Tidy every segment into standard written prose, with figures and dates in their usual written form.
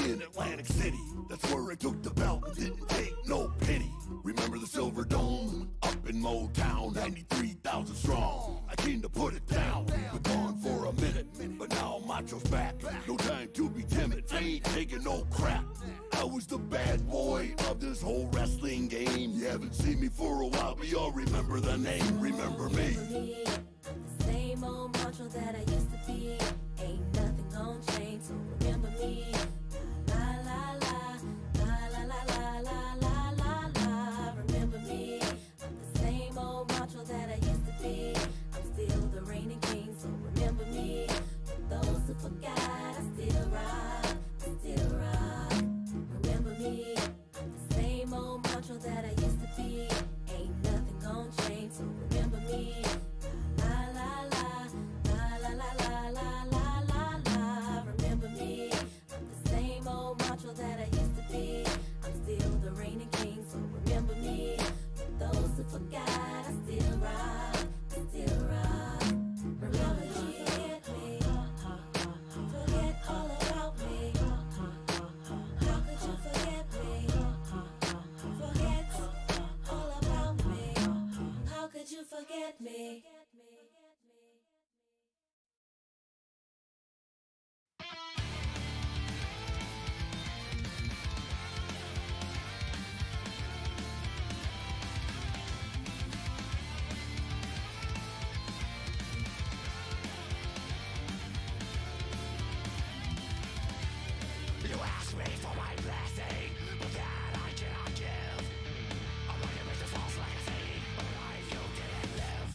in Atlantic City. That's where I took the belt and didn't take no pity. Remember the Silver Dome? Up in Motown, 93,000 strong. I came to put it down. Been gone for a minute, but now Macho's back. No time to be timid, I ain't taking no crap. I was the bad boy of this whole wrestling game. You haven't seen me for a while, but y'all remember the name. Remember me. The same old Macho that I used to be. Ain't nothing gonna change, so remember me. La la la, la la la la la la la la. Remember me. I'm the same old Macho that I used to be. I'm still the reigning king, so remember me. For those who forgot, I still rock, I still rock. Remember me. I'm the same old Macho that I used to be. Ain't nothing gonna change, so remember me. La la la, la la la la la la la la. Remember me. I'm the same old Macho that I used to be. I'm still the reigning king, so remember me. For those who forgot, I still rock, I still rock. Remember you forget me, forget all about me. How could you forget me? Forget all about me. How could you forget me? You asked me for my blessing, but that I cannot give. I'm looking with the false legacy, a life you didn't live.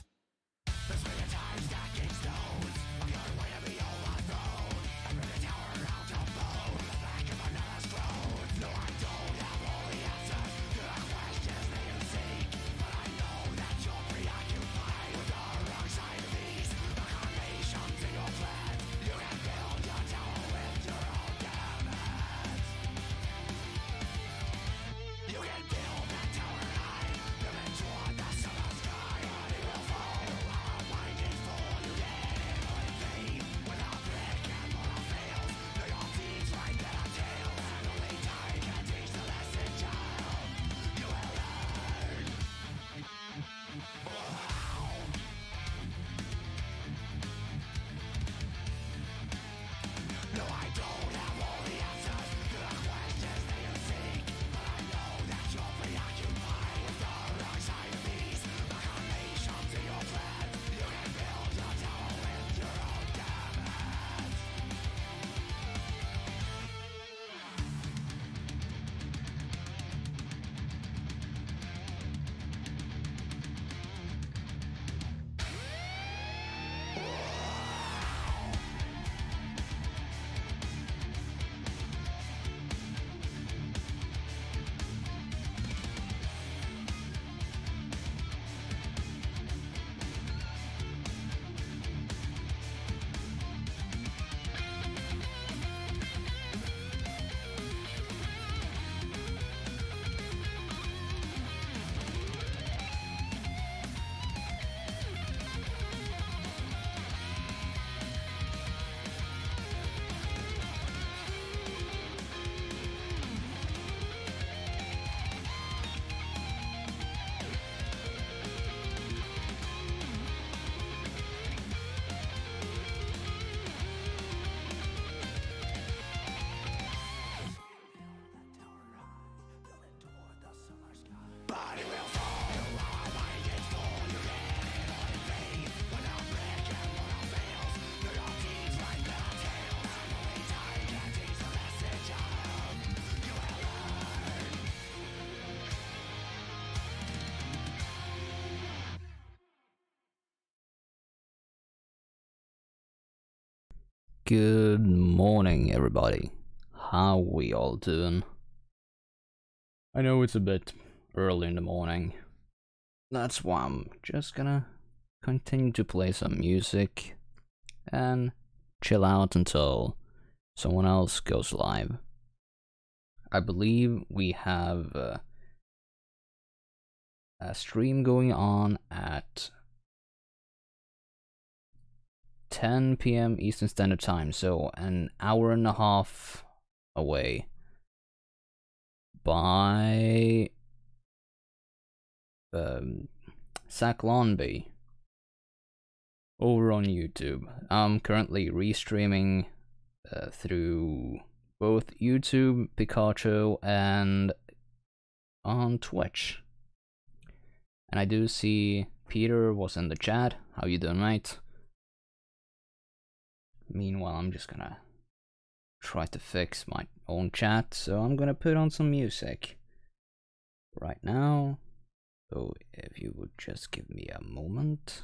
There's been a time stacking stones, I'm your way to be overthrown. I bring the tower out of bone, the back of another throne. No, I don't have all the answers to the questions that you seek, but I know that you're preoccupied with the wrong side of these. The combinations in your plans, you can build your tower with your own damage. You can build that tower high, build it toward the summer sky, but it will fall. You are a minded fool, you get it all in vain. Without brick and mortar fails, know your deeds right that are tales, and only time can teach the lesson, child. You will learn. No, I don't have all the answers to the questions that you seek, but I know that you're preoccupied with the wrong side of these. The combinations in your plan, you can build your tower with your own damage. But it will fall. You are a minded fool, you get it all in vain. Without brick and mortar fails, know your deeds right that are tales, and only time can teach the lesson, child. You will learn. Good morning, everybody. How we all doing? I know it's a bit early in the morning. That's why I'm just gonna continue to play some music and chill out until someone else goes live. I believe we have a stream going on at 10 p.m. Eastern Standard Time, so an hour and a half away by Zach Lonby over on YouTube. I'm currently restreaming through both YouTube, Pikachu, and on Twitch. And I do see Peter was in the chat. How you doing, mate? Meanwhile, I'm just gonna try to fix my own chat, so I'm gonna put on some music right now. So if you would just give me a moment.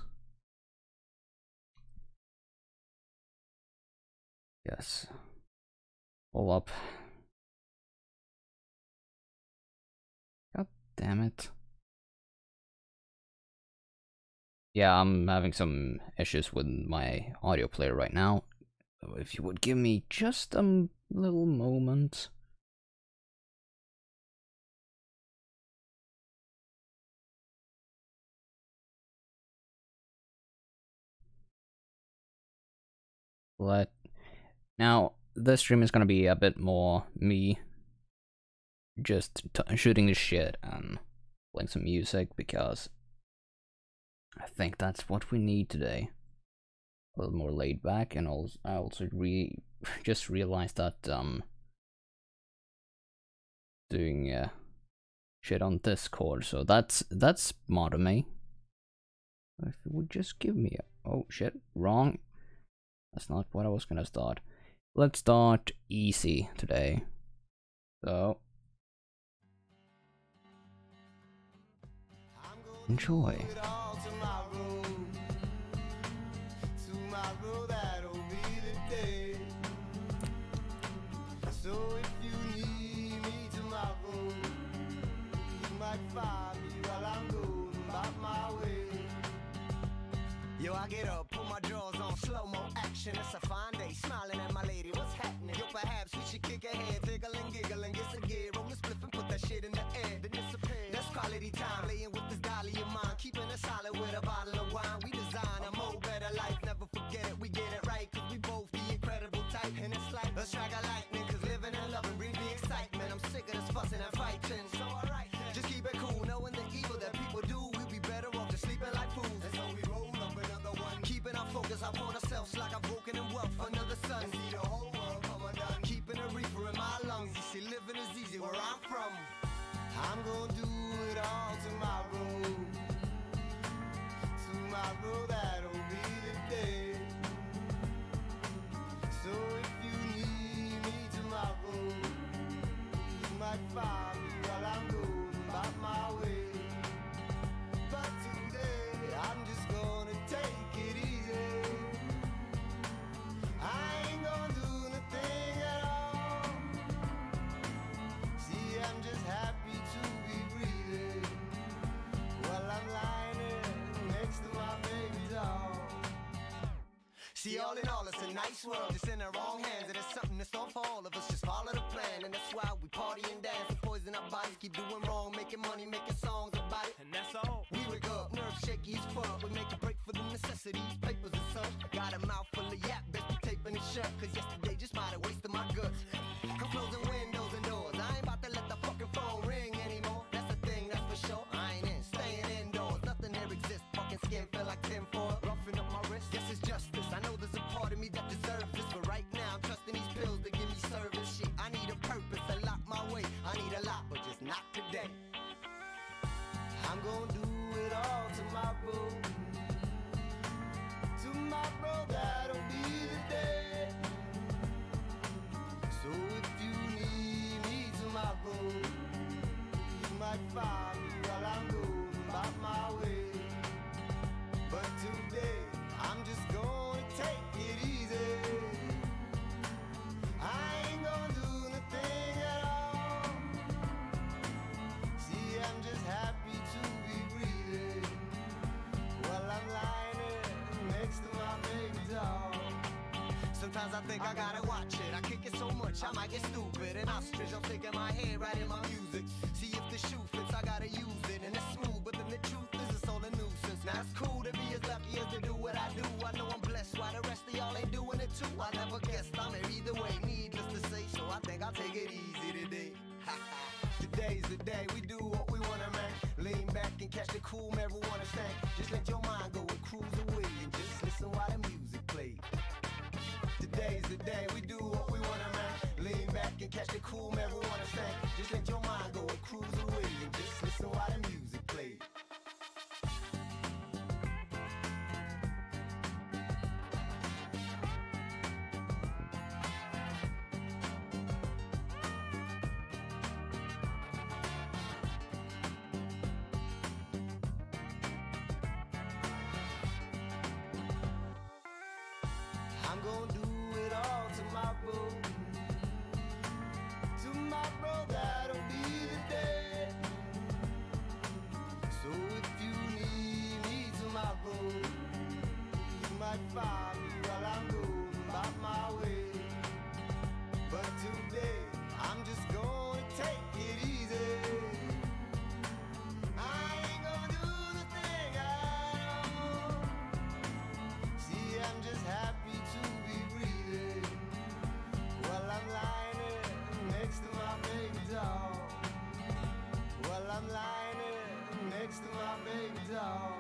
Yes. Hold up. God damn it. Yeah, I'm having some issues with my audio player right now. So if you would give me just a little moment. Now, this stream is gonna be a bit more me just shooting the shit and playing some music, because I think that's what we need today. A little more laid back, and I also just realized that doing shit on Discord, so that's smart of me. If it would just give me oh shit, wrong. That's not what I was gonna start. Let's start easy today. So enjoy. So if you need me tomorrow, you might find me while I'm going about my way. Yo, I get up, put my drawers on, slow-mo action. It's a fine day, smiling at my lady, what's happening? Yo, perhaps we should kick ahead, tickle and giggle and get some gear. Roll the spliff and put that shit in the air, then disappear. That's quality time, laying with this dolly of mine, keeping it solid with a bottle of wine. We design a more better life, never forget it, we get it right, cause we both the incredible type. And it's like a strike of lightning, cause living and loving brings the excitement. I'm sick of this fussing and fighting, so alright, just keep it cool, knowing the evil that people do. We'd be better off just sleeping like fools. And so we roll up another one, keeping our focus up on ourselves like I've broken in wealth under the sun. And see the whole world come undone, keeping a reefer in my lungs. You see, living is easy where I'm from. I'm gonna do it all tomorrow. Tomorrow, that'll be the day. So if you need me tomorrow, you might find me while I'm going about my way. But today, I'm just gonna take it easy. I ain't gonna do nothing at all. See, I'm just happy to be breathing while I'm lying next to my baby doll. See, all in all, it's a nice world, just in the wrong hands. And it's something that's on for all of us, just follow the plan. And that's why we party and dance and poison our bodies, keep doing wrong, making money, making songs about it. And that's all. We wake up, nerves shaky as fuck. We make a break for the necessities, papers and such. Got a mouth full of yap, best be taping it shut. Cause yesterday just might have wasted my guts. I'm closing windows and doors, I ain't about to let the fucking phone ring anymore. That's the thing, that's for sure. I ain't in, staying indoors, nothing here exists. Fucking skin feel like tinfoil, roughing up my wrist. Guess it's justice, I know there's a part of me that deserves this. But right now I'm trusting these pills to give me service. Shit, I need a purpose to lock my way. I need a lot, but just not today. I'm gonna do it all tomorrow. Tomorrow, that'll be the day. So if you need me tomorrow, you might find me while I'm going about my way. But today, I'm just gonna take it easy. I ain't gonna do nothing at all. See, I'm just happy to be breathing while I'm lying next to my baby doll. Sometimes I think I gotta watch it. I kick it so much I might get stupid. And ostrich, I'm thinking my head right in my music. See if the shoe fits, I gotta use it. And it's smooth, but then the truth is it's all a nuisance. Now it's cool to be as lucky as to do what I do. I know I'm blessed, why the rest of y'all ain't doing it too. I never guessed I'm here either way, needless to say. So I think I y'all take it easy today. Today's the day we do what we wanna, man. Lean back and catch the cool marijuana stank. Just let your mind go and cruise away and just listen while the music plays. Today's the day we do what we wanna, man. Lean back and catch the cool marijuana stank. Just let your mind go and cruise away and just listen while the music plays. I'm gonna do it all tomorrow. Tomorrow, that'll be the day. So if you need me tomorrow, you might find me while I'm going about my way. But today, I'm just gonna take it easy. I ain't gonna do the thing I know. See, I'm just happy to be breathing while I'm lying next to my baby doll. While I'm lying next to my baby doll.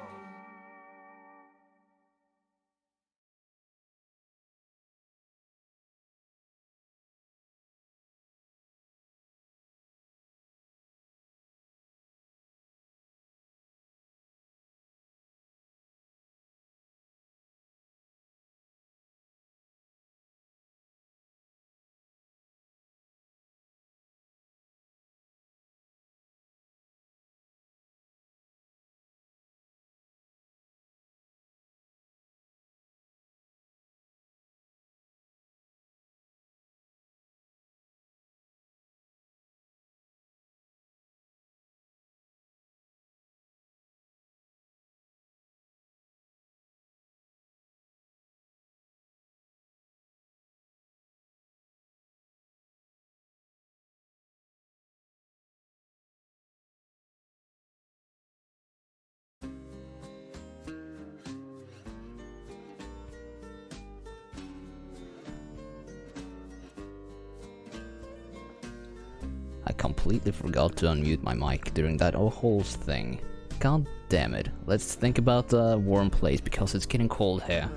I completely forgot to unmute my mic during that whole thing. God damn it. Let's think about a warm place because it's getting cold here.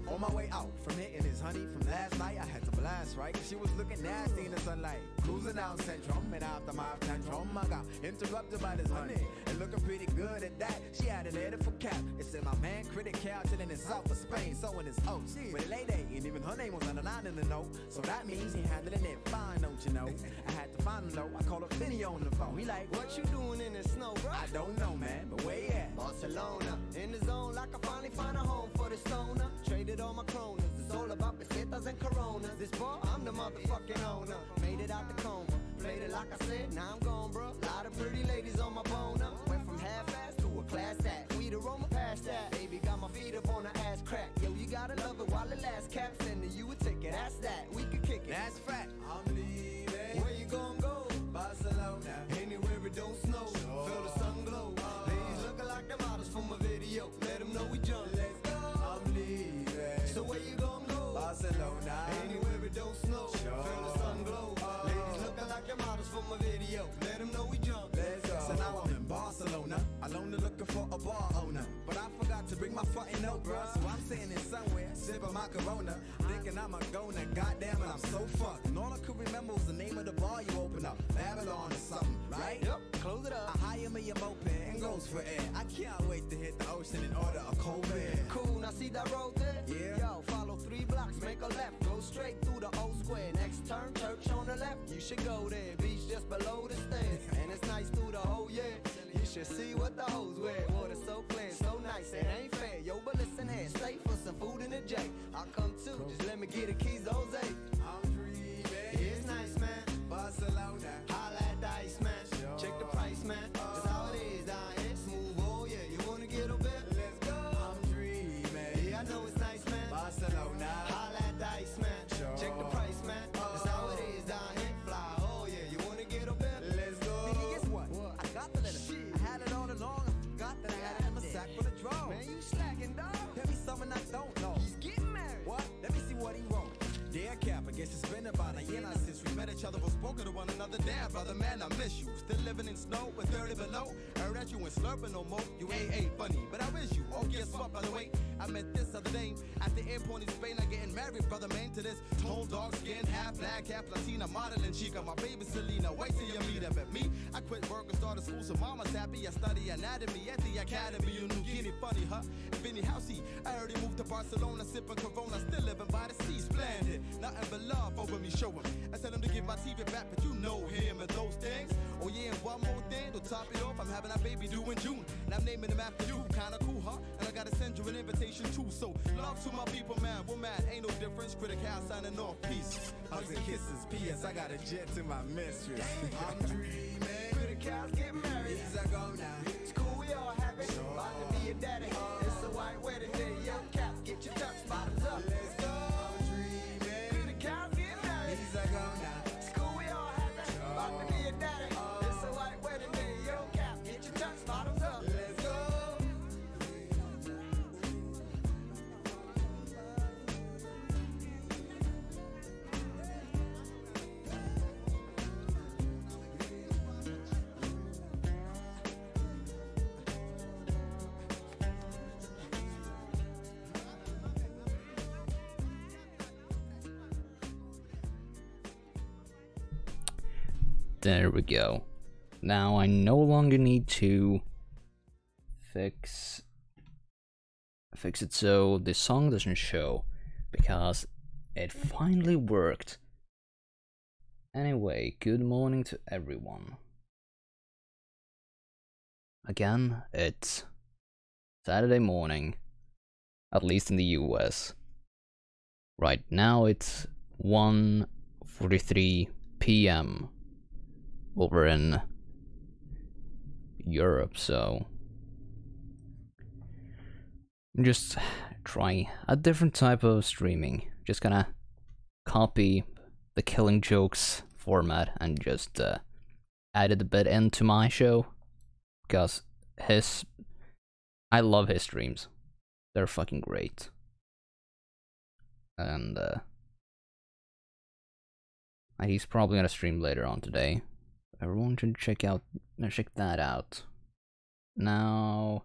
On my way out from hitting his honey from last night, I had to blast, right? She was looking nasty in the sunlight. Cruising out Central, and after my tantrum, I got interrupted by this honey. And looking pretty good at that, she had an edit for cap. It said my man critic Carlton in the south of Spain, so in his oats. But it late ain't even her name was underlined in the note. So that means he handling it fine, don't you know? I had to find him though, I called up Vinny on the phone. He like, what you doing in the snow, bro? I don't know, man, but where you at? Barcelona, in the zone like I finally find a home for the stoner. Traded all my kronas, it's all about pesetas and coronas. This bar, I'm the motherfucking owner. Made it out the coma, played it like I said, now I'm gone, bro. Lot of pretty ladies on my boner. Went from half-ass to a class act. Weed aroma past that. Baby got my feet up on her ass crack. Yo, you gotta love it while it lasts. Cap sending you a ticket, that's that. We could kick it. That's fact. I'm leaving. Where you gonna go? Barcelona. Anywhere it don't snow. Feel the sun glow. Ladies looking like the models from a video. Let them know we jump. Let's go. I'm leaving. So where you gonna go? Barcelona. Anywhere it don't snow. Feel the sun glow. Ladies looking like the models from a video. Let them know we jump. Let's go. So now I'm in Barcelona. Alone looking for a bar owner. But I forgot to bring my fucking note, bro. So I'm sitting in somewhere, sipping my Corona, thinking I'm a goner. Goddamn it, I'm so fucked. And all I could remember was the name of the bar you open up, Babylon or something, right? Yep. Close it up. I hire me a moped and goes for air. I can't wait to hit the ocean and order a cold beer. Cool. Now see that road there? Yeah. Yo, follow 3 blocks, make a left, go straight through the old square. Next turn, church on the left. You should go there. Beach just below the stairs, and it's nice through the whole year. You should see what the hoes wear. Water so clear, so nice, it ain't fair. Yo, but listen here, stay for some food in the J. I'll come too, just let me get the keys, Jose. I'm dreaming. It's nice, man. Barcelona. Holla at the ice, man. Check the price, man. That's how it is down here. Smooth, oh yeah. You wanna get a bit? Let's go. I'm dreaming. Yeah, I know it's nice, man. Barcelona. Holla at the ice, man. Check the price, man. That's how it is down here. Fly, oh yeah. You wanna get a bit? Let's go. Nigga, guess what? I got the letter. I had it all along. I forgot that I had it in my sack for the draw. Man, you slacking, dog. Tell me something I don't know. He's getting married. What? Let me see what he wrote. Dear Cap, spoken to one another. Damn, brother, man, I miss you. Still living in snow with 30 below. Heard that you ain't slurping no more. You ain't funny, but I wish you. Oh, guess what, by the way? I met this other day at the airport in Spain. I'm getting married, brother, man, to this tall, dark skin, half black, half Latina, modeling chica. My baby Selena, wait till you meet her. But me, I quit work and started school, so mama's happy. I study anatomy at the academy. You knew Guinea, funny, huh? And Vinny Housey, I already moved to Barcelona, sipping Corona, still living by the sea, splendid. Nothing but love over me, show him. I tell him to give my TV back, but you know him and those things. Oh yeah, and one more thing, to top it off, I'm having a baby due in June, and I'm naming him after you. Kinda cool, huh? And I gotta send you an invitation too. So love to my people, man, woman, ain't no difference. Critical signing off, peace. Hugs and kisses, P.S. I got a jet to my mistress. I'm dreaming. Criticals get married. Years ago now. It's cool, we all have it. About to be a daddy. It's a white wedding day. Yo, cap, get your ducks, bottoms up. Let's go. I'm dreaming. Criticals get married. Years ago now. It's cool, we all have it. About to be a daddy. It's a white wedding day. Yo, cap, get your ducks, bottoms up. Let's go. There we go. Now I no longer need to fix it so the song doesn't show, because it finally worked. Anyway, good morning to everyone. Again, it's Saturday morning, at least in the US. Right now it's 1:43 p.m. over in Europe, so I'm just trying a different type of streaming. Just gonna copy the Killing Jokes format and just add it a bit into my show, because I love his streams. They're fucking great. And he's probably gonna stream later on today. Everyone should check that out. Now,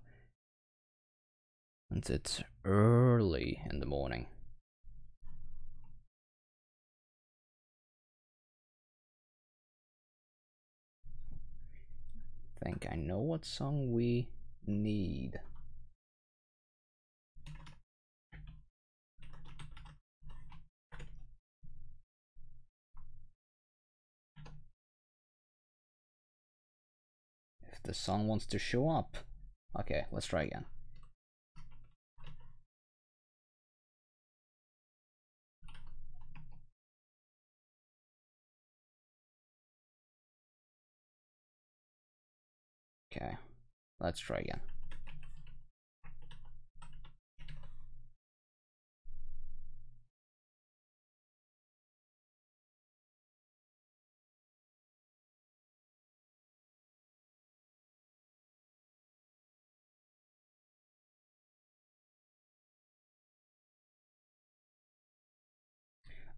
since it's early in the morning, I think I know what song we need. The song wants to show up. Okay, let's try again. Okay, let's try again.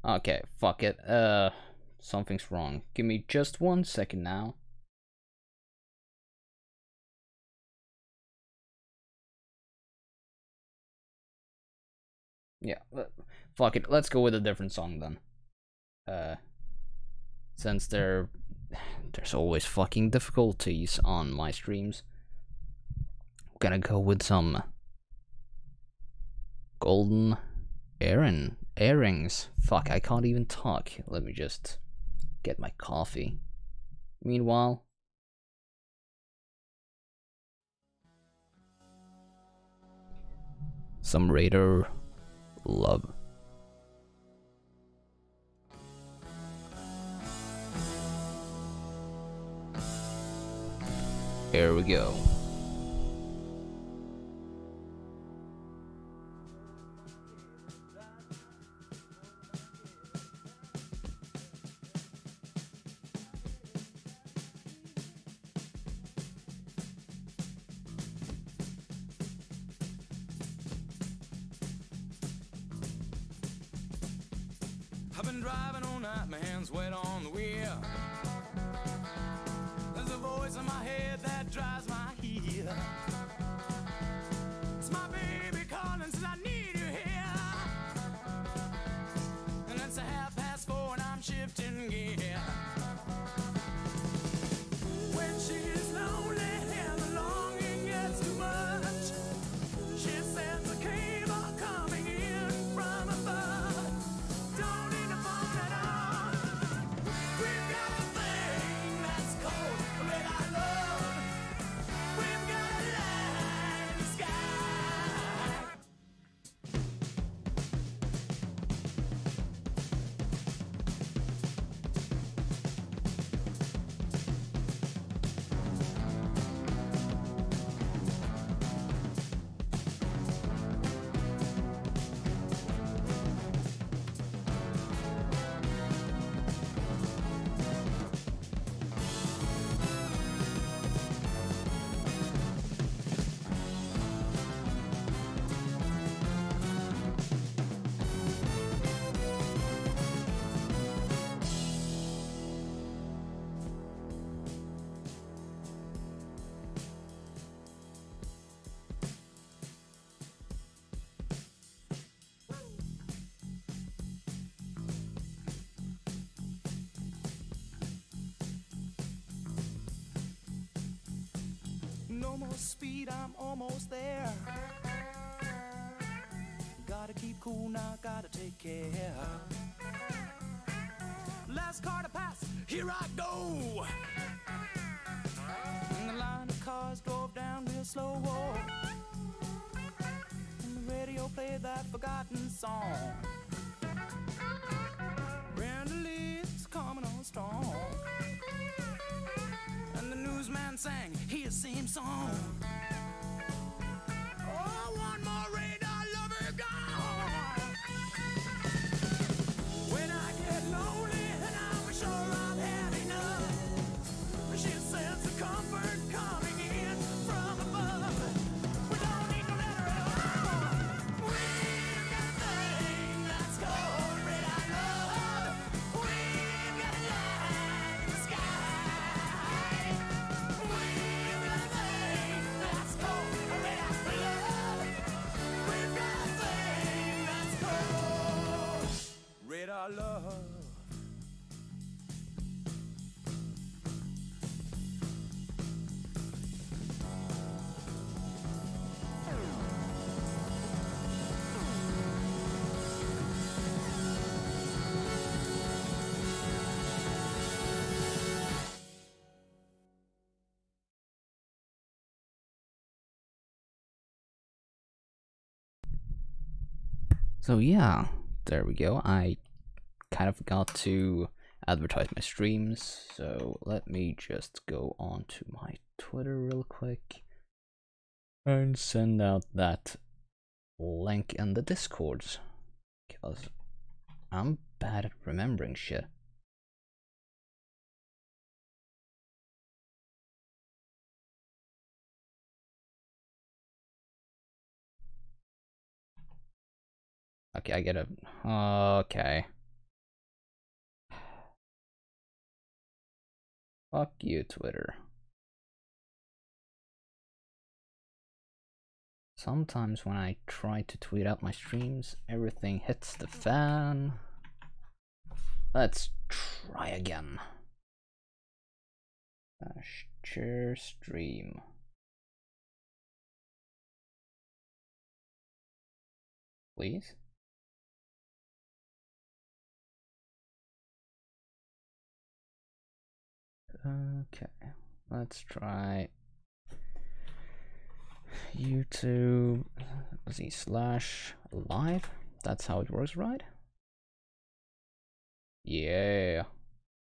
Okay, fuck it. Something's wrong. Give me just 1 second now. Yeah, fuck it. Let's go with a different song then. Since there's always fucking difficulties on my streams, I'm gonna go with some Golden Earrings. Fuck, I can't even talk. Let me just get my coffee. Meanwhile, some Raider love. Here we go. I've been driving all night, my hands wet on the wheel. There's a voice in my head that drives my heel. It's my baby calling, says I need you here. And it's 4:30 and I'm shifting gear. When she's lonely and the longing gets too much, she sends a cable coming in from above. Don't need a phone at all. We've got a thing that's called red eye love. We've got a light in the sky. No more speed, I'm almost there. Gotta keep cool now, gotta take care. Last car to pass, here I go. And the line of cars drove down real slow. And the radio played that forgotten song. Brenda Lee's coming on strong. And the newsman sang his same song. Oh, one more radar lover gone. When I get lonely and I'm sure I've had enough, she says the comfort coming in from above. We don't need no letter at all. We've got a thing that's called red eye love. We've got a light in the sky. We've got a thing that's called red eye love. We've got a thing that's called red eye love. So yeah, there we go. I kind of forgot to advertise my streams, so let me just go on to my Twitter real quick and send out that link in the Discords, because I'm bad at remembering shit. Okay, I get it. Okay. Fuck you, Twitter. Sometimes when I try to tweet out my streams, everything hits the fan. Let's try again. Share stream. Please? Okay, let's try YouTube, let's see, /live. That's how it works, right? Yeah,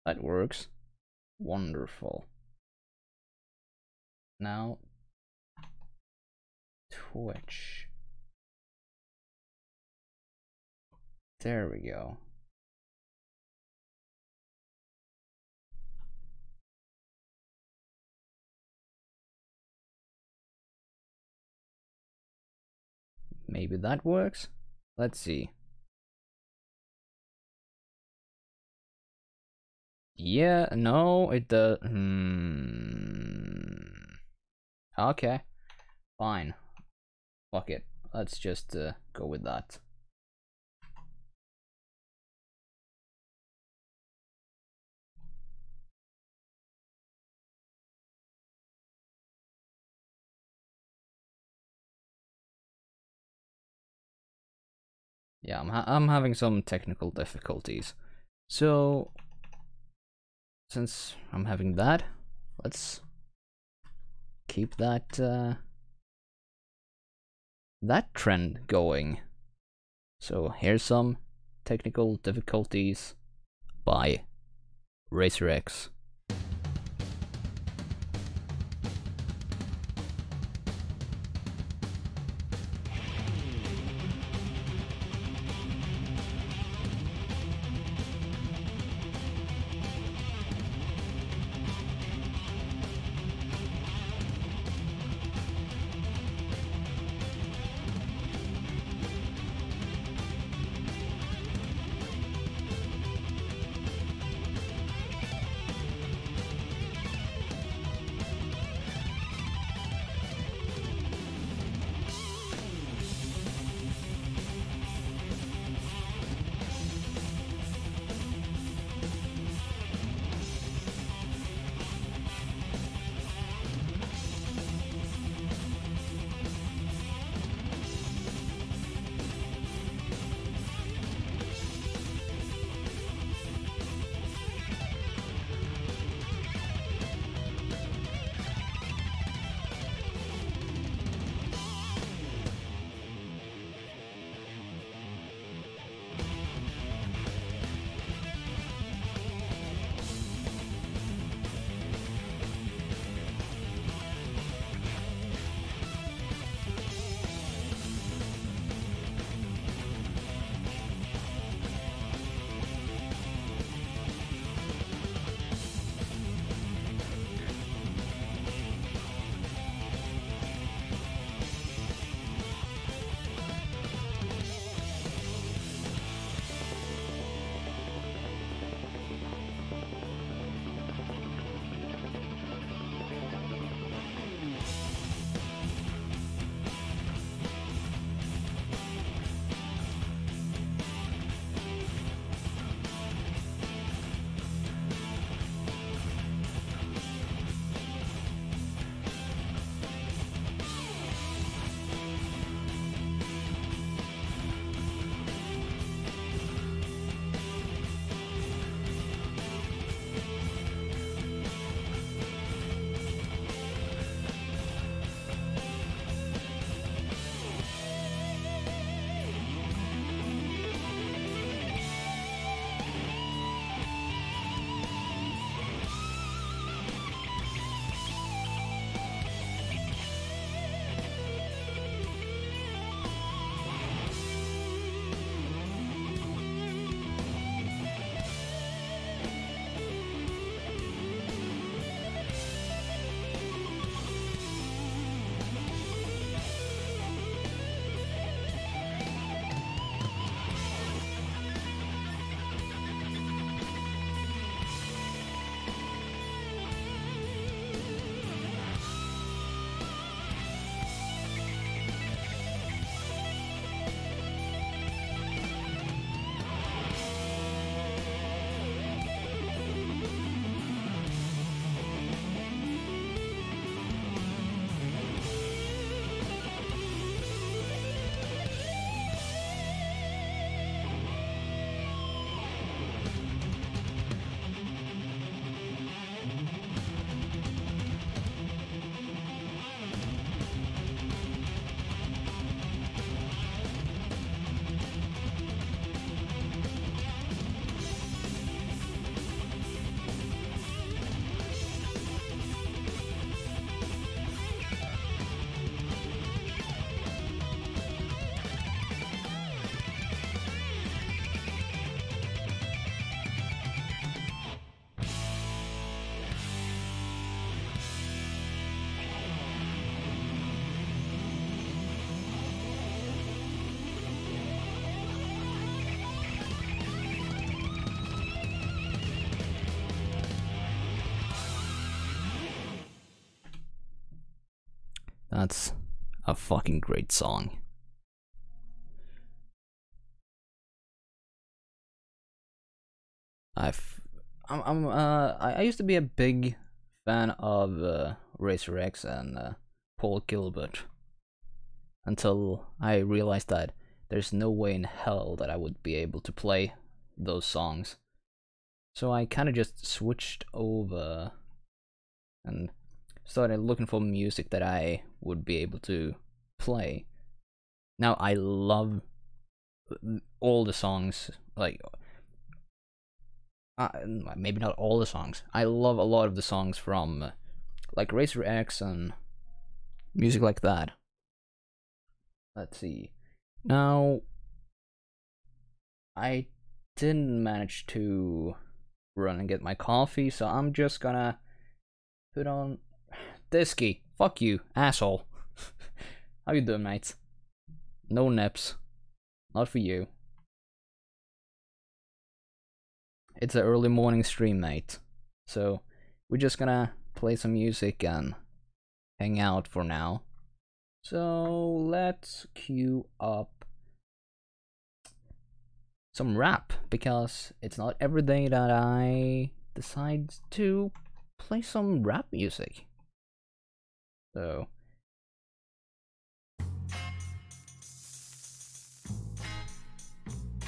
that works. Wonderful. Now, Twitch. There we go. Maybe that works. Let's see. Yeah, no, it does. Okay, fine. Fuck it. Let's just go with that. Yeah, I'm having some technical difficulties. So, since I'm having that, let's keep that that trend going. So here's some technical difficulties by Racer X. That's a fucking great song. I used to be a big fan of Razor X and Paul Gilbert until I realized that there's no way in hell that I would be able to play those songs. So I kind of just switched over and started looking for music that I would be able to play. Now I love all the songs, like maybe not all the songs. I love a lot of the songs from like Razor X and music like that. Let's see. Now I didn't manage to run and get my coffee, so I'm just gonna put on Disky. Fuck you, asshole. How you doing, mate? No nips. Not for you. It's an early morning stream, mate. So we're just gonna play some music and hang out for now. So let's queue up some rap, because it's not every day that I decide to play some rap music. So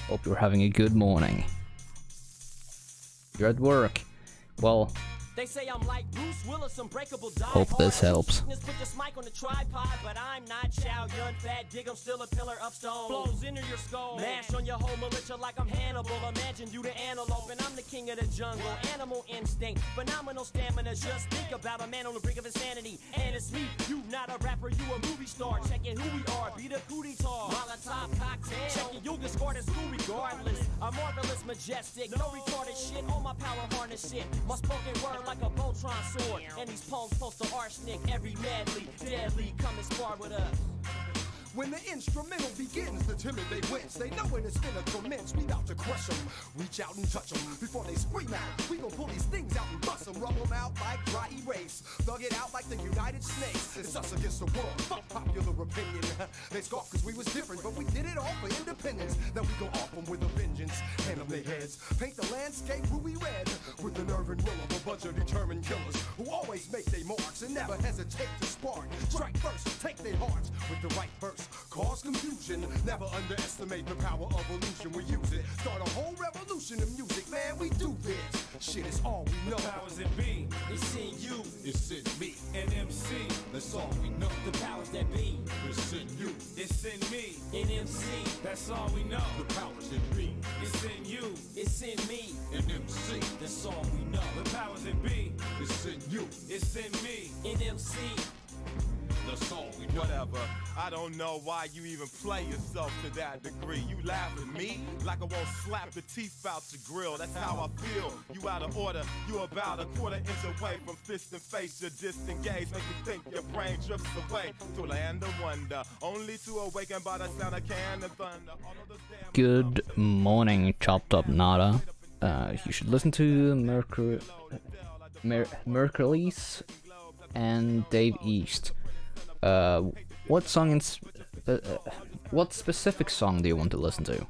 hope you're having a good morning. You're at work. Well, they say I'm like Bruce Willis, unbreakable die hope hard. this helps. Put this mic on the tripod, but I'm not Chow Yun Fat Dig. I'm still a pillar of stone. Flows into your skull, mash on your whole militia like I'm Hannibal. Imagine you the antelope, and I'm the king of the jungle. Animal instinct, phenomenal stamina. Just think about a man on the brink of insanity. And it's me, you not a rapper, you a movie star. Checking who we are, be the cootie tar. Molotov cocktail, checking you'll get scored at school regardless. I'm marvelous, majestic, no retarded shit. All my power harness shit. My spoken word like a Voltron sword, and these poems post to arsenic. Every madly, deadly, come and spar with us. When the instrumental begins, the timid they wince. They know when it's finna commence, we bout to crush them. Reach out and touch them before they scream out. We gon' pull these things out and bust them, rub them out like dry erase. Thug it out like the United Snakes. It's us against the world, fuck popular opinion. They scoff cause we was different, but we did it all for independence. Then we go off them with a vengeance, hand them their heads. Paint the landscape ruby red, with the nerve and will of a bunch of determined killers who always make their marks and never hesitate to spark. Strike first, take their hearts with the right verse. Cause confusion, never underestimate the power of illusion. We use it, start a whole revolution in music, man, we do this. Shit is all we know. Powers that be, it's in you, It's in me, and MC. that's all we know. The powers that be, It's in you, it's in me, and MC. That's all we know. the powers in me, It's in you, it's in me, and MC. that's all we know. The powers that be, It's in you, it's in me, and MC. that's all we know. Whatever, I don't know why you even play yourself to that degree. You laugh at me like I won't slap the teeth out your grill. That's how I feel. You out of order. You about a quarter inch away from fist and face. You're disengaged. Make me think your brain drifts away to land of wonder. Only to awaken by the sound of cannon thunder. All of those damn good morning, chopped up Nada. You should listen to Mercury's and Dave East. What song what specific song do you want to listen to?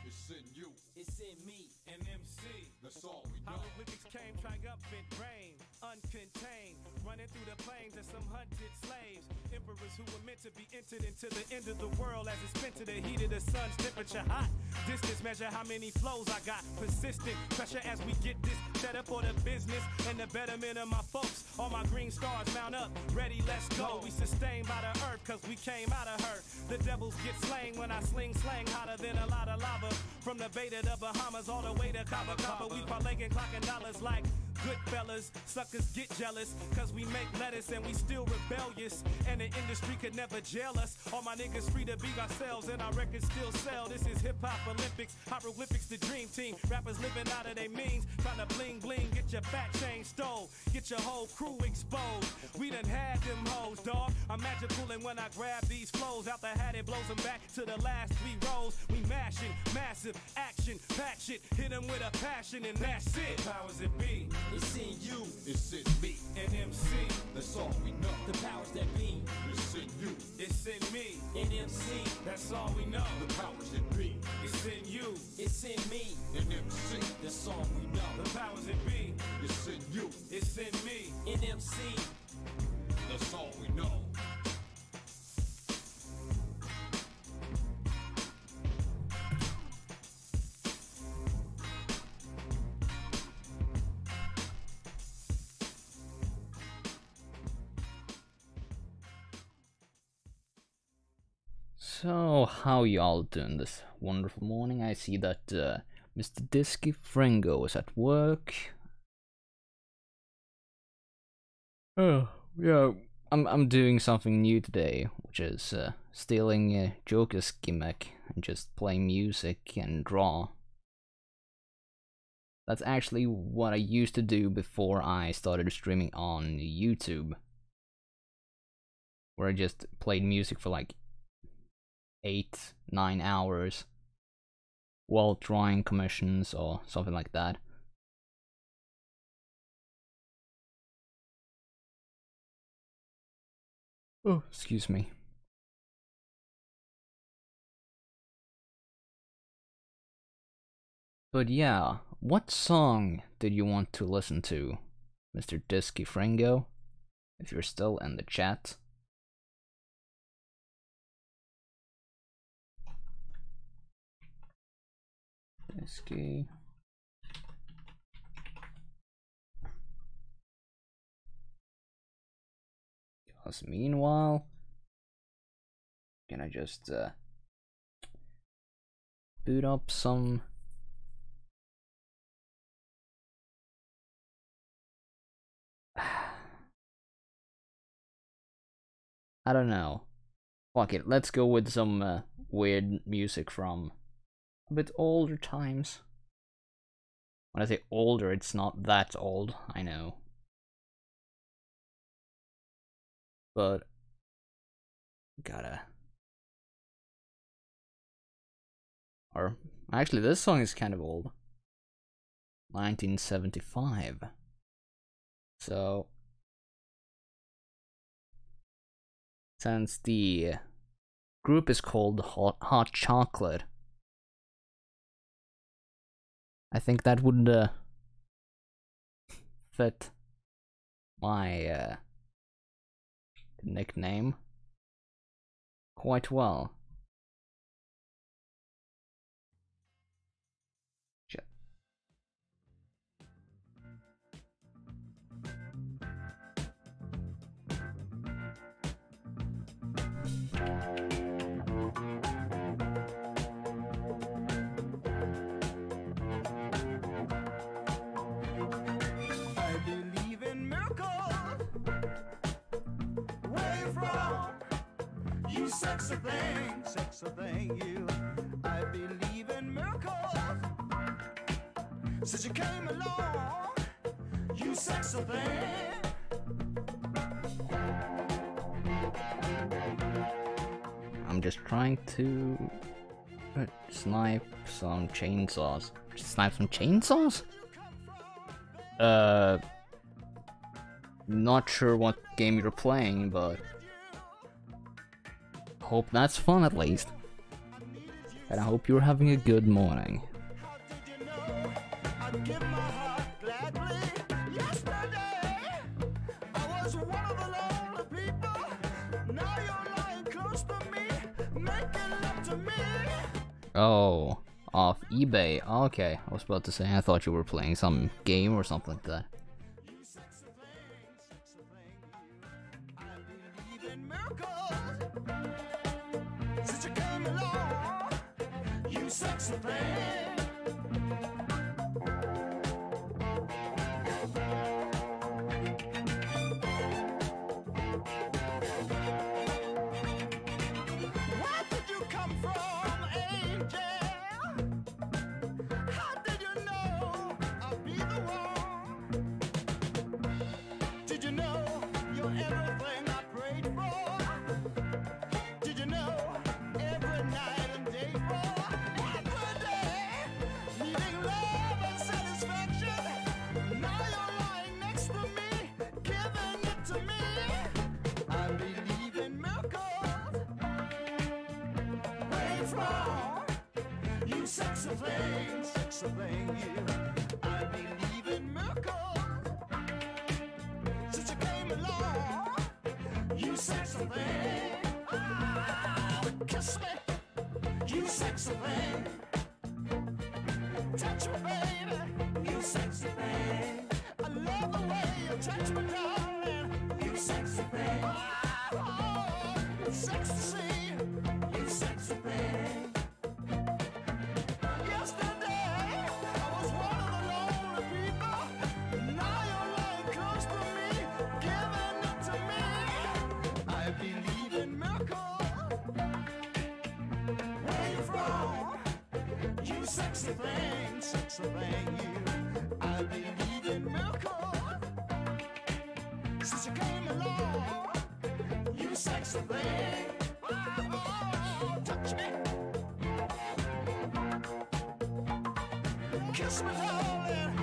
It's in you, It's in me, and MC. That's all we know. Hieroglyphics came triumphant reign, uncontained, running through the plains as some hunted slaves. Emperors who were meant to be entered into the end of the world as it's spent to the heat of the sun's temperature hot. Distance measure how many flows I got. Persistent pressure as we get this better for the business and the betterment of my folks. All my green stars mount up, ready, let's go. We sustained by the earth cause we came out of her. The devils get slain when I sling slang hotter than a lot of lava. From the Bay to the Bahamas all the way to Cabo. We parlaying clocking dollars like good fellas. Suckers get jealous, cause we make lettuce and we still rebellious. And the industry could never jail us. All my niggas free to be ourselves and our records still sell. This is hip hop Olympics, hieroglyphics, the dream team. Rappers living out of their means, trying to bling bling, get your fat chain stole, get your whole crew exposed. We done had them hoes, dawg. I'm magical and when I grab these flows out the hat, it blows them back to the last 3 rows. We mashing, massive action, pack shit, hit them with a passion and that's it. Powers that be, It's in you, It's in me, and MC, that's all we know. the powers that be. It's in you, it's in me, In MC, that's all we know. the powers that be. It's in you, it's in me. In MC, That's all we know. the powers that be, it's in you, it's in me. In MC, that's all we know. So, how y'all doing this wonderful morning? I see that Mr. Disky Fringo is at work. Oh, yeah, I'm doing something new today, which is stealing Joker's gimmick and just playing music and draw. That's actually what I used to do before I started streaming on YouTube, where I just played music for like 8-9 hours while drawing commissions or something like that. Oh, excuse me. But yeah, what song did you want to listen to, Mr. Disky Fringo? If you're still in the chat. Disky. Because meanwhile, can I just boot up some I don't know. Fuck it, let's go with some weird music from a bit older times. When I say older, it's not that old, I know. But gotta. Or actually, this song is kind of old. 1975. So since the group is called Hot Chocolate, I think that would fit my nickname quite well. Sexy thing, you. I believe in miracles. Since you came along, you sexy thing. I'm just trying to snipe some chainsaws. Snipe some chainsaws? Not sure what game you're playing, but hope that's fun at least. And I hope you're having a good morning. Oh, off eBay. Okay, I was about to say, I thought you were playing some game or something like that. wrong? You sexy thing, you. I believe in miracles. Since you came along, you sexy thing. Oh, kiss me, you sexy thing. Touch me, baby, you sexy thing. I love the way you touch me, darling. You sexy thing. Oh, sexy, you sexy thing. Yesterday, I was one of the lonely people. Now you're lying close to me, giving it to me. I believe in miracles. Where you from? You sexy thing, you. I believe in miracles. Since you came along, you sexy thing. Oh, touch me. Kiss me, darling.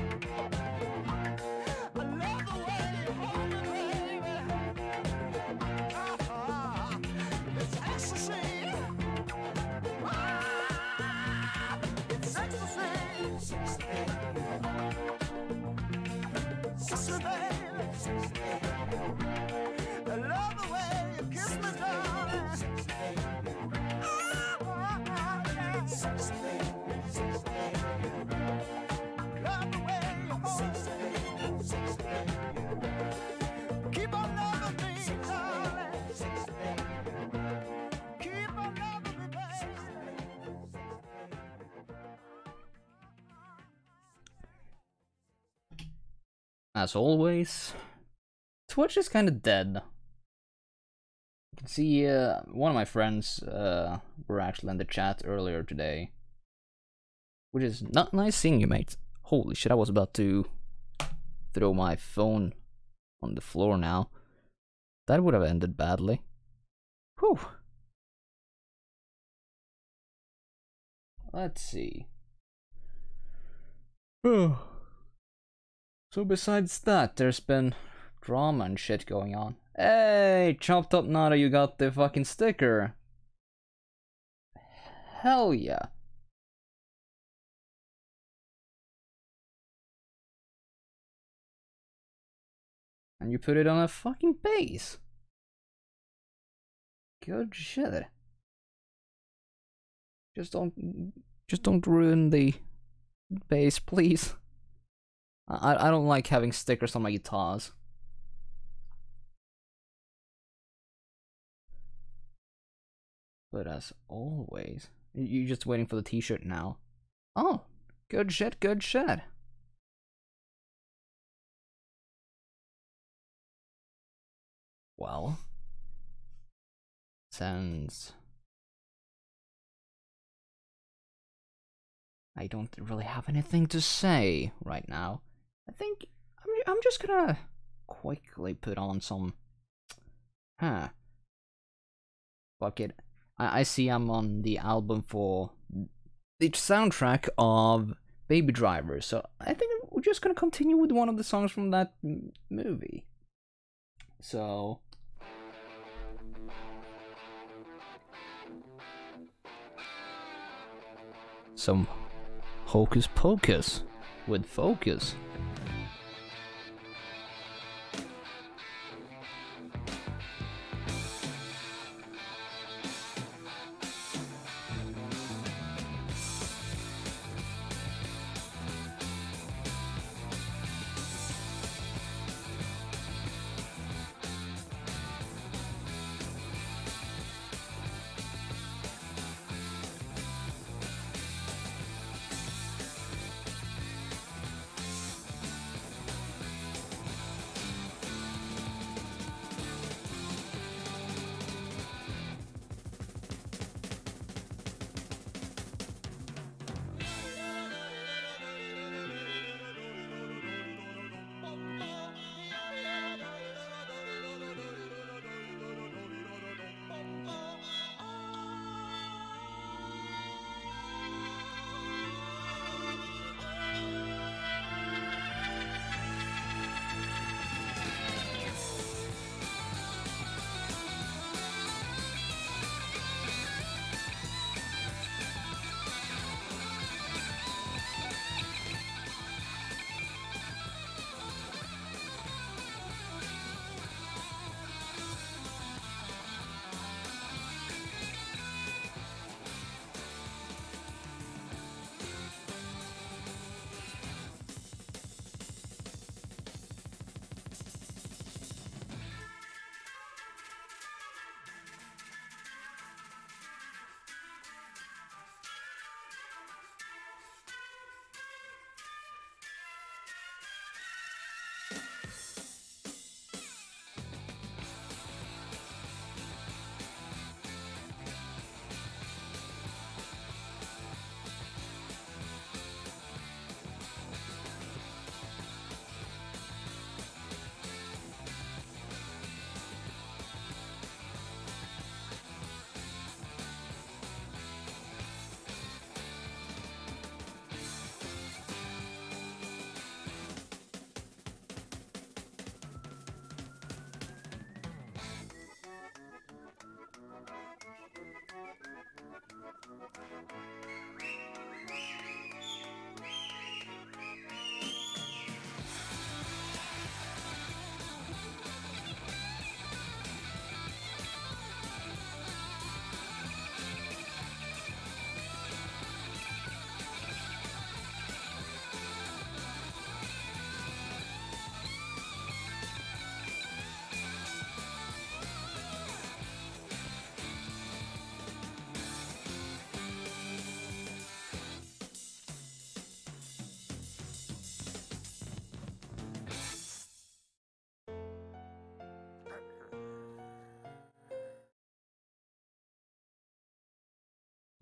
I love the way you hold me, baby. It's ecstasy. It's ecstasy. Sexy, baby. I love the way you kiss me, darling. Love the way you hold me. Keep on loving me, darling. Keep on loving me, baby. As always, Twitch is kind of dead. You can see one of my friends were actually in the chat earlier today. Which is not nice seeing you, mate. Holy shit, I was about to throw my phone on the floor now. That would have ended badly. Whew. Let's see. So besides that, there's been drama and shit going on. Hey, Chopped Up Nada, you got the fucking sticker. Hell yeah. And you put it on a fucking base. Good shit. Just don't ruin the base, please. I don't like having stickers on my guitars. But as always, you're just waiting for the t-shirt now. Oh, good shit, good shit. Well, since I don't really have anything to say right now, I think I'm just gonna quickly put on some. Fuck it. I see I'm on the album for the soundtrack of Baby Driver, so I think we're just gonna continue with one of the songs from that movie. So some Hocus Pocus with Focus.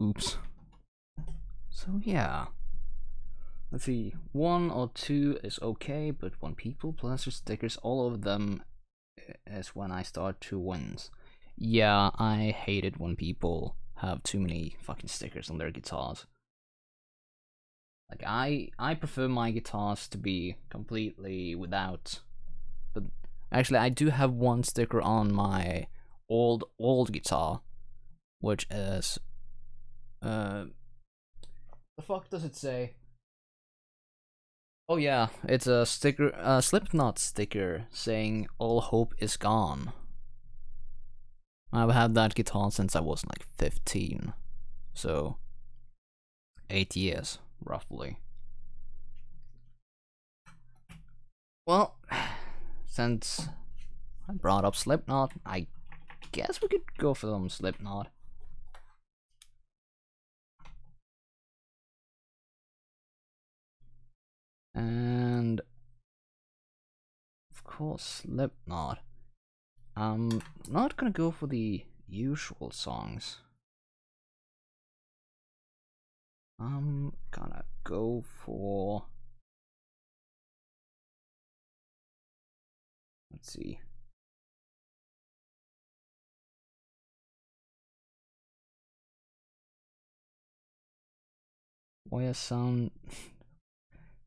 Oops. So yeah. Let's see, 1 or 2 is okay, but when people plaster stickers all over them is when I start to wins. Yeah, I hate it when people have too many fucking stickers on their guitars. Like, I prefer my guitars to be completely without, but actually I do have one sticker on my old guitar, which is, the fuck does it say? Oh yeah, it's a sticker, a Slipknot sticker saying "All hope is gone." I've had that guitar since I was like 15, so 8 years, roughly. Well, since I brought up Slipknot, I guess we could go for some Slipknot. And of course, Slipknot. I'm not gonna go for the usual songs. I'm gonna go for, let's see. Why I sound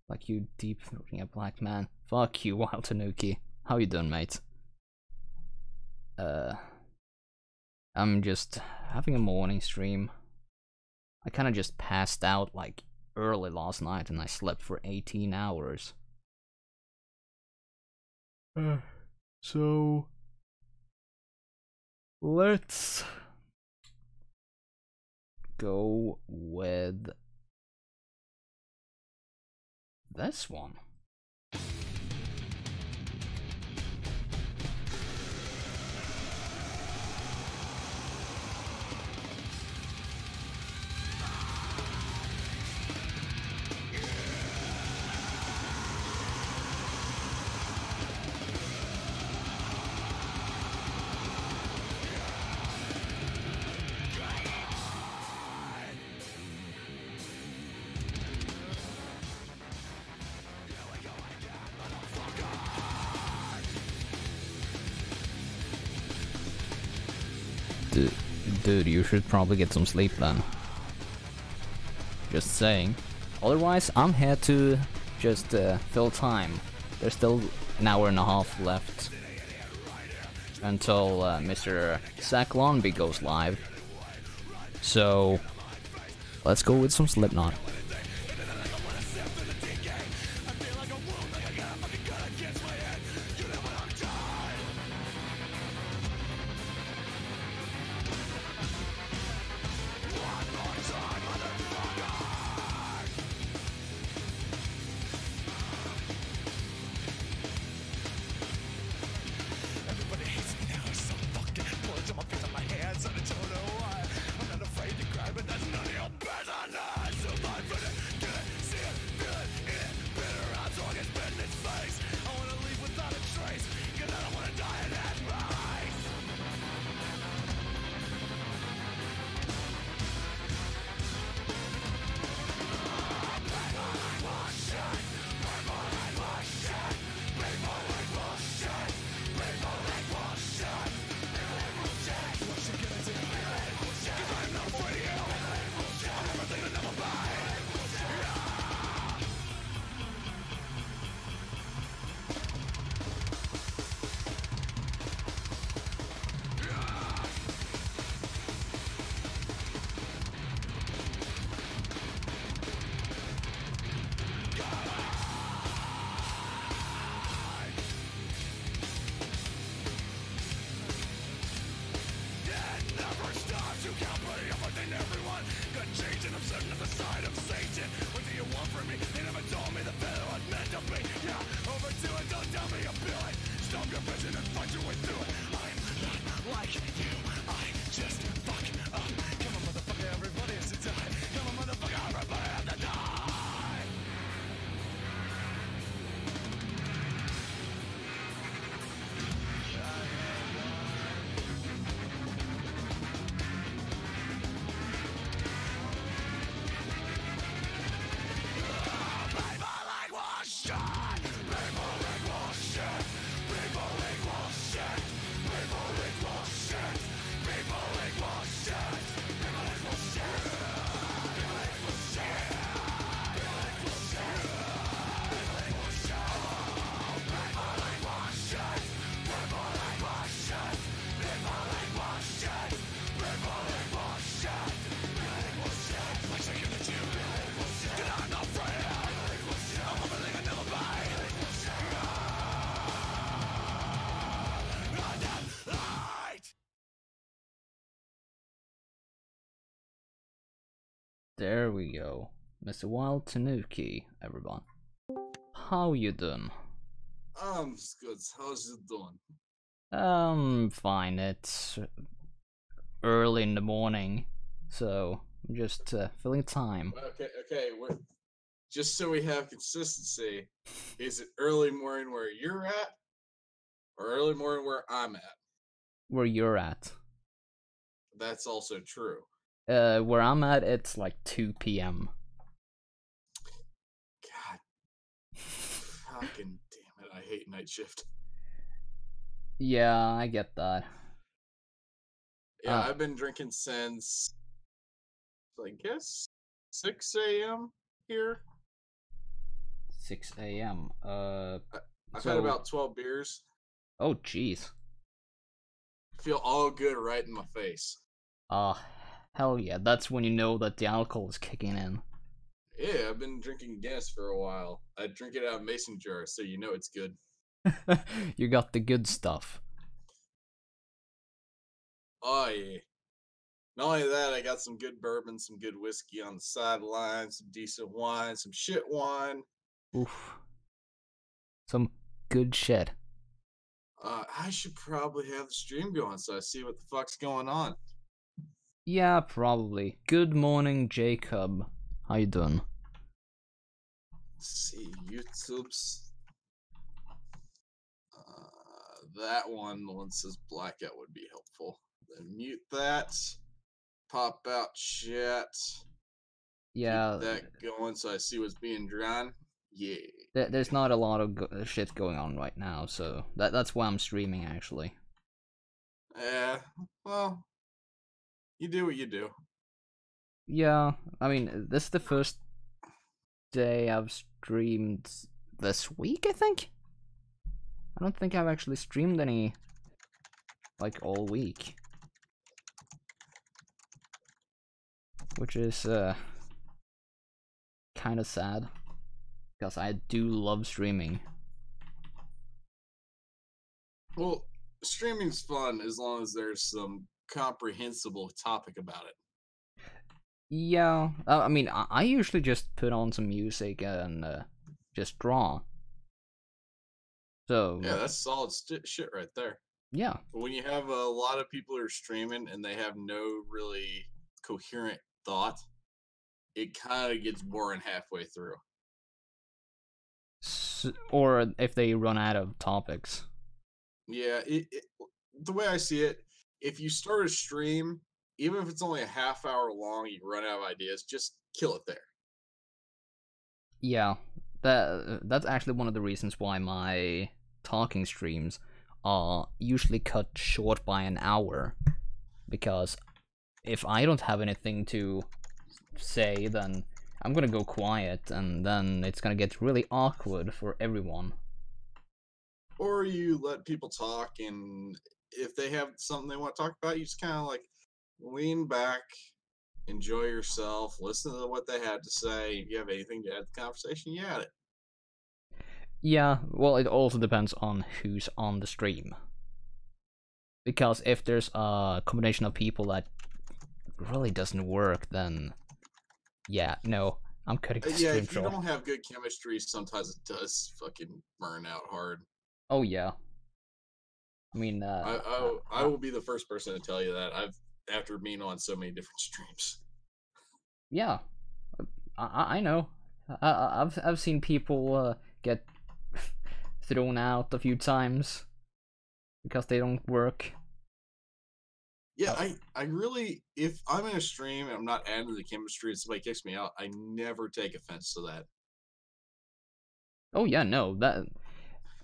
like you deep throating a black man. Fuck you, Wild Tanuki. How you doing, mate? I'm just having a morning stream. I kinda just passed out like early last night and I slept for 18 hours. So let's go with this one. Dude, you should probably get some sleep then. Just saying. Otherwise, I'm here to just fill time. There's still an hour and a half left until Mr. Zach Lonby goes live. So, let's go with some Slipknot. I'm not afraid to cry, but that's none of your business. Survive There we go. Mr. Wild Tanuki, everyone. How you doing? I'm good. How's you doing? Fine. It's early in the morning, so I'm just filling time. Okay. Just so we have consistency, is it early morning where you're at, or early morning where I'm at? Where you're at? That's also true. Where I'm at, it's like 2 p.m. God, fucking damn it! I hate night shift. Yeah, I get that. Yeah, I've been drinking since, I guess, 6 a.m. here. 6 a.m. I've had about 12 beers. Oh, jeez. Feel all good right in my face. Hell yeah, that's when you know that the alcohol is kicking in. Yeah, I've been drinking Guinness for a while. I drink it out of mason jars, so you know it's good. You got the good stuff. Oh yeah. Not only that, I got some good bourbon, some good whiskey on the sideline, some decent wine, some shit wine. Oof. Some good shit. I should probably have the stream going so I see what the fuck's going on. Yeah, probably. Good morning, Jacob. How you doing? Let's see, YouTube's. That one, the one that says Blackout would be helpful. Then mute that. Pop out chat. Yeah. Keep that going so I see what's being drawn. Yeah. There's not a lot of shit going on right now, so that's why I'm streaming, actually. Yeah, well, you do what you do. Yeah, I mean, this is the first day I've streamed this week, I think? I don't think I've actually streamed any, like, all week. Which is, kind of sad. Because I do love streaming. Well, streaming's fun as long as there's some comprehensible topic about it. Yeah, I mean, I usually just put on some music and just draw. So yeah, that's solid shit right there. Yeah. But when you have a lot of people who are streaming and they have no really coherent thought, it kind of gets boring halfway through. Or if they run out of topics. Yeah, the way I see it, if you start a stream, even if it's only a half hour long, you run out of ideas, just kill it there. Yeah, that's actually one of the reasons why my talking streams are usually cut short by an hour. Because if I don't have anything to say, then I'm gonna go quiet, and then it's gonna get really awkward for everyone. Or you let people talk, and if they have something they want to talk about, you just kind of like lean back, enjoy yourself, listen to what they had to say. If you have anything to add to the conversation, you add it. Yeah, well, it also depends on who's on the stream. Because if there's a combination of people that really doesn't work, then yeah, no, I'm cutting the stream if you short. don't have good chemistry, sometimes it does fucking burn out hard. Oh yeah. I mean, I will be the first person to tell you that. After being on so many different streams. Yeah, I know. I've seen people get thrown out a few times because they don't work. Yeah, I really, if I'm in a stream and I'm not adding the chemistry and somebody kicks me out, I never take offense to that. Oh yeah, no,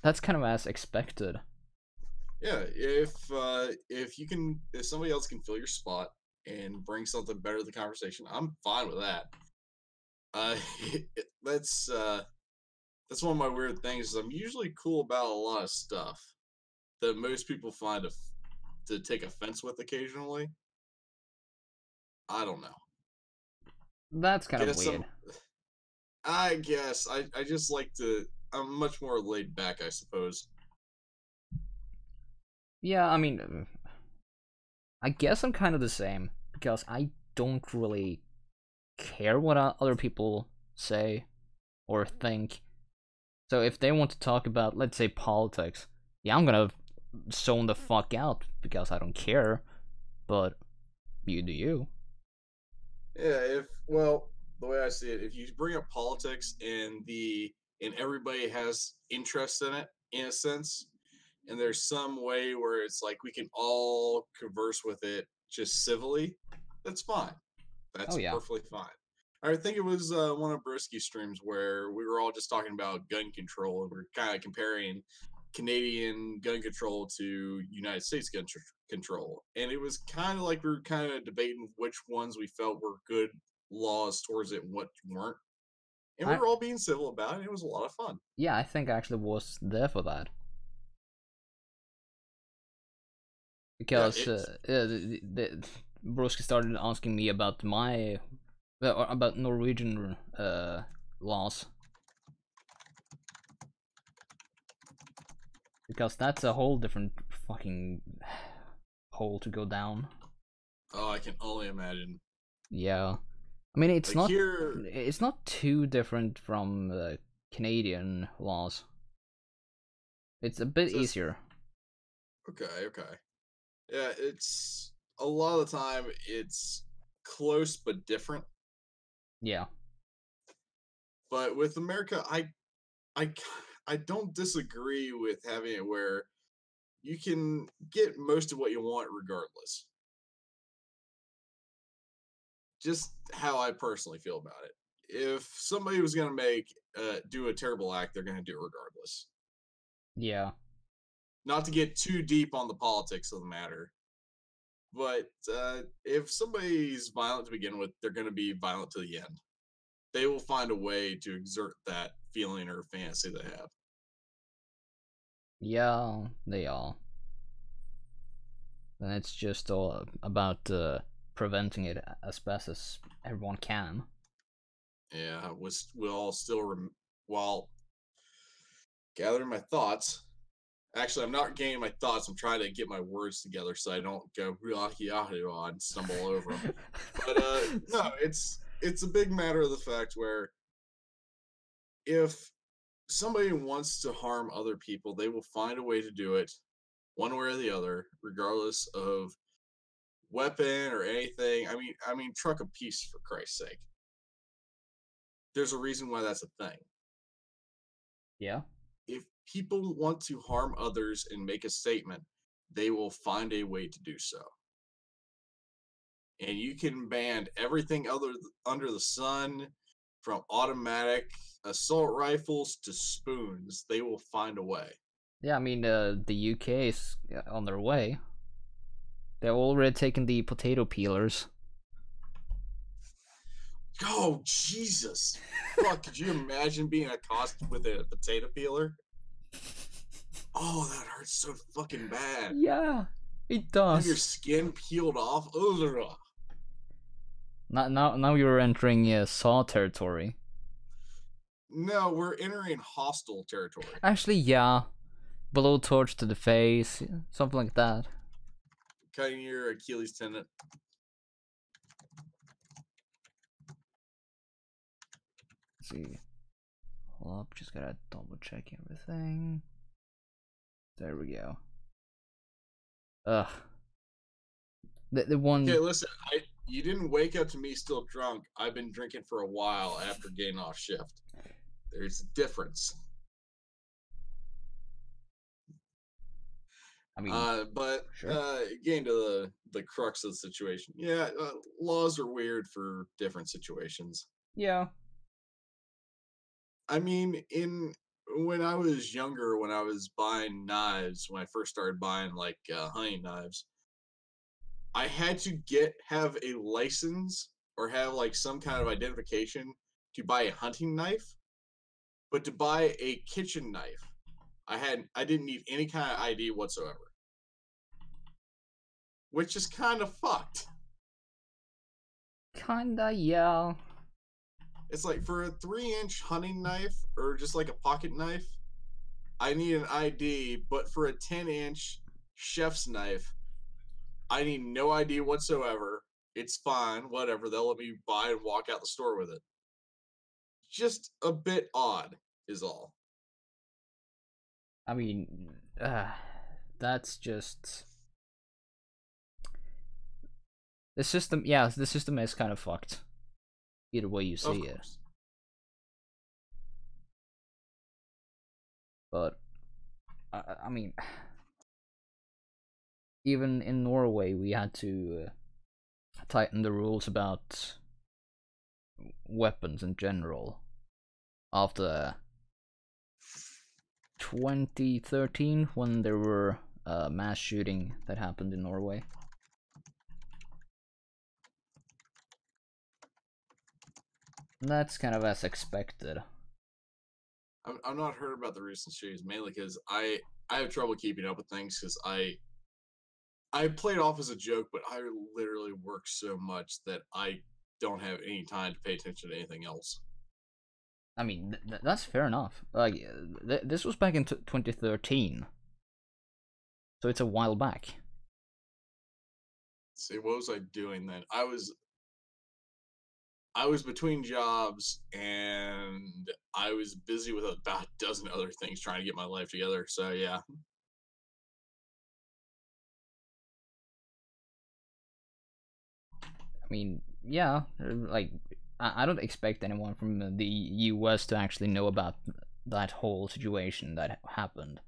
that's kind of as expected. Yeah, if somebody else can fill your spot and bring something better to the conversation, I'm fine with that. That's one of my weird things. Is I'm usually cool about a lot of stuff that most people find to take offense with occasionally. I don't know. That's kind of weird. I guess I just like to. I'm much more laid back, I suppose. Yeah, I mean, I guess I'm kind of the same because I don't really care what other people say or think. So if they want to talk about, let's say, politics, yeah, I'm gonna zone the fuck out because I don't care. But you do you. Yeah, well, the way I see it, if you bring up politics and everybody has interest in it in a sense, and there's some way where it's like we can all converse with it just civilly, that's fine. That's Oh, yeah. perfectly fine. I think it was one of Brisky's streams where we were all just talking about gun control, and we're kind of comparing Canadian gun control to United States gun control. And it was kind of like we were kind of debating which ones we felt were good laws towards it and what weren't. And we were all being civil about it. It was a lot of fun. Yeah, I think I actually was there for that. Because Broski started asking me about about Norwegian laws. Because that's a whole different fucking hole to go down. Oh, I can only imagine. Yeah. I mean, it's Like it's not too different from Canadian laws. It's a bit easier. Okay. Yeah, it's a lot of the time it's close but different. Yeah. But with America, I don't disagree with having it where you can get most of what you want regardless. Just how I personally feel about it. If somebody was going to do a terrible act, they're going to do it regardless. Yeah. Not to get too deep on the politics of the matter, but if somebody's violent to begin with, they're going to be violent to the end. They will find a way to exert that feeling or fantasy they have. Yeah, they are. And it's just all about preventing it as best as everyone can. Yeah, we'll all still while gathering my thoughts. Actually, I'm not gaining my thoughts. I'm trying to get my words together so I don't go and stumble over them. But no, it's a big matter of the fact where if somebody wants to harm other people, they will find a way to do it one way or the other, regardless of weapon or anything. I mean, truck of peace, for Christ's sake. There's a reason why that's a thing. Yeah. If people want to harm others and make a statement, they will find a way to do so. And you can ban everything under the sun, from automatic assault rifles to spoons. They will find a way. Yeah, I mean, the UK is on their way. They're already taking the potato peelers. Oh, Jesus. Fuck, could you imagine being accosted with a potato peeler? Oh, that hurts so fucking bad. Yeah, it does. Have your skin peeled off. Ugh. Now you're entering Saw territory. No, we're entering hostile territory. Actually, yeah. Blowtorch to the face, something like that. Cutting your Achilles tendon. Let's see. Hold up, just gotta double check everything. There we go. Ugh. The one. Okay, listen. You didn't wake up to me still drunk. I've been drinking for a while after getting off shift. There's a difference. I mean, but sure. getting to the crux of the situation. Yeah, laws are weird for different situations. Yeah. I mean, when I was younger, when I was buying knives, when I first started buying like hunting knives, I had to have a license or have like some kind of identification to buy a hunting knife. But to buy a kitchen knife, I didn't need any kind of ID whatsoever. Which is kind of fucked. Kinda, yeah. It's like for a 3-inch hunting knife or just like a pocket knife, I need an ID, but for a 10-inch chef's knife, I need no ID whatsoever. It's fine, whatever. They'll let me buy and walk out the store with it. Just a bit odd, is all. I mean, that's just the system. Yeah, the system is kind of fucked. Either way you see it. But I mean, even in Norway, we had to tighten the rules about weapons in general after 2013, when there were mass shooting that happened in Norway. And that's kind of as expected. I'm not heard about the recent shootings, mainly because I have trouble keeping up with things, because I play it off as a joke, but I literally work so much that I don't have any time to pay attention to anything else. I mean, that's fair enough. Like, this was back in 2013, so it's a while back. See, what was I doing then? I was between jobs, and I was busy with about a dozen other things trying to get my life together. So yeah. I mean, yeah, like, I don't expect anyone from the US to actually know about that whole situation that happened.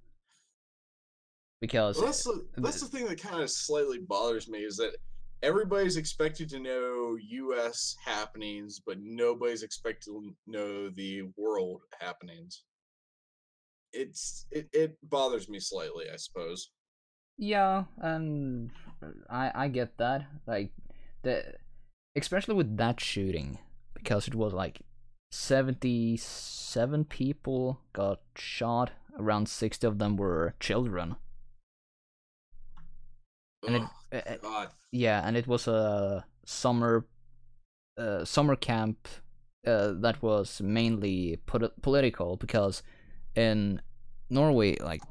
Because Well, that's the thing that kind of slightly bothers me, is that everybody's expected to know US happenings, but nobody's expected to know the world happenings. It bothers me slightly, I suppose. yeah, and I get that. Like, especially with that shooting, because it was like 77 people got shot, around 60 of them were children. And God. yeah, and it was a summer camp that was mainly political, because in Norway, like,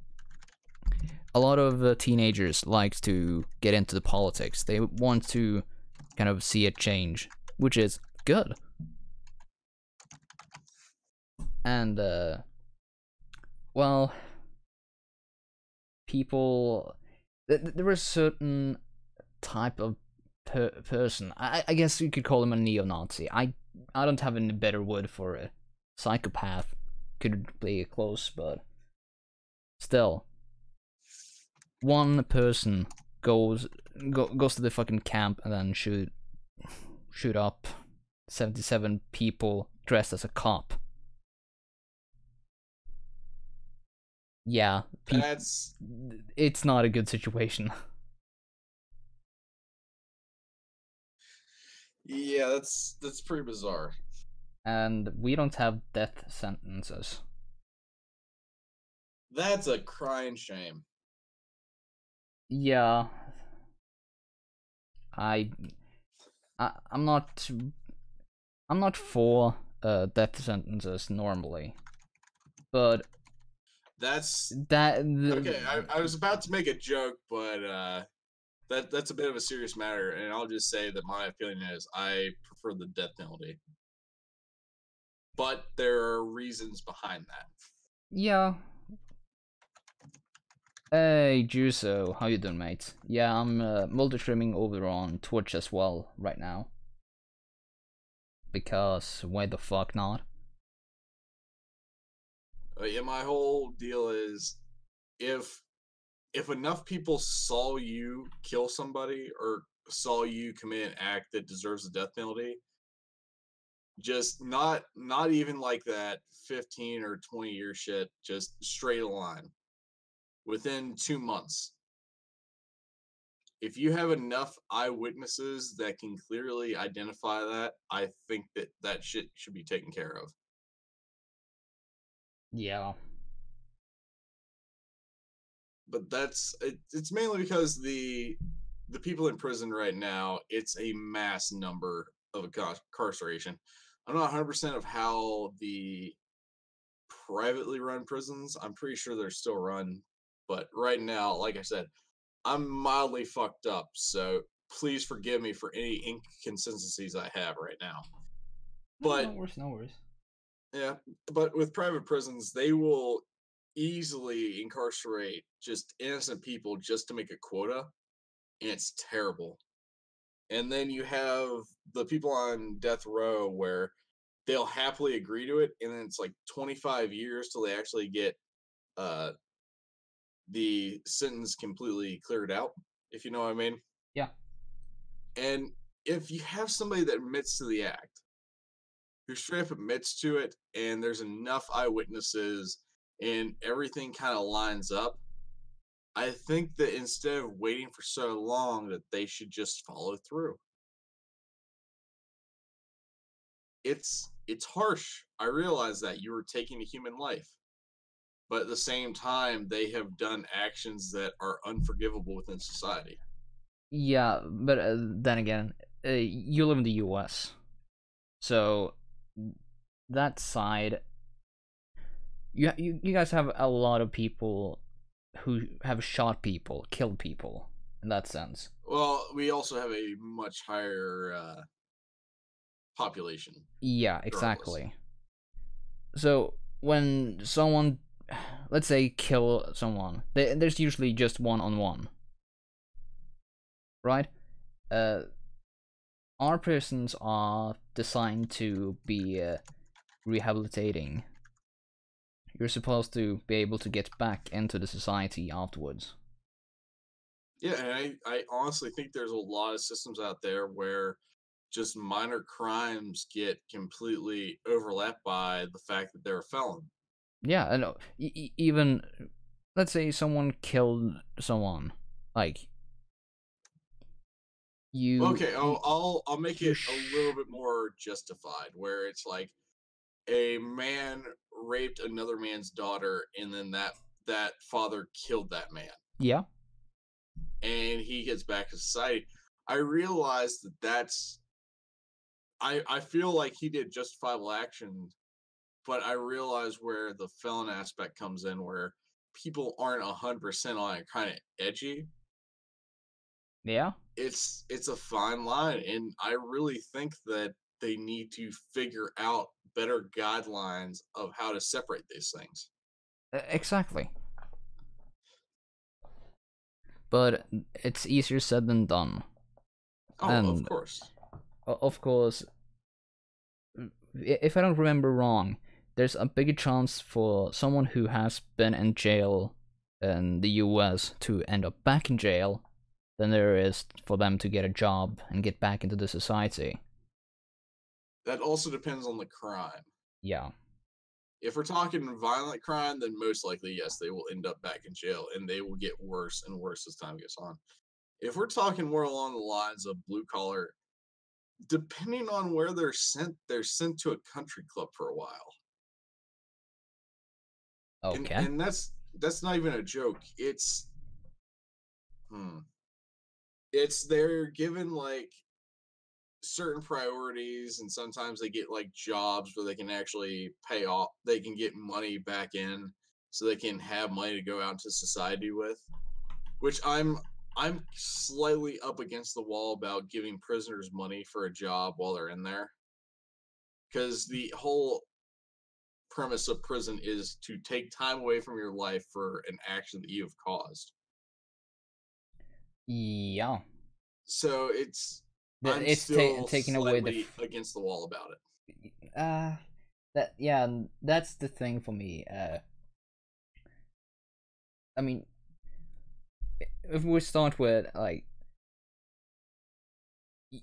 a lot of teenagers like to get into the politics. They want to kind of see a change, which is good. And well, people, there was a certain type of person. I guess you could call him a neo-Nazi. I don't have any better word for it. Psychopath could be close, but still, one person goes to the fucking camp and then shoot up 77 people dressed as a cop. Yeah, it's not a good situation. Yeah, that's pretty bizarre. And we don't have death sentences. That's a crying shame. Yeah. I'm not for death sentences normally, but okay. I was about to make a joke, but that's a bit of a serious matter, and I'll just say that my opinion is I prefer the death penalty, but there are reasons behind that. Yeah. Hey, Juso, how you doing, mate? Yeah, I'm multi-streaming over on Twitch as well right now. Because why the fuck not? Yeah, my whole deal is if enough people saw you kill somebody or saw you commit an act that deserves the death penalty, just not even like that 15 or 20-year shit, just straight line within 2 months. If you have enough eyewitnesses that can clearly identify that, I think that shit should be taken care of. Yeah. But it's mainly because the people in prison right now, it's a mass number of incarceration. I'm not 100% of how the privately run prisons, I'm pretty sure they're still run, but right now, like I said, I'm mildly fucked up, so please forgive me for any inconsistencies I have right now. No, But no worries, no worries. yeah, but with private prisons, they will easily incarcerate just innocent people just to make a quota, and it's terrible. And then you have the people on death row where they'll happily agree to it, and then it's like 25 years till they actually get the sentence completely cleared out, if you know what I mean. Yeah. And if you have somebody that admits to the act, who straight up admits to it, and there's enough eyewitnesses and everything kind of lines up, I think that instead of waiting for so long, that they should just follow through. It's harsh. I realize that you were taking a human life, but at the same time, they have done actions that are unforgivable within society. Yeah, but then again, you live in the US. So that side, you guys have a lot of people who have shot people, killed people in that sense. Well, we also have a much higher population. Yeah, exactly. So when someone, let's say, kill someone, there's usually just one-on-one, right? Our prisons are designed to be rehabilitating. You're supposed to be able to get back into the society afterwards. Yeah, and I honestly think there's a lot of systems out there where just minor crimes get completely overlapped by the fact that they're a felon. Yeah, and even, let's say someone killed someone, like, you... Okay, I'll make it a little bit more justified, where it's like a man raped another man's daughter, and then that father killed that man. Yeah. And he gets back to society. I realize that's... I feel like he did justifiable action, but I realize where the felon aspect comes in, where people aren't 100% on it, kind of edgy. Yeah. It's a fine line, and I really think that they need to figure out better guidelines of how to separate these things. Exactly. But it's easier said than done. Oh, and of course. Of course, if I don't remember wrong, there's a bigger chance for someone who has been in jail in the US to end up back in jail than there is for them to get a job and get back into the society. That also depends on the crime. Yeah. If we're talking violent crime, then most likely, yes, they will end up back in jail, and they will get worse and worse as time goes on. If we're talking more along the lines of blue collar, depending on where they're sent to a country club for a while. Okay. And that's not even a joke. It's they're given like certain priorities, and sometimes they get like jobs where they can actually pay off, they can get money back in, so they can have money to go out into society with, which I'm slightly up against the wall about giving prisoners money for a job while they're in there, because the whole premise of prison is to take time away from your life for an action that you have caused. Yeah. So it's taking away the against the wall about it. That's the thing for me. I mean, if we start with, like,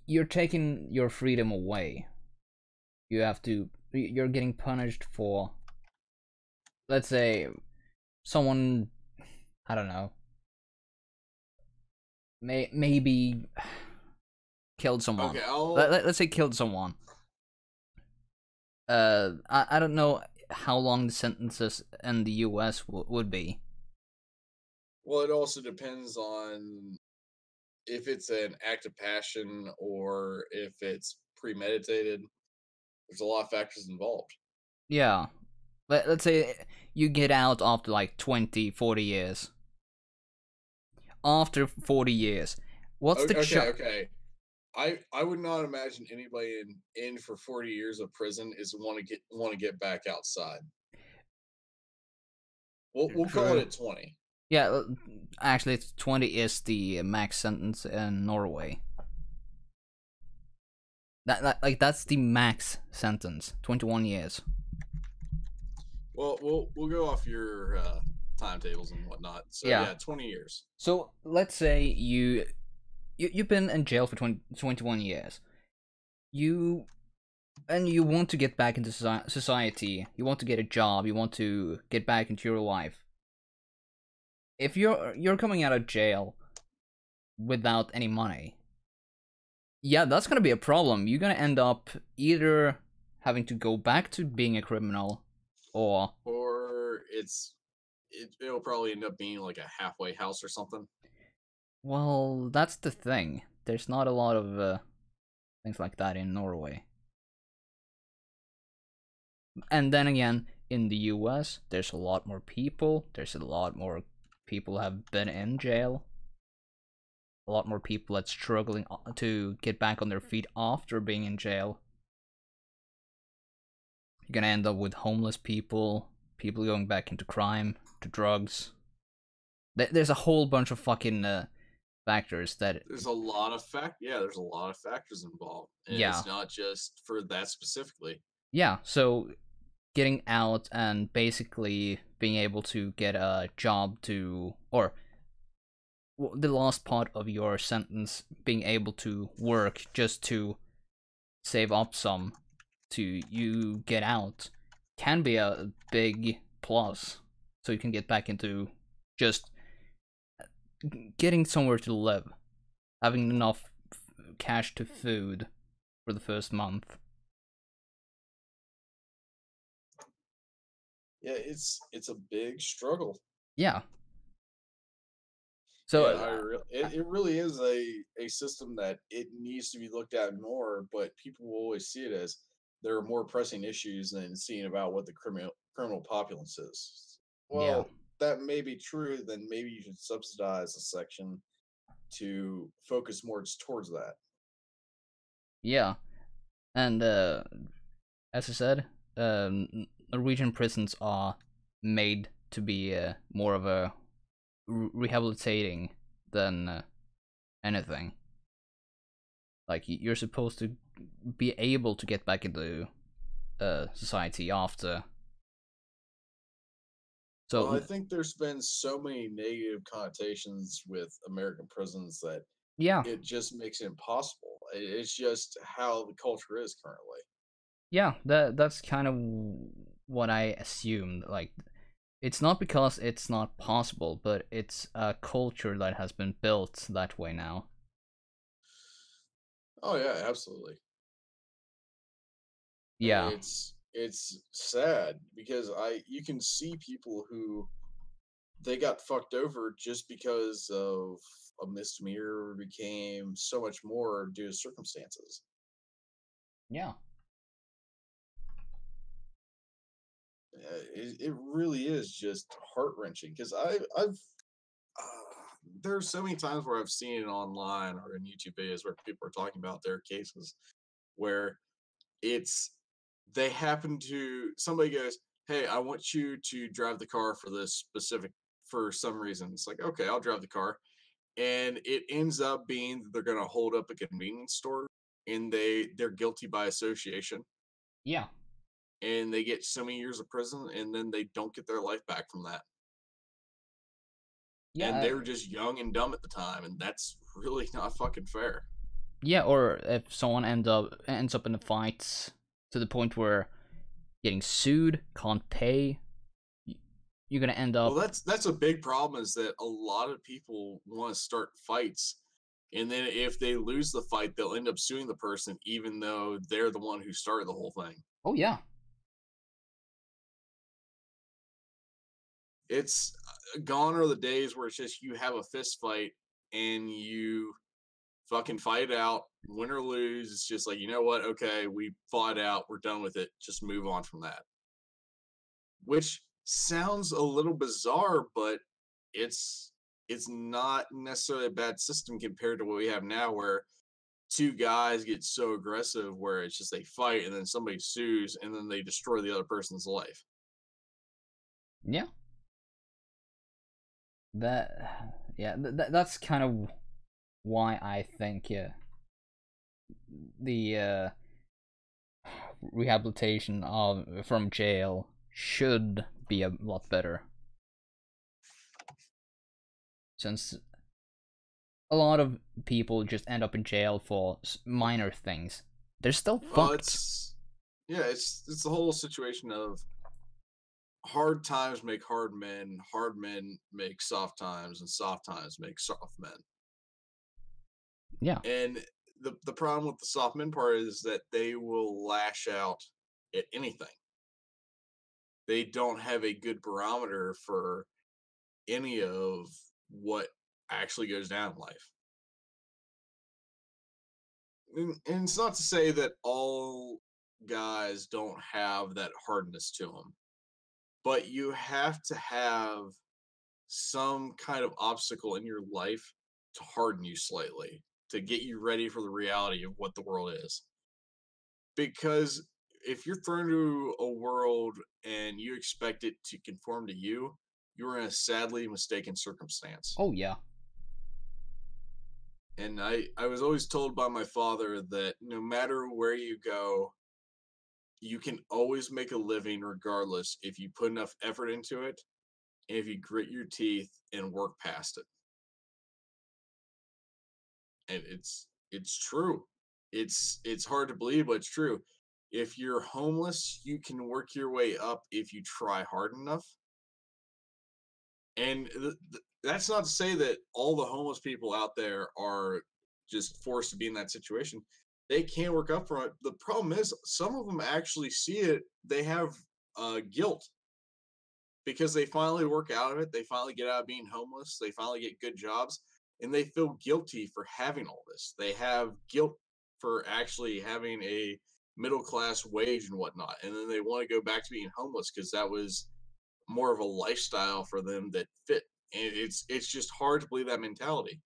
you're taking your freedom away. You're getting punished for, let's say, someone, I don't know, maybe killed someone. Okay, let's say killed someone. I don't know how long the sentences in the US would be. Well, it also depends on if it's an act of passion or if it's premeditated. There's a lot of factors involved. Yeah. Let's say you get out after like 20, 40 years. After 40 years, What's the Okay. I would not imagine anybody in for 40 years of prison is want to get back outside. We'll call it at 20. Yeah, actually, it's 20 is the max sentence in Norway. That's the max sentence, 21 years. Well, we'll go off your timetables and whatnot. So yeah, 20 years. So let's say you've been in jail for 21 years. You want to get back into society. You want to get a job. You want to get back into your life. If you're coming out of jail without any money, yeah, that's gonna be a problem. You're gonna end up either having to go back to being a criminal, or it'll probably end up being like a halfway house or something. Well, that's the thing. There's not a lot of things like that in Norway. And then again, in the US, there's a lot more people. There's a lot more people have been in jail. A lot more people that's struggling to get back on their feet after being in jail. You're gonna end up with homeless people, people going back into crime, to drugs. There's a whole bunch of fucking factors that... There's a lot of there's a lot of factors involved. And it's not just for that specifically. Yeah, so getting out and basically being able to get a job or the last part of your sentence, being able to work just to save up some to you get out, can be a big plus. So you can get back into just getting somewhere to live, having enough cash to food for the first month. Yeah, it's a big struggle. Yeah. So it really is a system that it needs to be looked at more, but people will always see it as there are more pressing issues than seeing about what the criminal populace is. Well, that may be true. Then maybe you should subsidize a section to focus more towards that. Yeah, and as I said, Norwegian prisons are made to be more of a rehabilitating than anything. Like, you're supposed to be able to get back into society after. So well, I think there's been so many negative connotations with American prisons that it just makes it impossible. It's just how the culture is currently. Yeah, that's kind of what I assumed. Like, it's not because it's not possible, but it's a culture that has been built that way now. Oh yeah, absolutely. Yeah. It's sad because you can see people who they got fucked over just because of a misdemeanor became so much more due to circumstances. Yeah. It really is just heart-wrenching because there's so many times where I've seen it online or in YouTube videos where people are talking about their cases where somebody goes, hey, I want you to drive the car for some reason. It's like, okay, I'll drive the car. And it ends up being that they're going to hold up a convenience store and they're guilty by association. Yeah. And they get so many years of prison and then they don't get their life back from that. Yeah. And they were just young and dumb at the time, and that's really not fucking fair. Yeah, or if someone ends up in a fight to the point where getting sued, can't pay, you're gonna end up... Well, that's a big problem, is that a lot of people want to start fights, and then if they lose the fight, they'll end up suing the person, even though they're the one who started the whole thing. Oh, yeah. It's gone are the days where it's just you have a fist fight and you fucking fight it out, win or lose. It's just like, you know what? Okay, we fought out. We're done with it. Just move on from that. Which sounds a little bizarre, but it's it's not necessarily a bad system compared to what we have now, where two guys get so aggressive where it's just they fight and then somebody sues and then they destroy the other person's life. Yeah. That's kind of why I think the rehabilitation from jail should be a lot better, since a lot of people just end up in jail for minor things. They're still fucked. It's the whole situation of hard times make hard men make soft times, and soft times make soft men. Yeah. And the problem with the soft men part is that they will lash out at anything. They don't have a good barometer for any of what actually goes down in life. And it's not to say that all guys don't have that hardness to them, but you have to have some kind of obstacle in your life to harden you slightly, to get you ready for the reality of what the world is. Because if you're thrown into a world and you expect it to conform to you, you're in a sadly mistaken circumstance. Oh, yeah. And I was always told by my father that no matter where you go, you can always make a living regardless if you put enough effort into it and if you grit your teeth and work past it. And it's true. It's hard to believe, but it's true. If you're homeless, you can work your way up if you try hard enough. And that's not to say that all the homeless people out there are just forced to be in that situation. They can work up from it. The problem is some of them actually see it. They have guilt because they finally work out of it. They finally get out of being homeless. They finally get good jobs, and they feel guilty for having all this. They have guilt for actually having a middle-class wage and whatnot. And then they want to go back to being homeless because that was more of a lifestyle for them that fit. And it's just hard to believe that mentality.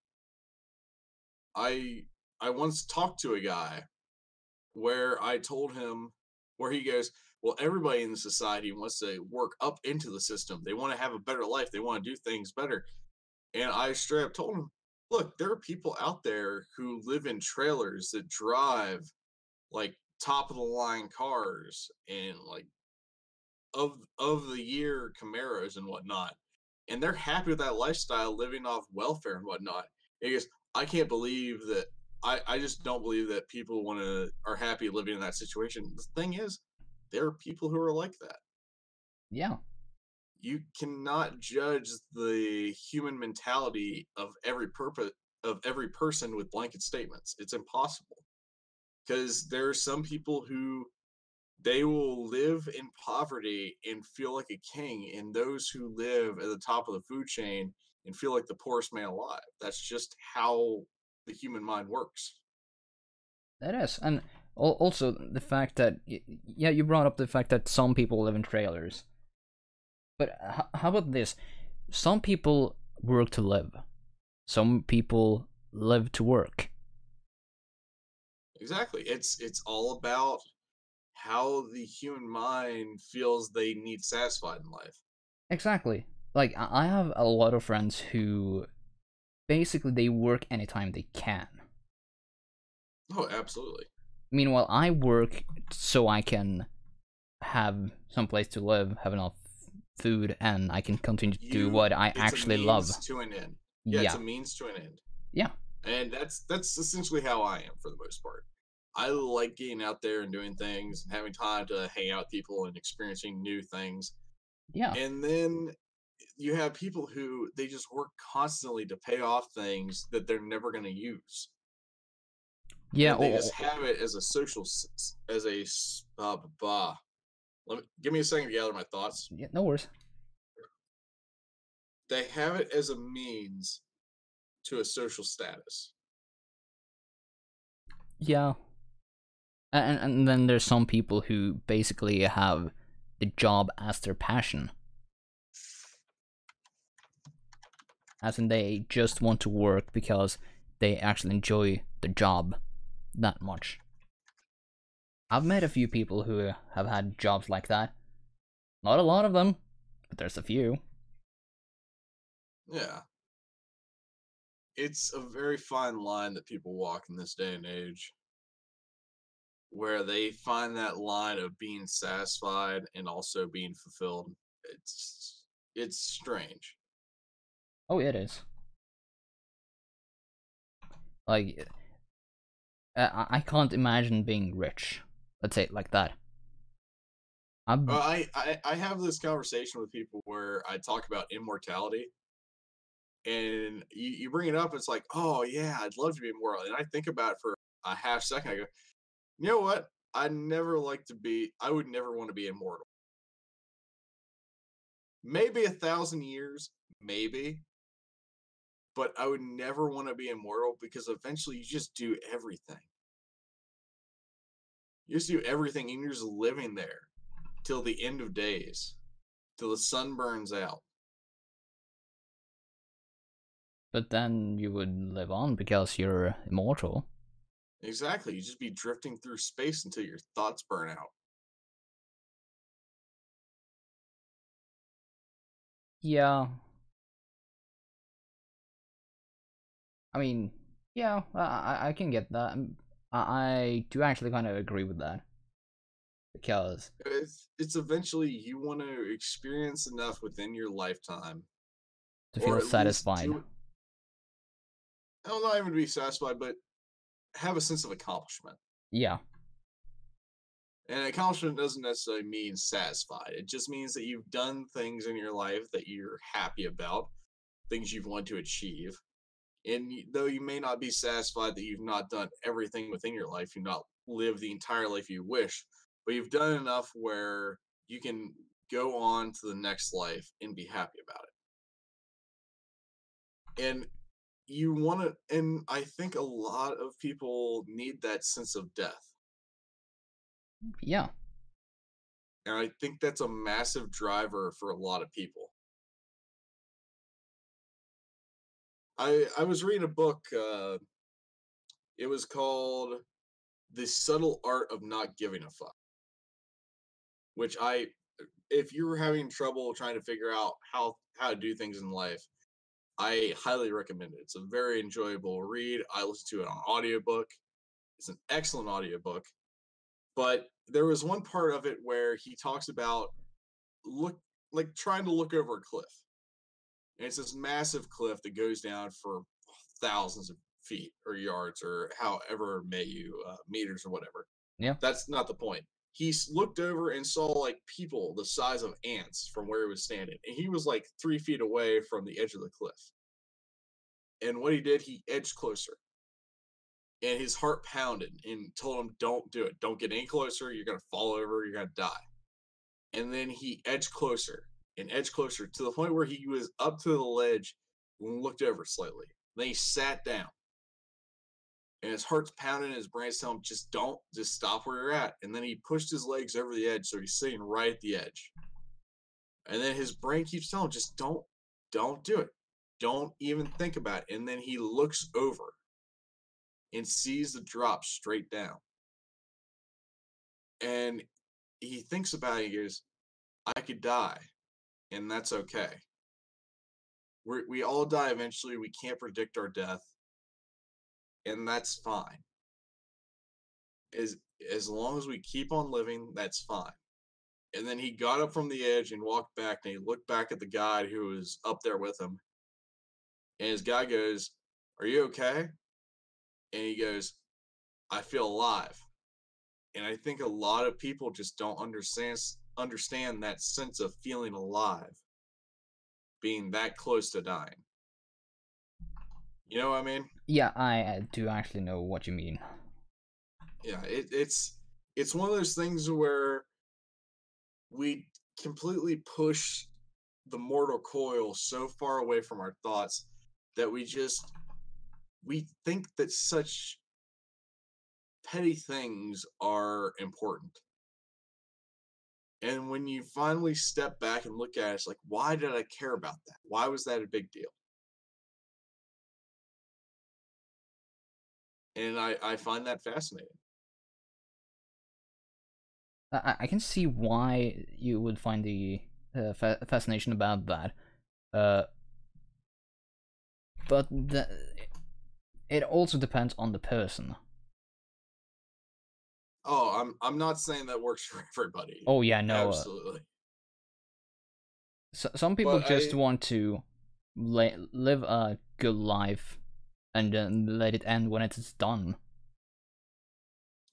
I once talked to a guy where I told him, where he goes, well, everybody in the society wants to work up into the system. They want to have a better life. They want to do things better. And I straight up told him, look, there are people out there who live in trailers that drive like top of the line cars and like of the year Camaros and whatnot, and they're happy with that lifestyle, living off welfare and whatnot. And he goes, I can't believe that. I just don't believe that people are happy living in that situation. The thing is, there are people who are like that. Yeah. You cannot judge the human mentality of every person with blanket statements. It's impossible. Because there are some people who they will live in poverty and feel like a king, and those who live at the top of the food chain and feel like the poorest man alive. That's just how the human mind works. That is. And also the fact that, yeah, you brought up the fact that some people live in trailers. But how about this? Some people work to live. Some people live to work. Exactly. It's all about how the human mind feels they need satisfied in life. Exactly. Like, I have a lot of friends who basically they work anytime they can. Oh, absolutely. Meanwhile, I work so I can have some place to live, have enough food, and I can continue to do what I actually love. It's a means to an end. Yeah, it's a means to an end. Yeah. And that's essentially how I am for the most part. I like getting out there and doing things and having time to hang out with people and experiencing new things. Yeah. And then you have people who they just work constantly to pay off things that they're never going to use. Yeah. And they just have it as a social, as a give me a second to gather my thoughts. Yeah, no worries. They have it as a means to a social status. Yeah. And then there's some people who basically have the job as their passion. as in they just want to work because they actually enjoy the job that much. I've met a few people who have had jobs like that. Not a lot of them, but there's a few. Yeah. It's a very fine line that people walk in this day and age, where they find that line of being satisfied and also being fulfilled. It's strange. Oh, it is. Like, I can't imagine being rich. Let's say it like that. I have this conversation with people where I talk about immortality, and you bring it up. It's like, oh yeah, I'd love to be immortal, and I think about it for a half second. I go, you know what? I would never want to be immortal. Maybe 1,000 years, maybe, but I would never want to be immortal because eventually you just do everything. You just do everything, and you're just living there till the end of days, till the sun burns out. But then you would live on because you're immortal. Exactly. You just be drifting through space until your thoughts burn out. Yeah. I mean, yeah, I can get that. I do actually kind of agree with that. Because It's eventually you want to experience enough within your lifetime to or feel at least satisfied. I'll not even be satisfied, but have a sense of accomplishment. Yeah. And accomplishment doesn't necessarily mean satisfied. It just means that you've done things in your life that you're happy about, things you've wanted to achieve. And though you may not be satisfied that you've not done everything within your life, you've not lived the entire life you wish, but you've done enough where you can go on to the next life and be happy about it. And you want to, and I think a lot of people need that sense of death. Yeah. And I think that's a massive driver for a lot of people. I was reading a book, it was called The Subtle Art of Not Giving a Fuck, which if you're having trouble trying to figure out how to do things in life, I highly recommend it. It's a very enjoyable read. I listened to it on audiobook. It's an excellent audiobook. But there was one part of it where he talks about trying to look over a cliff. And it's this massive cliff that goes down for thousands of feet or yards or however meters or whatever. Yeah. That's not the point. He looked over and saw like people the size of ants from where he was standing. And he was like 3 feet away from the edge of the cliff. And what he did, he edged closer. And his heart pounded and told him, don't do it. Don't get any closer. You're going to fall over. You're going to die. And then he edged closer and edged closer to the point where he was up to the ledge and looked over slightly. Then he sat down. And his heart's pounding and his brain's telling him, just stop where you're at. And then he pushed his legs over the edge, so he's sitting right at the edge. And then his brain keeps telling him, just don't do it. Don't even think about it. And then he looks over and sees the drop straight down. And he thinks about it, he goes, I could die, and that's okay. We all die eventually. We can't predict our death. And that's fine. As long as we keep on living, that's fine. And then he got up from the edge and walked back, and he looked back at the guy who was up there with him. And his guy goes, are you okay? And he goes, I feel alive. And I think a lot of people just don't understand that sense of feeling alive, being that close to dying. You know what I mean? Yeah, I do actually know what you mean. Yeah, it's one of those things where we completely push the mortal coil so far away from our thoughts that we think that such petty things are important. And when you finally step back and look at it, it's like, why did I care about that? Why was that a big deal? And I find that fascinating. I can see why you would find the fascination about that. But it also depends on the person. Oh, I'm not saying that works for everybody. Oh yeah, no. Absolutely. Some people But just want to live a good life and then let it end when it's done.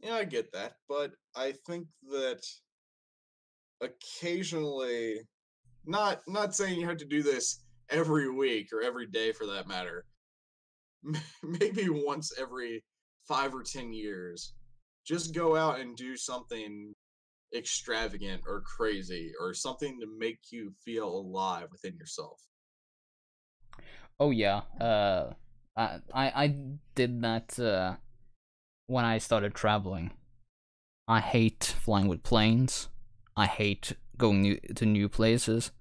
Yeah, I get that, but I think that occasionally, not saying you have to do this every week or every day for that matter, maybe once every 5 or 10 years, just go out and do something extravagant or crazy or something to make you feel alive within yourself. Oh yeah, I did that when I started traveling. I hate flying with planes. I hate going to new places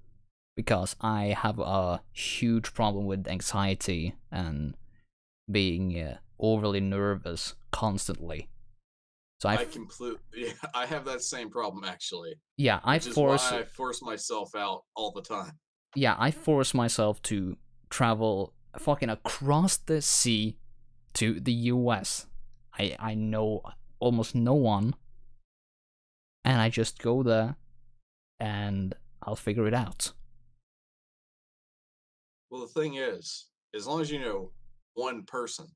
because I have a huge problem with anxiety and being overly nervous constantly. So I completely, yeah, I have that same problem actually. Yeah, which is why I force myself out all the time. Yeah, I force myself to travel fucking across the sea to the US. I know almost no one, and I just go there and I'll figure it out. Well, the thing is, as long as you know one person.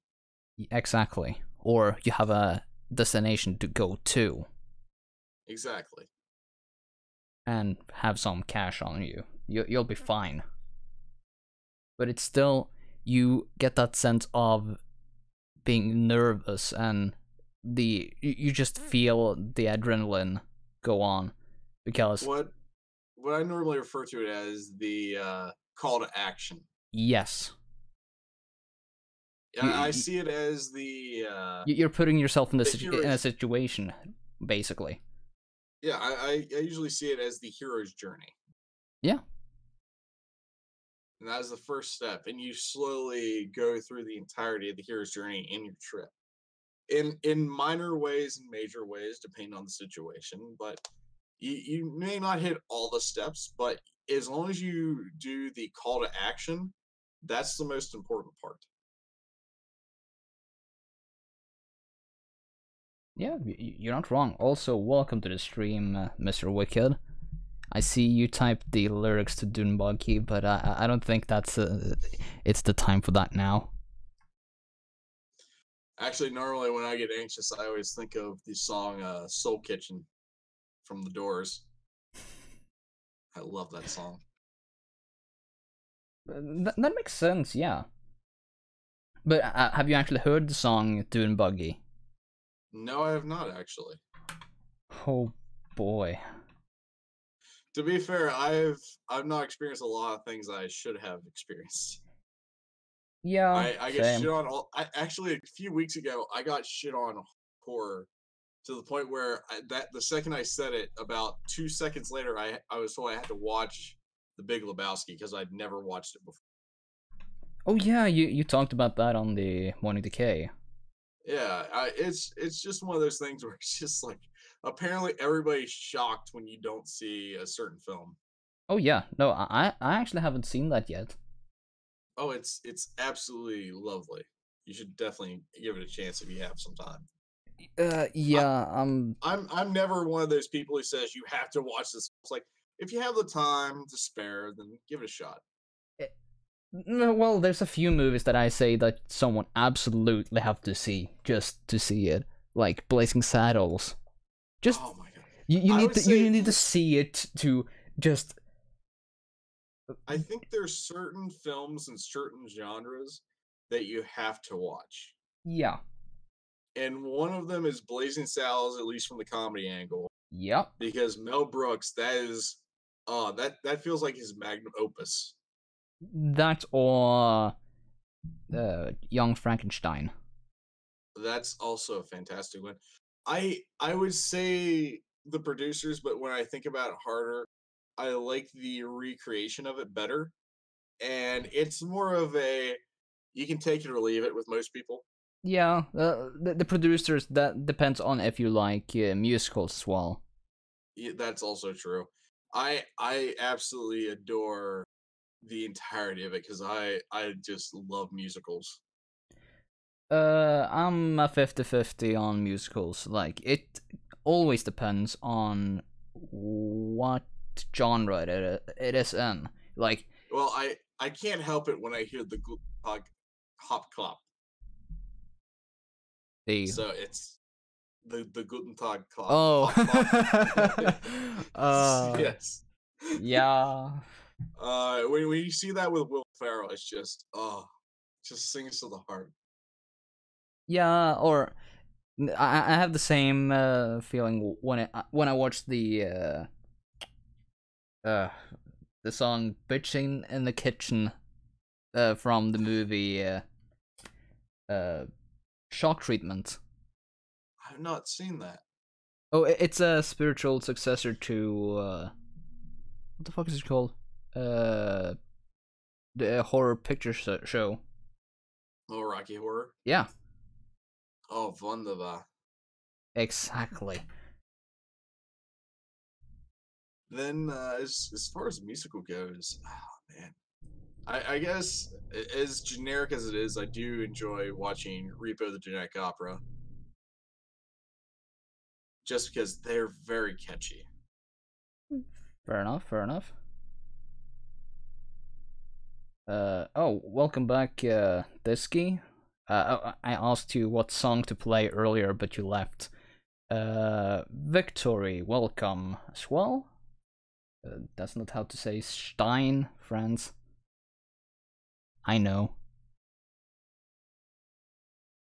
Exactly. Or you have a destination to go to. Exactly. And have some cash on you. You'll be fine. But it's still, you get that sense of being nervous and you just feel the adrenaline go on because what I normally refer to it as the call to action. Yes. I see it as the you're putting yourself in a situation, basically. Yeah, I usually see it as the hero's journey. Yeah. And that is the first step, and you slowly go through the entirety of the hero's journey in your trip. In minor ways and major ways, depending on the situation, but you may not hit all the steps, but as long as you do the call to action, that's the most important part. Yeah, you're not wrong. Also, welcome to the stream, Mr. Wicked. I see you typed the lyrics to Dune Buggy, but I don't think that's it's the time for that now. Actually, normally when I get anxious, I always think of the song Soul Kitchen from The Doors. I love that song. That makes sense, yeah. But have you actually heard the song Dune Buggy? No, I have not actually. Oh boy. To be fair, I've not experienced a lot of things I should have experienced. Yeah, I get shit on all. Actually, a few weeks ago, I got shit on horror to the point where the second I said it, about 2 seconds later, I was told I had to watch The Big Lebowski because I'd never watched it before. Oh yeah, you talked about that on the Morning Decay. Yeah, it's just one of those things where it's just like, apparently everybody's shocked when you don't see a certain film. Oh yeah, no, I actually haven't seen that yet. Oh, it's absolutely lovely. You should definitely give it a chance if you have some time. Yeah, I'm never one of those people who says you have to watch this. It's like, if you have the time to spare, then give it a shot. Well, there's a few movies that I say that someone absolutely have to see just to see it, like Blazing Saddles. Just oh my god, you need to see it to just. I think there's certain films and certain genres that you have to watch. Yeah. And one of them is Blazing Saddles, at least from the comedy angle. Yep. Because Mel Brooks, that is, that feels like his magnum opus. That or Young Frankenstein. That's also a fantastic one. I would say the producers, but when I think about it harder, I like the recreation of it better. And it's more of a, you can take it or leave it with most people. Yeah, the producers, that depends on if you like musicals as well. Yeah, that's also true. I absolutely adore the entirety of it because I just love musicals. I'm a 50-50 on musicals. Like, it always depends on what genre it is in. Like, Well, I can't help it when I hear the hop clop. the So it's the Guten Tag clop. oh, Hop clop. Yes. yeah, When you see that with Will Ferrell, it's just just sings to the heart. yeah. Or I have the same feeling when I watch the song "Bitching in the Kitchen" from the movie Shock Treatment. I've not seen that. Oh, it's a spiritual successor to what the fuck is it called? The horror picture show. Oh, Rocky Horror. Yeah, Oh, wunderbar. exactly. Then as far as musical goes, oh man, I guess as generic as it is, I do enjoy watching Repo the Genetic Opera. Just because they're very catchy. Fair enough. Fair enough. Oh, welcome back, Disky. I asked you what song to play earlier, but you left. Victory, welcome as well. That's not how to say Stein, friends. I know.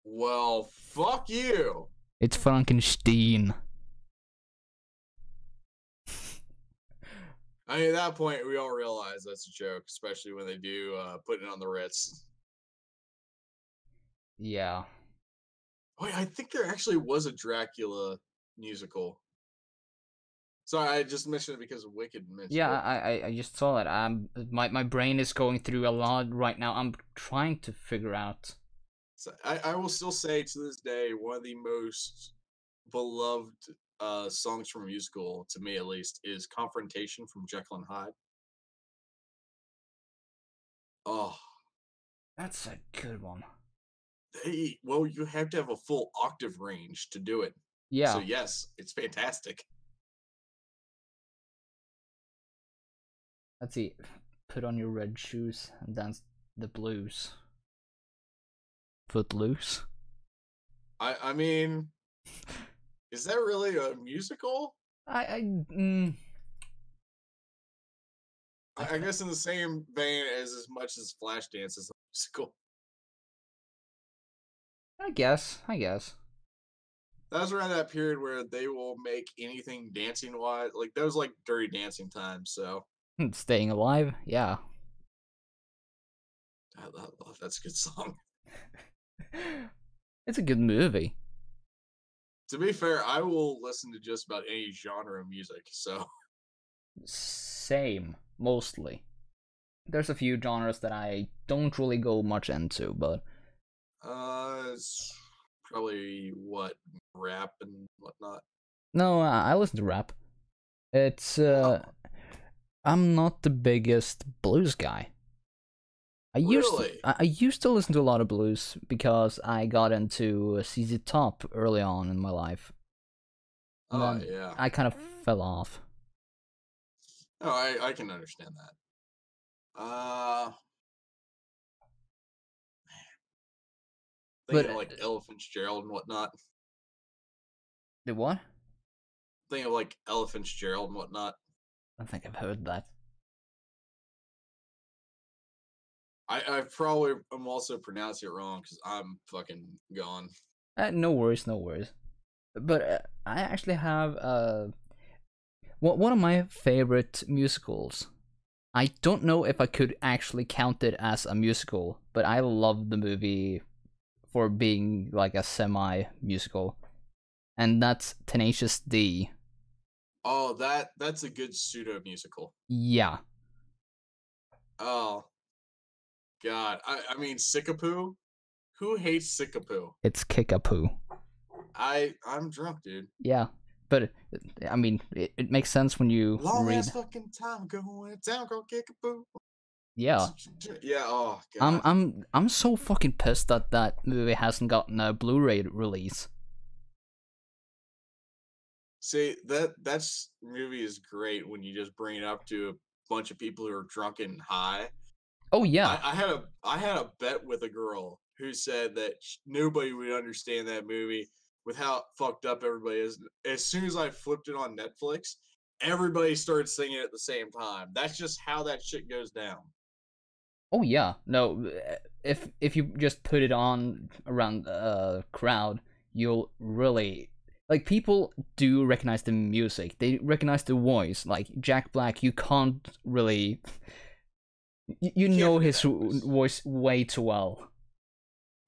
Well, fuck you. It's Frankenstein. I mean, at that point, we all realize that's a joke, especially when they do put it on the Ritz. Yeah. Wait, I think there actually was a Dracula musical. Sorry, I just mentioned it because Wicked mentioned Yeah, it. I just saw that. My brain is going through a lot right now. I'm trying to figure out. So I will still say to this day, one of the most beloved songs from a musical, to me at least, is Confrontation from Jekyll and Hyde. Oh, That's a good one. well, you have to have a full octave range to do it. Yeah. So yes, it's fantastic. Let's see. Put on your red shoes and dance the blues. Footloose. I mean, is that really a musical? I guess in the same vein as much as Flashdance is a musical. I guess. That was around that period where they will make anything dancing wise. Like that was like Dirty Dancing time. So Staying Alive, yeah. that's a good song. It's a good movie. To be fair, I will listen to just about any genre of music. So Same, mostly. There's a few genres that I don't really go much into, but it's probably what rap and whatnot. no, I listen to rap. It's I'm not the biggest blues guy. I used to listen to a lot of blues because I got into ZZ Top early on in my life. And Oh then yeah. I kind of fell off. Oh, I can understand that. Thinking of like Ella Fitzgerald and whatnot. The what? Thinking of like Ella Fitzgerald and whatnot. I think I've heard that. I probably am also pronouncing it wrong because I'm fucking gone. No worries. But I actually have one of my favorite musicals. I don't know if I could actually count it as a musical, but I love the movie for being like a semi-musical, and that's Tenacious D. Oh, that's a good pseudo musical. Yeah. Oh, God. I mean, Sickapoo, Who hates Sickapoo? It's Kickapoo. I'm drunk, dude. Yeah, but I mean, it makes sense when you Long read. ass fucking time going down, go Kickapoo. Yeah, Yeah. Oh god. I'm so fucking pissed that that movie hasn't gotten a Blu-ray release. See, that's movie is great when you just bring it up to a bunch of people who are drunk and high. Oh yeah, I had a bet with a girl who said that nobody would understand that movie with how fucked up everybody is. As soon as I flipped it on Netflix, everybody started singing at the same time. That's just how that shit goes down. oh yeah. No, if you just put it on around a crowd, you'll really like people do recognize the music. They recognize the voice. Like Jack Black, you can't really. You know his voice way too well.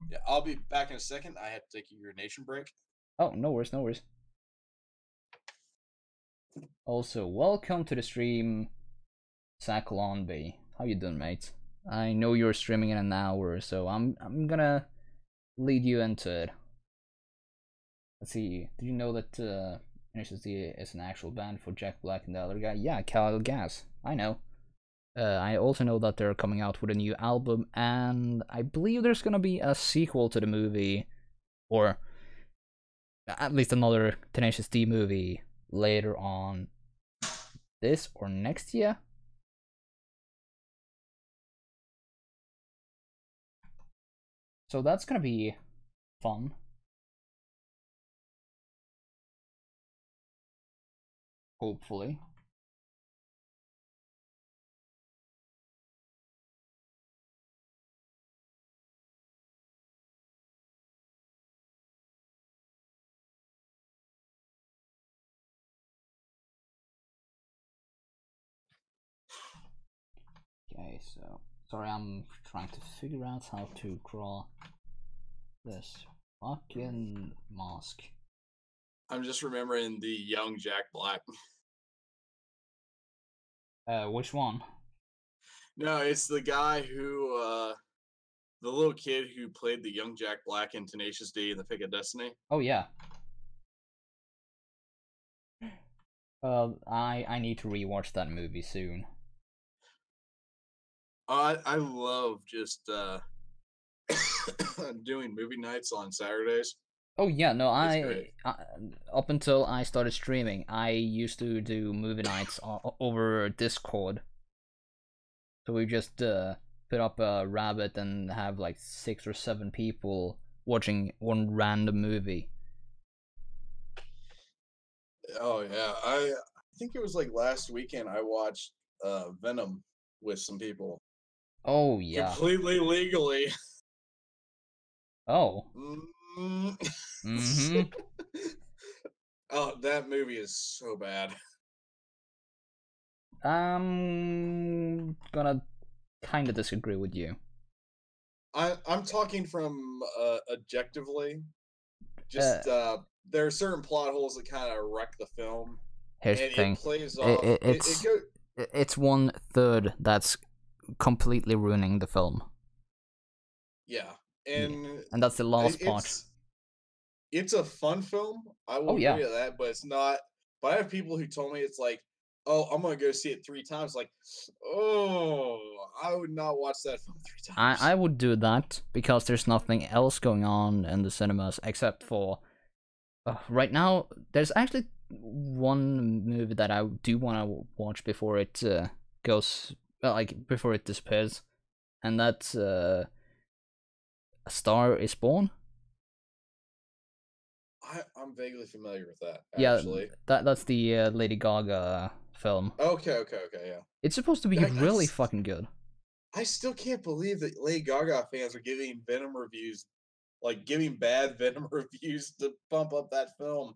Yeah, I'll be back in a second. I have to take a urination break. Oh, no worries, no worries. Also, welcome to the stream, Zach Lonby. How you doing, mate? I know you're streaming in an hour, so I'm gonna lead you into it. Let's see. Did you know that NHSD is an actual band for Jack Black and the other guy? Yeah, Cal Gas. I know. I also know that they're coming out with a new album, and I believe there's gonna be a sequel to the movie, or at least another Tenacious D movie later on this or next year. So that's gonna be fun. Hopefully. Okay, so sorry, I'm trying to figure out how to draw this fucking mask. I'm just remembering the young Jack Black. Which one? No, it's the guy who, the little kid who played the young Jack Black in Tenacious D in The Pick of Destiny. Oh yeah. I need to rewatch that movie soon. I love just doing movie nights on Saturdays. Oh yeah, no, I up until I started streaming, I used to do movie nights over Discord. So we just put up a rabbit and have like 6 or 7 people watching one random movie. Oh yeah, I think it was like last weekend I watched Venom with some people. Oh yeah. Completely legally. Oh. Mm-hmm. Oh, that movie is so bad. I'm gonna kind of disagree with you. I'm talking from objectively. Just there are certain plot holes that kind of wreck the film. Here's the thing. It plays off. It's 1/3 that's completely ruining the film. Yeah, and that's the last part. It's a fun film. I will agree with that, but it's not. But I have people who told me it's like, oh, I'm gonna go see it 3 times. Like, oh, I would not watch that film 3 times. I would do that because there's nothing else going on in the cinemas except for right now. There's actually one movie that I do want to watch before it goes before it disappears, and that's A Star Is Born. I'm vaguely familiar with that. Actually. Yeah, that's the Lady Gaga film. Okay, yeah. It's supposed to be really fucking good. I still can't believe that Lady Gaga fans are giving Venom reviews, like giving bad Venom reviews to bump up that film.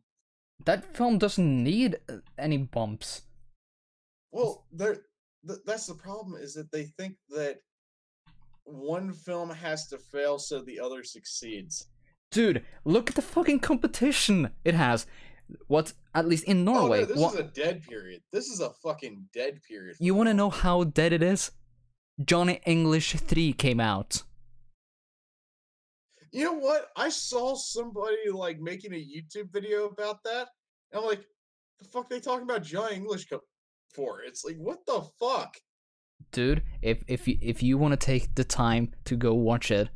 That film doesn't need any bumps. Well, that's the problem, is that they think that one film has to fail so the other succeeds. Dude, look at the fucking competition it has. What's at least in Norway? Oh, no, this is a dead period. This is a fucking dead period. You want to know how dead it is? Johnny English 3 came out. You know what? I saw somebody like making a YouTube video about that. And I'm like, the fuck they talking about Johnny English for? It's like, what the fuck? Dude, if you want to take the time to go watch it,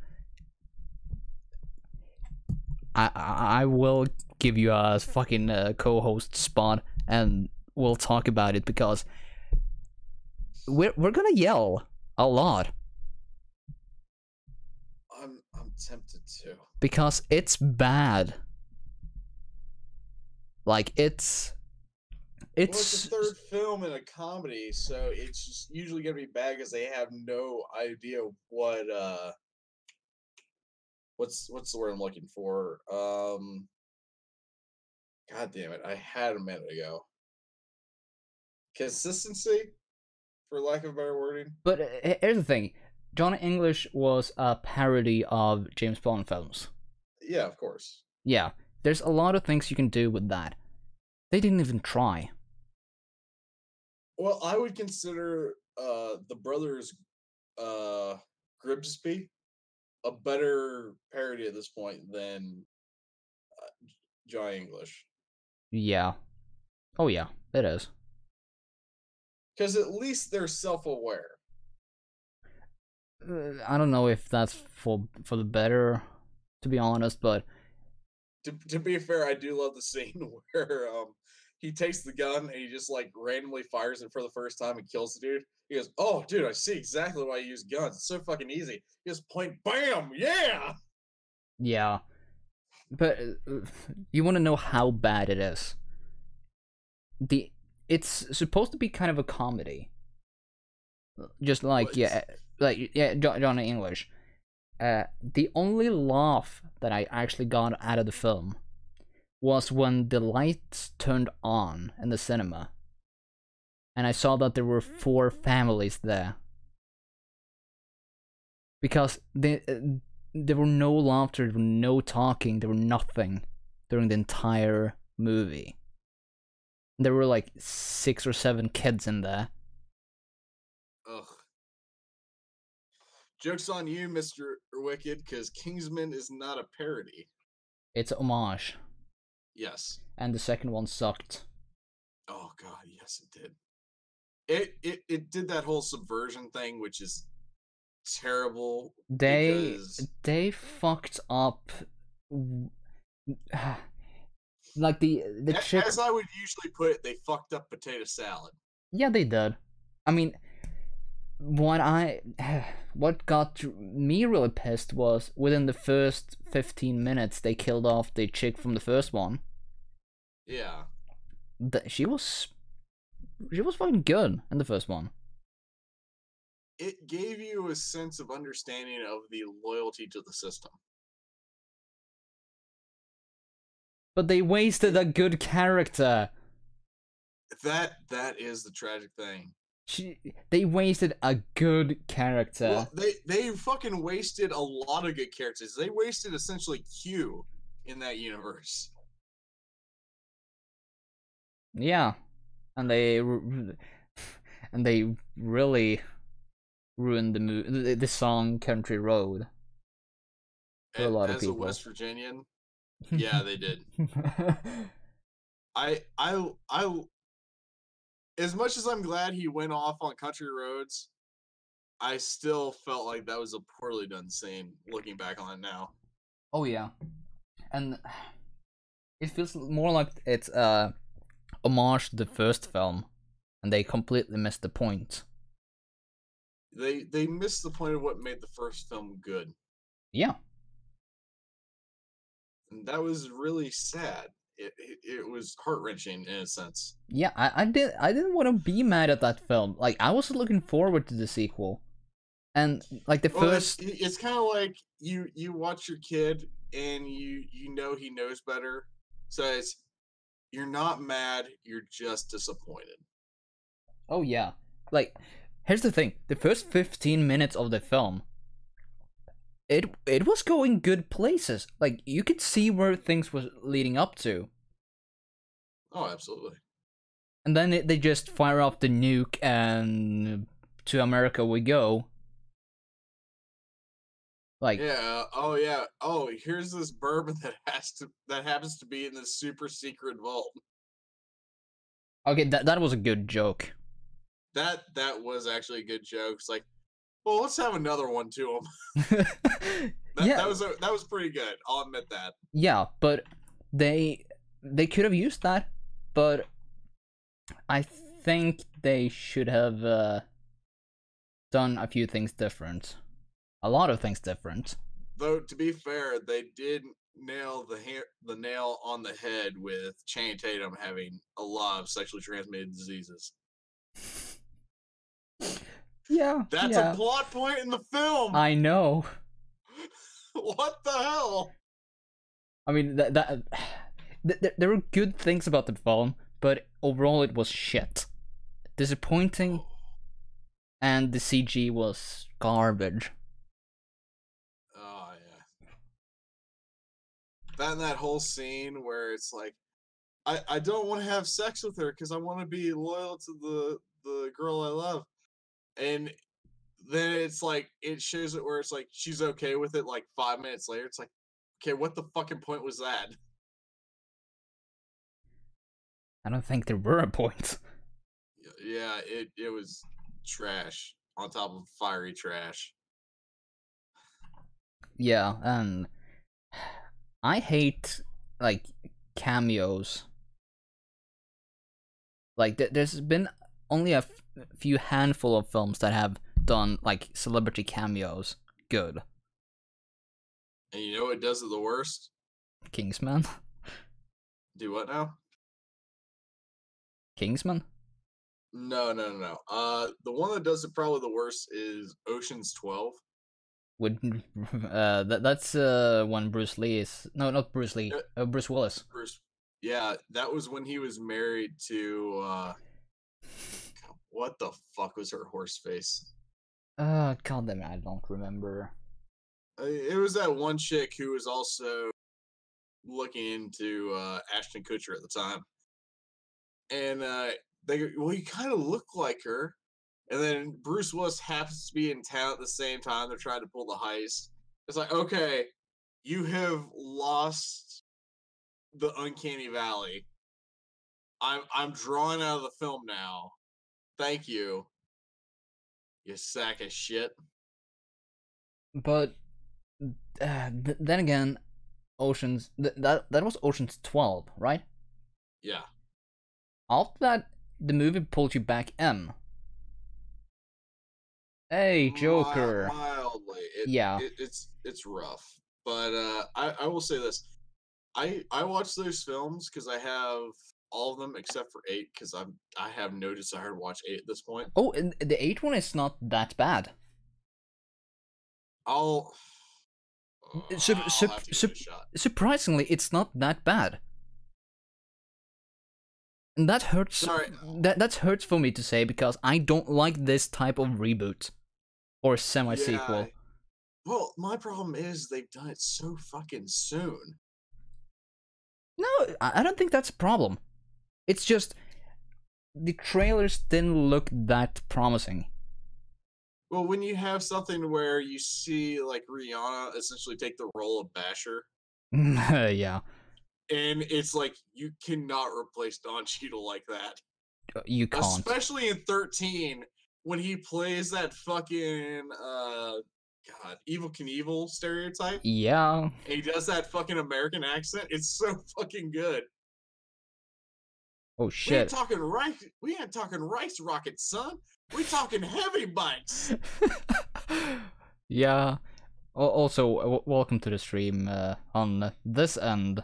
I will give you a fucking co-host spot and we'll talk about it because we're gonna yell a lot I'm tempted to. because it's bad. Like it's Well, it's the third film in a comedy, so it's just usually gonna be bad because they have no idea what what's the word I'm looking for? God damn it, I had a minute ago. Consistency, for lack of better wording. But here's the thing, Johnny English was a parody of James Bond films. Yeah, of course. Yeah, there's a lot of things you can do with that. They didn't even try. Well, I would consider the brothers Grimsby a better parody at this point than Johnny English. Yeah. Oh yeah, it is. Because at least they're self-aware. I don't know if that's for the better, to be honest, but To be fair, I do love the scene where he takes the gun and he just like randomly fires it for the first time and kills the dude. He goes, "Oh, dude, I see exactly why you use guns. It's so fucking easy. You just point, bam, yeah." yeah. But you want to know how bad it is. It's supposed to be kind of a comedy, just like Johnny English. The only laugh that I actually got out of the film was when the lights turned on in the cinema, and I saw that there were 4 families there. Because there were no laughter, there were no talking, there were nothing during the entire movie. There were like 6 or 7 kids in there. Ugh. Joke's on you, Mr. Wicked, because Kingsman is not a parody. It's homage. Yes. And the second one sucked. Oh god, yes it did. It did that whole subversion thing, which is terrible. They fucked up like the chip. As I would usually put it, they fucked up potato salad. Yeah, they did. I mean, what got me really pissed was within the first 15 minutes they killed off the chick from the first one. Yeah. She was fucking good in the first one. It gave you a sense of understanding of the loyalty to the system. But they wasted a good character. That is the tragic thing. They wasted a good character. Well, they fucking wasted a lot of good characters. They wasted essentially Q in that universe. Yeah, and they really ruined the song "Country Road" for a lot of people. As a West Virginian, yeah, they did. I as much as I'm glad he went off on Country Roads, I still felt like that was a poorly done scene, looking back on it now. Oh yeah. And it feels more like it's homage to the first film, and they completely missed the point. They missed the point of what made the first film good. Yeah. And that was really sad. It was heart-wrenching in a sense. Yeah, I didn't want to be mad at that film. Like, I was looking forward to the sequel. And like the first it's kind of like you watch your kid and you know he knows better. So you're not mad, you're just disappointed. Oh yeah. Like, here's the thing. The first 15 minutes of the film, it was going good places. Like, you could see where things was leading up to. Oh, absolutely. And then they just fire off the nuke and to America we go. Like, Yeah. Oh yeah. Oh, here's this bourbon that happens to be in this super secret vault. okay, that was a good joke. That was actually a good joke. It's like, well, let's have another one to him. Yeah, That was pretty good. I'll admit that. yeah, but they could have used that, but I think they should have done a few things different. A lot of things different. Though to be fair, they did nail the nail on the head with Channing Tatum having a lot of sexually transmitted diseases. Yeah, That's yeah. a plot point in the film. I know. What the hell? I mean, there were good things about the film, but overall it was shit. Disappointing, and the CG was garbage. Oh yeah. That whole scene where it's like, I don't want to have sex with her because I want to be loyal to the girl I love, and then it's like it shows it where it's like she's okay with it. Like 5 minutes later, it's like, okay, what the fucking point was that? I don't think there were a point. Yeah, it was trash on top of fiery trash. Yeah, and I hate like cameos. Like there's been only a few handful of films that have done like celebrity cameos good. And you know what does it the worst? Kingsman. Do what now? Kingsman? No. The one that does it probably the worst is Ocean's 12. Would that's when Bruce Lee is not Bruce Lee, Bruce Willis. Yeah, that was when he was married to what the fuck was her horse face? God damn it, I don't remember. It was that one chick who was also looking into Ashton Kutcher at the time, and you kind of look like her. And then Bruce Willis happens to be in town at the same time. They're trying to pull the heist. It's like, okay, you have lost the uncanny valley. I'm drawn out of the film now. Thank you, you sack of shit. But then again, Ocean's that was Ocean's 12, right? Yeah. After that, the movie pulled you back in. Hey, Joker. Mildly. Yeah. It's rough. But I will say this. I watch those films because I have all of them except for 8 because I have no desire to watch 8 at this point. Oh, and the 8th one is not that bad. I'll have to give it a shot. Surprisingly, it's not that bad. And that hurts. Sorry. That hurts for me to say because I don't like this type of reboot or semi-sequel. Yeah. Well, my problem is they've done it so fucking soon. No, I don't think that's a problem. It's just the trailers didn't look that promising. Well, when you have something where you see like Rihanna essentially take the role of Basher, Yeah. and it's like you cannot replace Don Cheadle like that. You can't. Especially in 13, when he plays that fucking Evil Knievel stereotype. Yeah. And he does that fucking American accent. It's so fucking good. Oh shit. We ain't talking rice rockets, son. We talking heavy bikes. Yeah. Also, welcome to the stream on this end,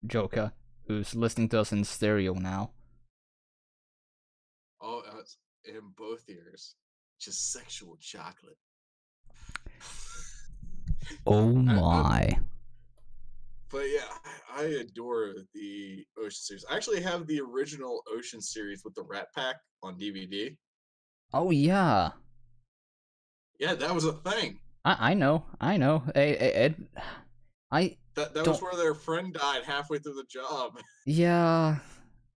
Joker, who's listening to us in stereo now. Oh, it's in both ears. Just sexual chocolate. Oh my. But yeah, I adore the Ocean series. I actually have the original Ocean series with the Rat Pack on DVD. Oh yeah. Yeah, that was a thing. I know. That was where their friend died halfway through the job. Yeah.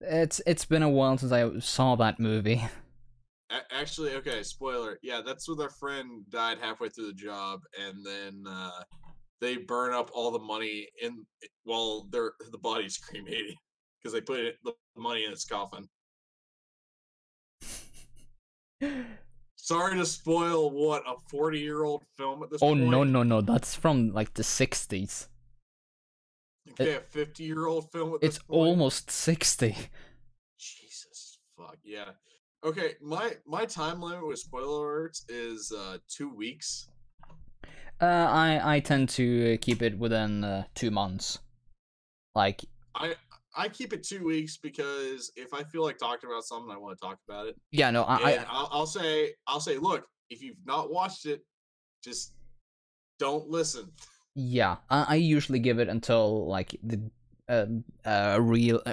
It's been a while since I saw that movie. Actually, okay, spoiler. Yeah, that's where their friend died halfway through the job, and then they burn up all the money in while the body's cremated because they put the money in its coffin. Sorry to spoil what a 40-year-old film at this Oh point. no, that's from like the 60s. Okay, a 50-year-old film at this It's point. almost 60. Jesus fuck yeah. Okay, my time limit with spoiler alerts is 2 weeks. I tend to keep it within 2 months. Like I keep it 2 weeks because if I feel like talking about something, I want to talk about it. yeah, no, I'll say look, if you've not watched it, just don't listen. yeah, I usually give it until like the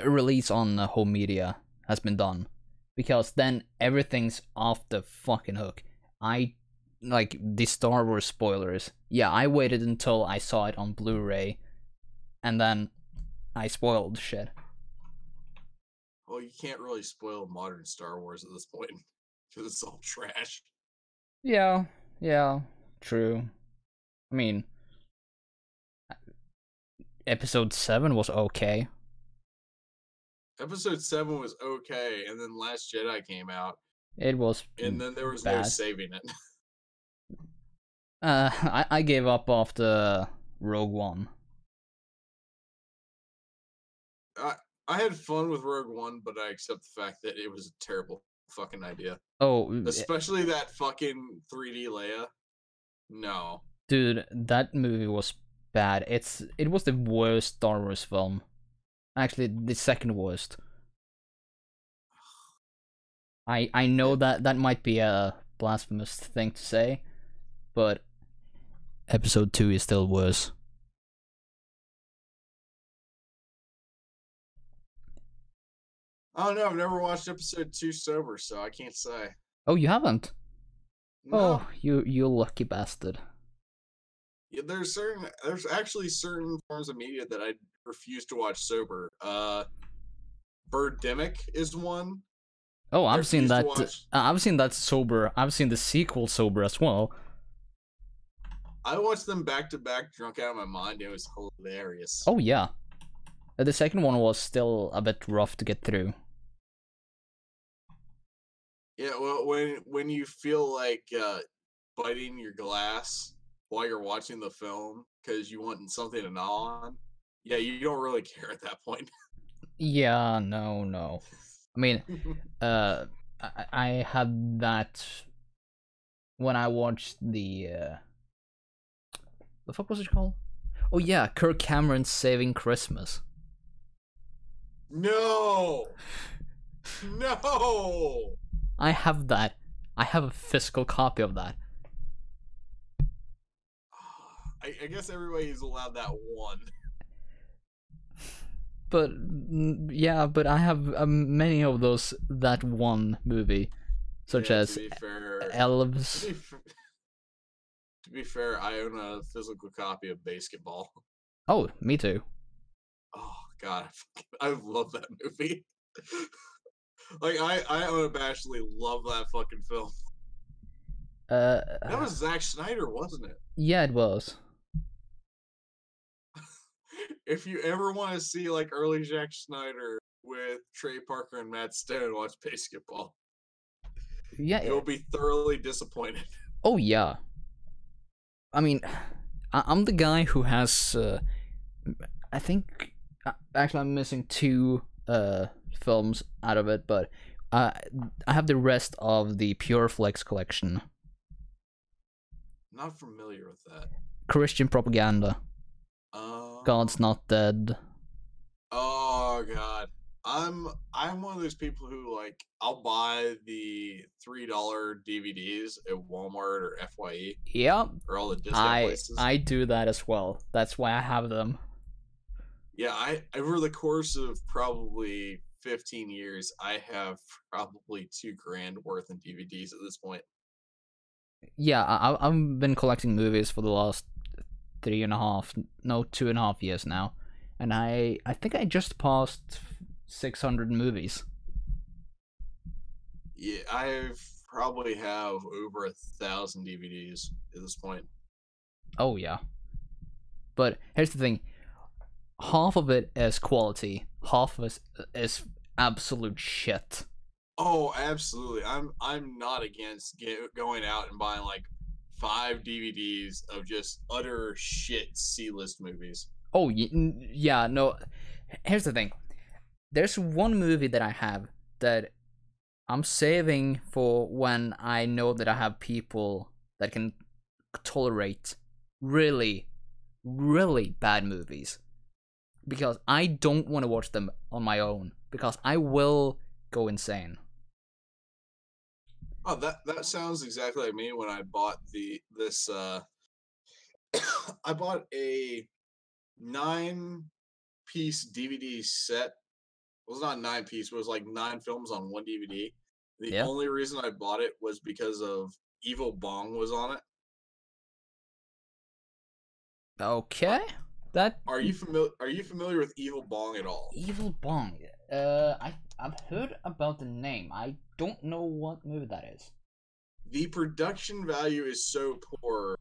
release on home media has been done, because then everything's off the fucking hook. I like the Star Wars spoilers. Yeah, I waited until I saw it on Blu-ray, and then I spoiled shit. Well, you can't really spoil modern Star Wars at this point because it's all trash. Yeah, true. I mean, Episode 7 was okay. Episode 7 was okay, and then Last Jedi came out. It was And then there was bad. no saving it. I gave up after Rogue One. I had fun with Rogue One, but I accept the fact that it was a terrible fucking idea. Oh, especially that fucking 3D Leia. No. Dude, that movie was bad. It was the worst Star Wars film. Actually, the second worst. I know that might be a blasphemous thing to say, but Episode 2 is still worse. I don't know, I've never watched Episode 2 sober, so I can't say. Oh, you haven't? No. Oh, you lucky bastard. Yeah, there's actually certain forms of media that I refuse to watch sober. Birdemic is one. Oh, I've seen that. Watch. I've seen that sober. I've seen the sequel sober as well. I watched them back to back, drunk out of my mind. It was hilarious. Oh yeah, the second one was still a bit rough to get through. Yeah, well, when you feel like biting your glass while you're watching the film because you want something to gnaw on, yeah, you don't really care at that point. Yeah, no. I mean, I had that when I watched the fuck was it called? Oh yeah, Kirk Cameron's Saving Christmas. No. I have that. I have a physical copy of that. I guess everybody's allowed that one. But yeah, but I have many of those that one movie, such as Elves. To be fair, I own a physical copy of Basketball. Oh, me too. Oh god, I love that movie. Like I unabashedly love that fucking film. That was Zack Snyder, wasn't it? Yeah, it was. If you ever want to see like early Zack Snyder with Trey Parker and Matt Stone, watch Basketball. Yeah, you'll be thoroughly disappointed. Oh yeah. I mean, I'm the guy who has. I think actually I'm missing 2 films out of it, but I have the rest of the Pure Flex collection. Not familiar with that. Christian Propaganda. God's Not Dead. Oh god, I'm one of those people who like I'll buy the $3 DVDs at Walmart or FYE. Yep. Or all the discount places. I do that as well. That's why I have them. Yeah, I over the course of probably 15 years, I have probably $2,000 worth in DVDs at this point. Yeah, I've been collecting movies for the last 2.5 years now, and I think I just passed 600 movies. Yeah, I've probably have over 1,000 DVDs at this point. Oh yeah. But here's the thing. Half of it is quality, half of it is absolute shit. Oh, absolutely. I'm not against going out and buying like 5 DVDs of just utter shit C-list movies. Oh yeah, no. Here's the thing. There's one movie that I have that I'm saving for when I know that I have people that can tolerate really, really bad movies. Because I don't want to watch them on my own. Because I will go insane. Oh, that sounds exactly like me when I bought this. I bought a 9-piece DVD set. It was not 9-piece, but it was like 9 films on one DVD. The only reason I bought it was because of Evil Bong was on it. Okay. Are you familiar with Evil Bong at all? Evil Bong. I've heard about the name. I don't know what movie that is. The production value is so poor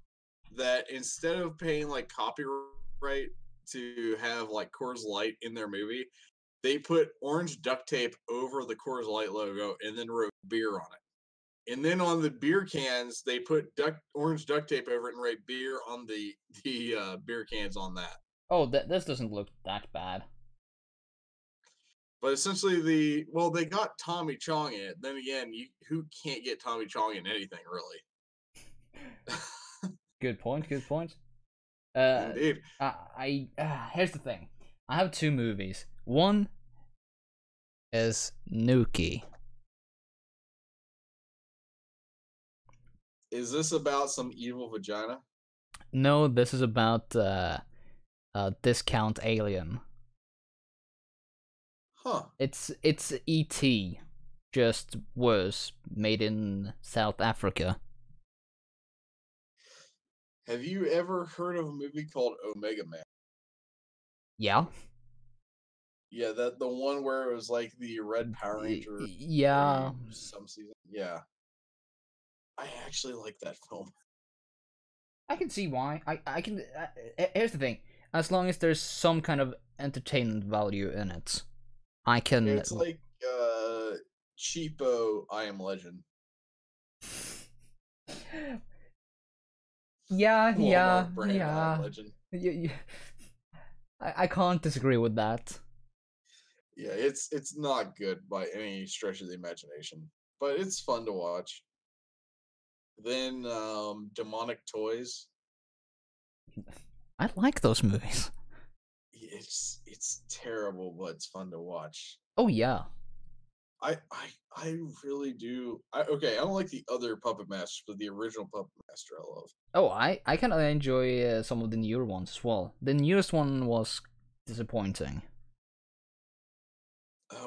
that instead of paying like copyright to have like Coors Light in their movie, they put orange duct tape over the Coors Light logo and then wrote beer on it. And then on the beer cans, they put orange duct tape over it and write beer on the beer cans on that. Oh, this doesn't look that bad. But essentially, they got Tommy Chong in it. Then again, who can't get Tommy Chong in anything, really? Good point. Indeed. Here's the thing. I have 2 movies. One is Nuki. Is this about some evil vagina? No, this is about Discount Alien. Huh. It's E.T., just worse, made in South Africa. Have you ever heard of a movie called Omega Man? Yeah. Yeah, the one where it was like the Red Power Ranger. Yeah. Some season. Yeah. I actually like that film. I can see why. I can. Here's the thing. As long as there's some kind of entertainment value in it, I can. It's like cheapo I Am Legend. Yeah. Brand I Am Legend. I can't disagree with that. Yeah, it's not good by any stretch of the imagination, but it's fun to watch. Then Demonic Toys. I like those movies. It's terrible, but it's fun to watch. Oh yeah. I really do. I don't like the other Puppet Masters, but the original Puppet Master I love. Oh, I kind of enjoy some of the newer ones as well. The newest one was disappointing.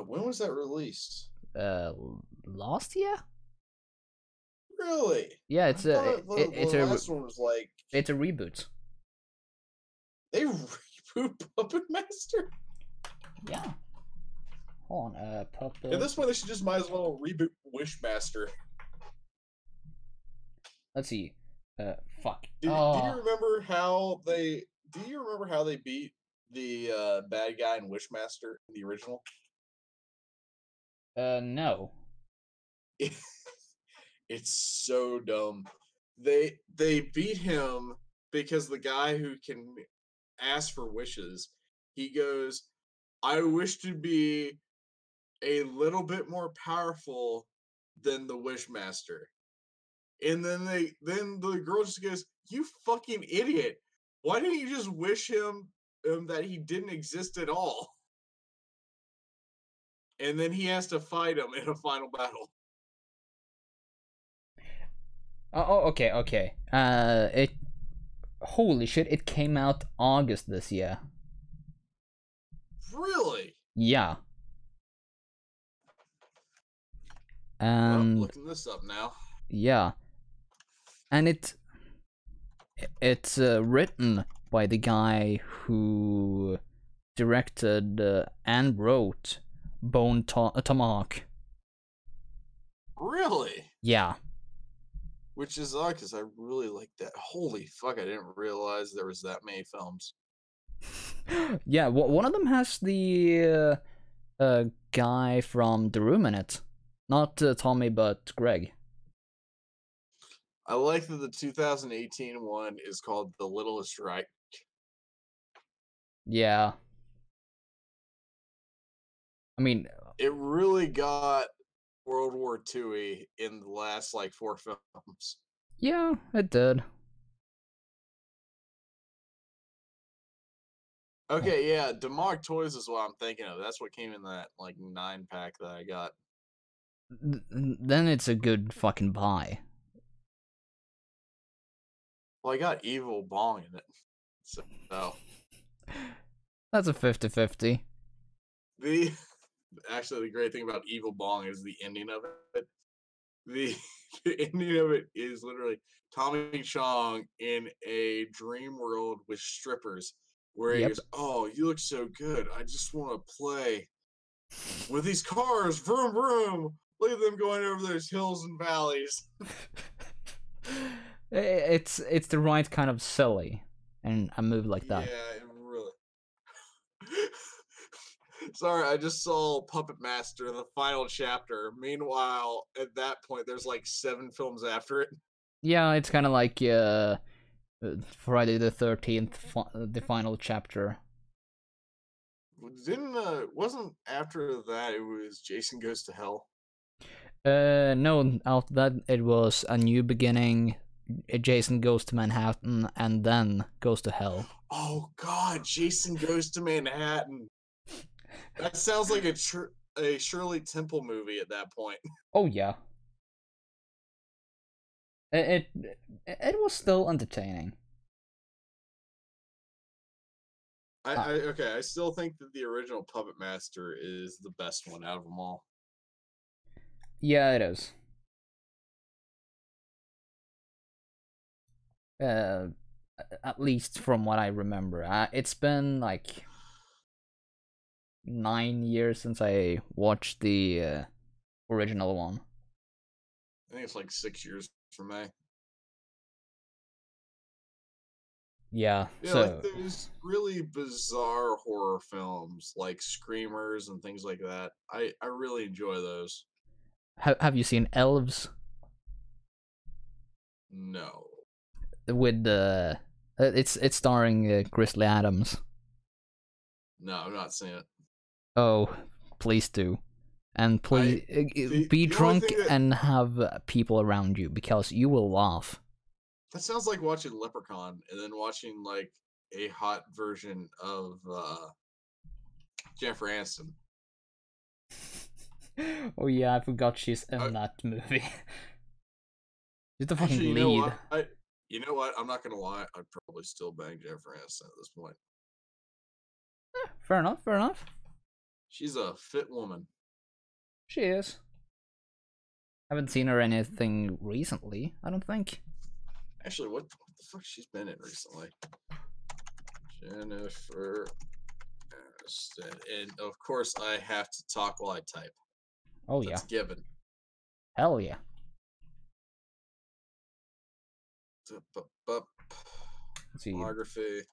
When was that released? Last year? Really? Yeah, it's the last one was like it's a reboot. They reboot Puppet Master? Yeah. Hold on, Puppet. At this point, they should just might as well reboot Wishmaster. Let's see. Fuck. Do you remember how they? Do you remember how they beat the bad guy in Wishmaster in the original? No. It's so dumb. They beat him because the guy who can ask for wishes, he goes, "I wish to be a little bit more powerful than the Wishmaster." And then the girl just goes, "You fucking idiot. Why didn't you just wish him that he didn't exist at all?" And then he has to fight him in a final battle. Oh, okay. Holy shit! It came out August this year. Really? Yeah. I'm looking this up now. Yeah, and it's written by the guy who directed and wrote Bone Tomahawk. Really? Yeah. Which is odd because I really like that. Holy fuck! I didn't realize there was that many films. Yeah, one of them has the guy from The Room in it. Not Tommy, but Greg. I like that the 2018 one is called The Littlest Reich. Yeah. I mean, It really got World War II in the last like 4 films. yeah, it did. Okay, yeah, Demonic Toys is what I'm thinking of. That's what came in that like 9-pack that I got. Then it's a good fucking buy. Well, I got Evil Bong in it. So That's a 50-50. Actually the great thing about Evil Bong is the ending of it. The ending of it is literally Tommy Chong in a dream world with strippers where he Yep. goes, "Oh, you look so good. I just want to play with these cars. Vroom vroom. Look at them going over those hills and valleys." It's the right kind of silly, and a move like that. Yeah, it really. Sorry, I just saw Puppet Master, the final chapter. Meanwhile, at that point, there's like 7 films after it. Yeah, it's kind of like Friday the 13th, the final chapter. Wasn't after that it was Jason Goes to Hell? No, after that it was A New Beginning, Jason Goes to Manhattan, and then Goes to Hell. Oh God, Jason Goes to Manhattan. That sounds like a Shirley Temple movie at that point. Oh yeah. It was still entertaining. I still think that the original Puppet Master is the best one out of them all. Yeah, it is. At least from what I remember. It's been like 9 years since I watched the original one. I think it's like 6 years for me. Yeah, Yeah, so like those really bizarre horror films like Screamers and things like that. I really enjoy those. have you seen Elves No. with the it's starring Grizzly Adams. No, I'm not seeing it. Oh, please do. And please the be only drunk thing that- and have people around you because you will laugh. That sounds like watching Leprechaun and then watching like a hot version of Jennifer Aniston. Oh yeah, I forgot she's in that movie. She's the fucking Actually, you lead. know what? You know what? I'm not gonna lie. I'd probably still bang Jennifer Aniston at this point. Fair enough, fair enough. She's a fit woman. She is. Haven't seen her in anything recently, I don't think. Actually, what the fuck she's been in recently? Jennifer Aniston, and of course I have to talk while I type. Oh yeah. That's a given. Hell yeah. Let's see. Filmography.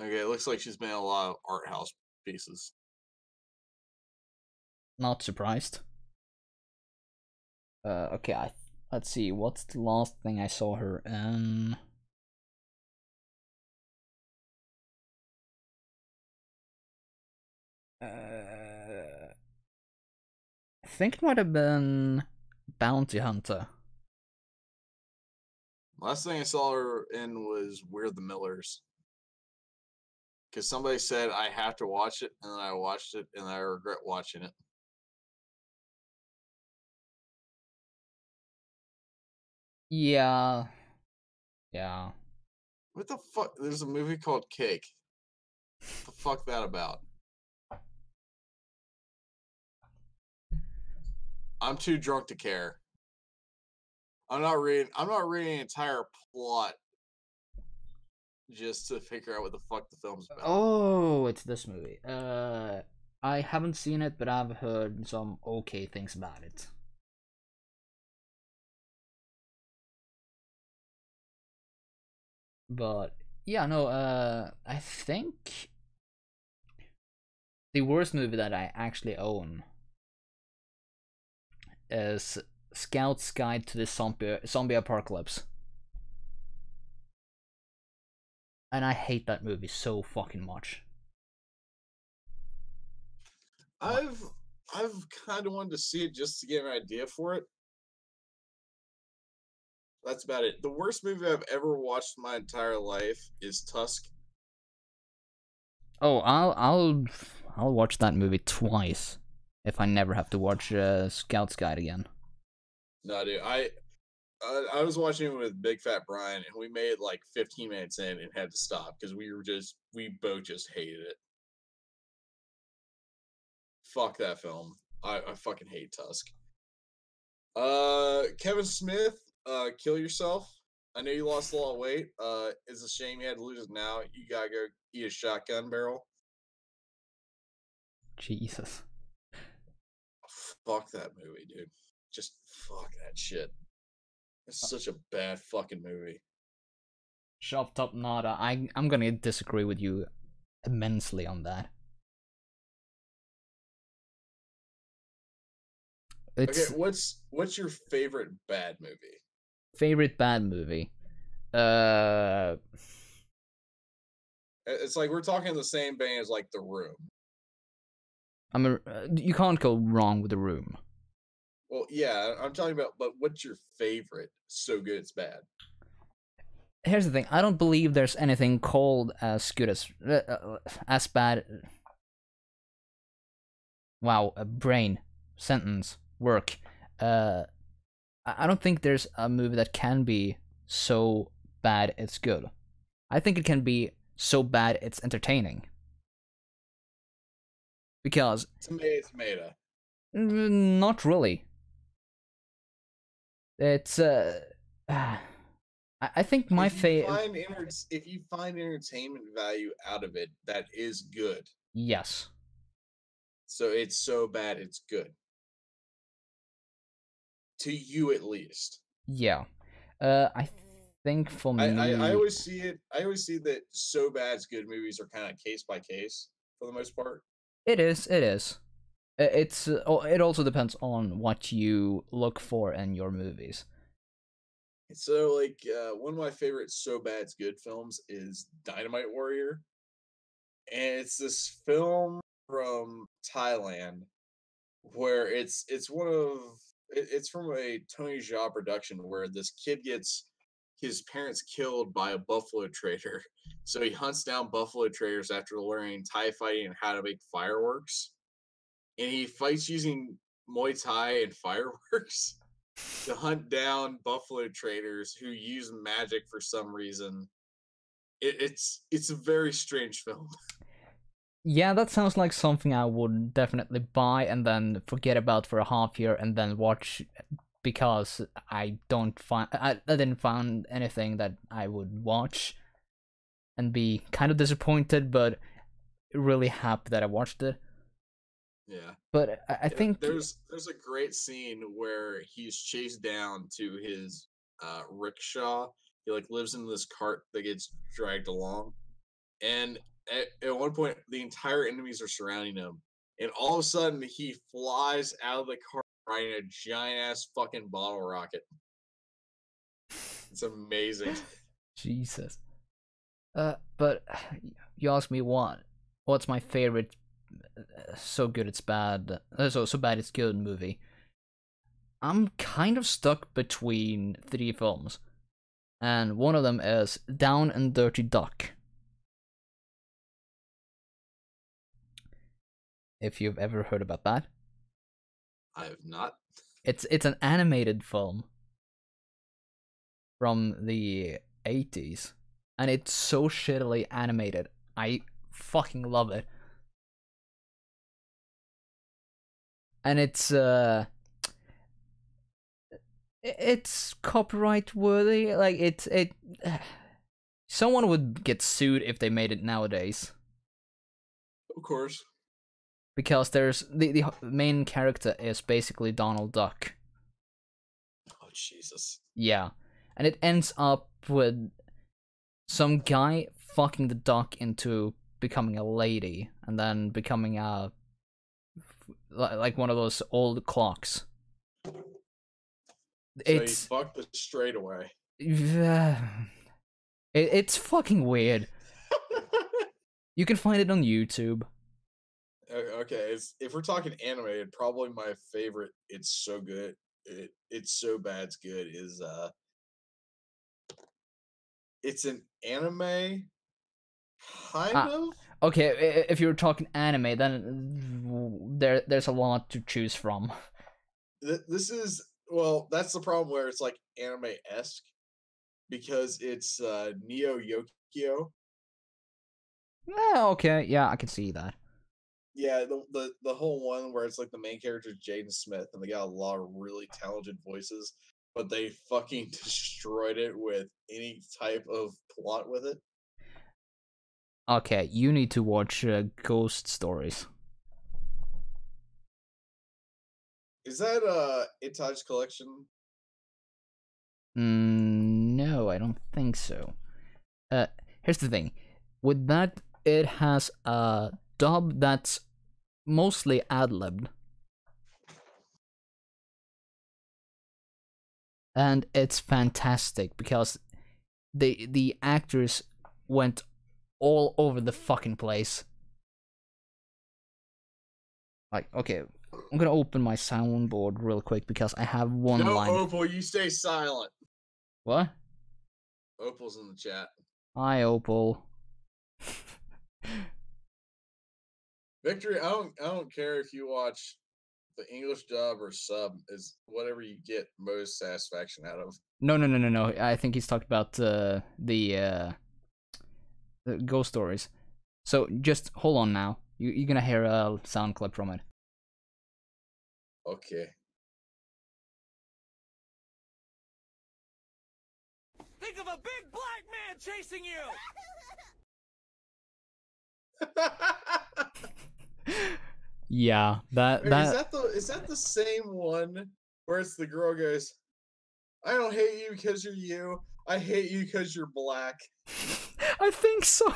Okay, it looks like she's made a lot of art house pieces. Not surprised. Okay, let's see, what's the last thing I saw her in? I think it might have been Bounty Hunter. Last thing I saw her in was We're the Millers. Because somebody said I have to watch it, and then I watched it, and I regret watching it. Yeah. Yeah. What the fuck? There's a movie called Cake. What the fuck that about? I'm too drunk to care. I'm not reading an entire plot just to figure out what the fuck the film's about. Oh, it's this movie. I haven't seen it, but I've heard some okay things about it. But yeah, no, I think the worst movie that I actually own is Scout's Guide to the Zombie Apocalypse. And I hate that movie so fucking much. I've kind of wanted to see it just to get an idea for it. That's about it. The worst movie I've ever watched in my entire life is Tusk. Oh, I'll watch that movie twice if I never have to watch Scout's Guide again. No, dude, I was watching it with Big Fat Brian, and we made it like 15 minutes in and had to stop because we both just hated it. Fuck that film. I fucking hate Tusk. Kevin Smith, kill yourself. I know you lost a lot of weight. It's a shame you had to lose it now. You gotta go eat a shotgun barrel. Jesus. Fuck that movie, dude. Just fuck that shit. It's such a bad fucking movie. Shop Top Nada, I'm gonna disagree with you immensely on that. It's Okay, what's your favorite bad movie? favorite bad movie. It's like we're talking the same vein as like The Room. You can't go wrong with The Room. Well, yeah, I'm talking about, but what's your favorite? So good it's bad. Here's the thing. I don't believe there's anything called as good as bad. Wow, a brain, sentence, work. I don't think there's a movie that can be so bad it's good. I think it can be so bad it's entertaining. Because Tomato. not really. It's I think my favorite. If you find entertainment value out of it, that is good. Yes. So it's so bad it's good. To you at least. Yeah. I think for me, I always see it. I always see that so bad's good movies are kind of case by case for the most part. It is. It also depends on what you look for in your movies. So, like, one of my favorite so bad's good films is Dynamite Warrior, and it's this film from Thailand where it's from a Tony Jaa production where this kid gets his parents killed by a buffalo trader, so he hunts down buffalo traders after learning Thai fighting and how to make fireworks. And he fights using Muay Thai and fireworks to hunt down buffalo traders who use magic for some reason. It's a very strange film. Yeah, that sounds like something I would definitely buy and then forget about for a half year and then watch because I didn't find anything that I would watch and be kind of disappointed, but really happy that I watched it. Yeah, but I think there's a great scene where he's chased down to his rickshaw. He like lives in this cart that gets dragged along, and at one point the entire enemies are surrounding him, and all of a sudden he flies out of the cart riding a giant ass fucking bottle rocket. It's amazing. Jesus. But you asked me what's my favorite so good it's bad, so bad it's good movie. I'm kind of stuck between 3 films, and one of them is Down and Dirty Duck. If you've ever heard about that. I have not. It's an animated film from the 80s, and it's so shittily animated. I fucking love it. And it's copyright worthy. Like Someone would get sued if they made it nowadays. Of course. Because there's the main character is basically Donald Duck. Oh Jesus. Yeah. And it ends up with some guy fucking the duck into becoming a lady and then becoming a like one of those old clocks. It's so he fucked it straight away. It's fucking weird. You can find it on YouTube. Okay, if we're talking animated, probably my favorite. It's so good. It's so bad. It's good. Is it's an anime, kind of. Okay, if you're talking anime, then there's a lot to choose from. This is that's the problem where it's like anime-esque because it's Neo Yokio. Okay, yeah, I can see that. Yeah, the whole one where it's like the main character is Jaden Smith and they got a lot of really talented voices, but they fucking destroyed it with any type of plot with it. Okay, you need to watch Ghost Stories. Is that Æther's collection? No, I don't think so. Here's the thing. With that, it has a dub that's mostly ad-libbed. And it's fantastic because the actors went all over the fucking place. Like, okay, I'm gonna open my soundboard real quick because I have one line. No, Opal, you stay silent. What? Opal's in the chat. Hi, Opal. Victory, I don't care if you watch the English dub or sub, is whatever you get most satisfaction out of. No. I think he's talking about the ghost stories. So just hold on now. You're gonna hear a sound clip from it. Okay. Think of a big black man chasing you! Yeah, is that the same one where it's the girl goes, I don't hate you because you're you, I hate you because you're black. I think so.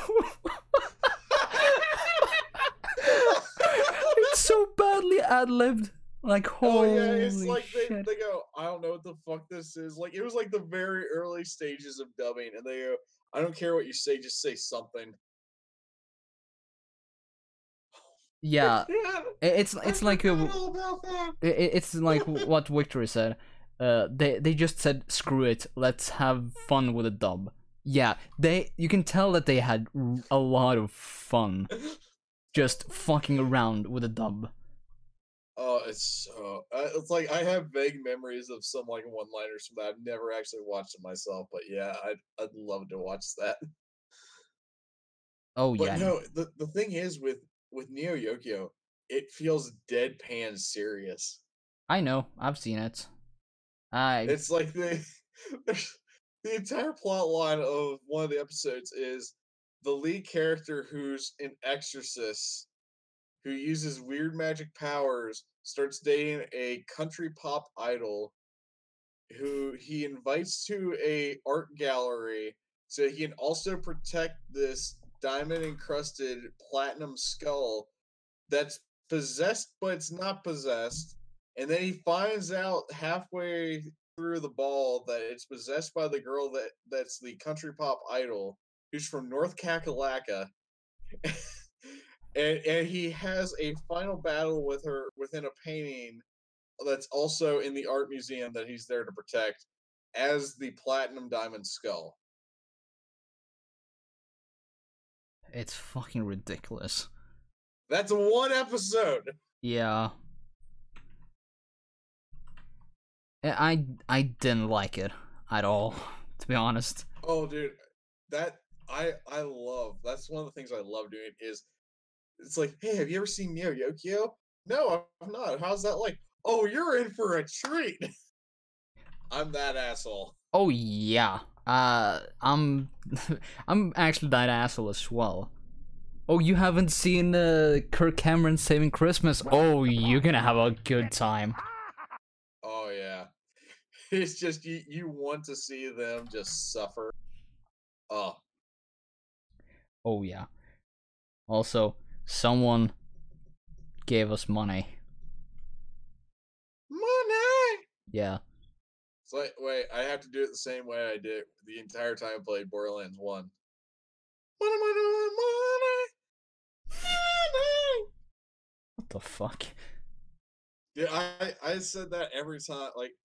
It's so badly ad-libbed. Like, holy it's like shit. they go, I don't know what the fuck this is. Like, it was like the very early stages of dubbing, and they go, I don't care what you say, just say something. Yeah, it's like it's like what Victory said. They just said screw it, let's have fun with a dub. Yeah, you can tell that they had a lot of fun, just fucking around with a dub. Oh, it's so it's like I have vague memories of some like one-liners from that. I've never actually watched it myself, but yeah, I'd love to watch that. Oh but yeah. No, the thing is with Neo Yokio, it feels deadpan serious. I know, I've seen it. It's like the entire plot line of one of the episodes is the lead character who's an exorcist who uses weird magic powers starts dating a country pop idol who he invites to a art gallery so he can also protect this diamond encrusted platinum skull that's possessed but it's not possessed, and then he finds out halfway through the ball that it's possessed by the girl that's the country pop idol who's from North Kakalaka. and he has a final battle with her within a painting that's also in the art museum that he's there to protect as the platinum diamond skull. It's fucking ridiculous. That's one episode. Yeah. I didn't like it at all, to be honest. Oh, dude, that I love. That's one of the things I love doing is it's like, hey, have you ever seen Neo Yokio? No, I've not. How's that like? Oh, you're in for a treat. I'm that asshole. Oh yeah. I'm I'm actually that asshole as well. Oh, you haven't seen Kirk Cameron Saving Christmas? Oh, you're gonna have a good time. Oh yeah. It's just you want to see them just suffer. Oh. Oh yeah. Also, someone gave us money. Money. Yeah. It's like, wait, I have to do it the same way I did the entire time I played Borderlands 1. What am I doing? Money. What the fuck? Yeah, I said that every time. Like,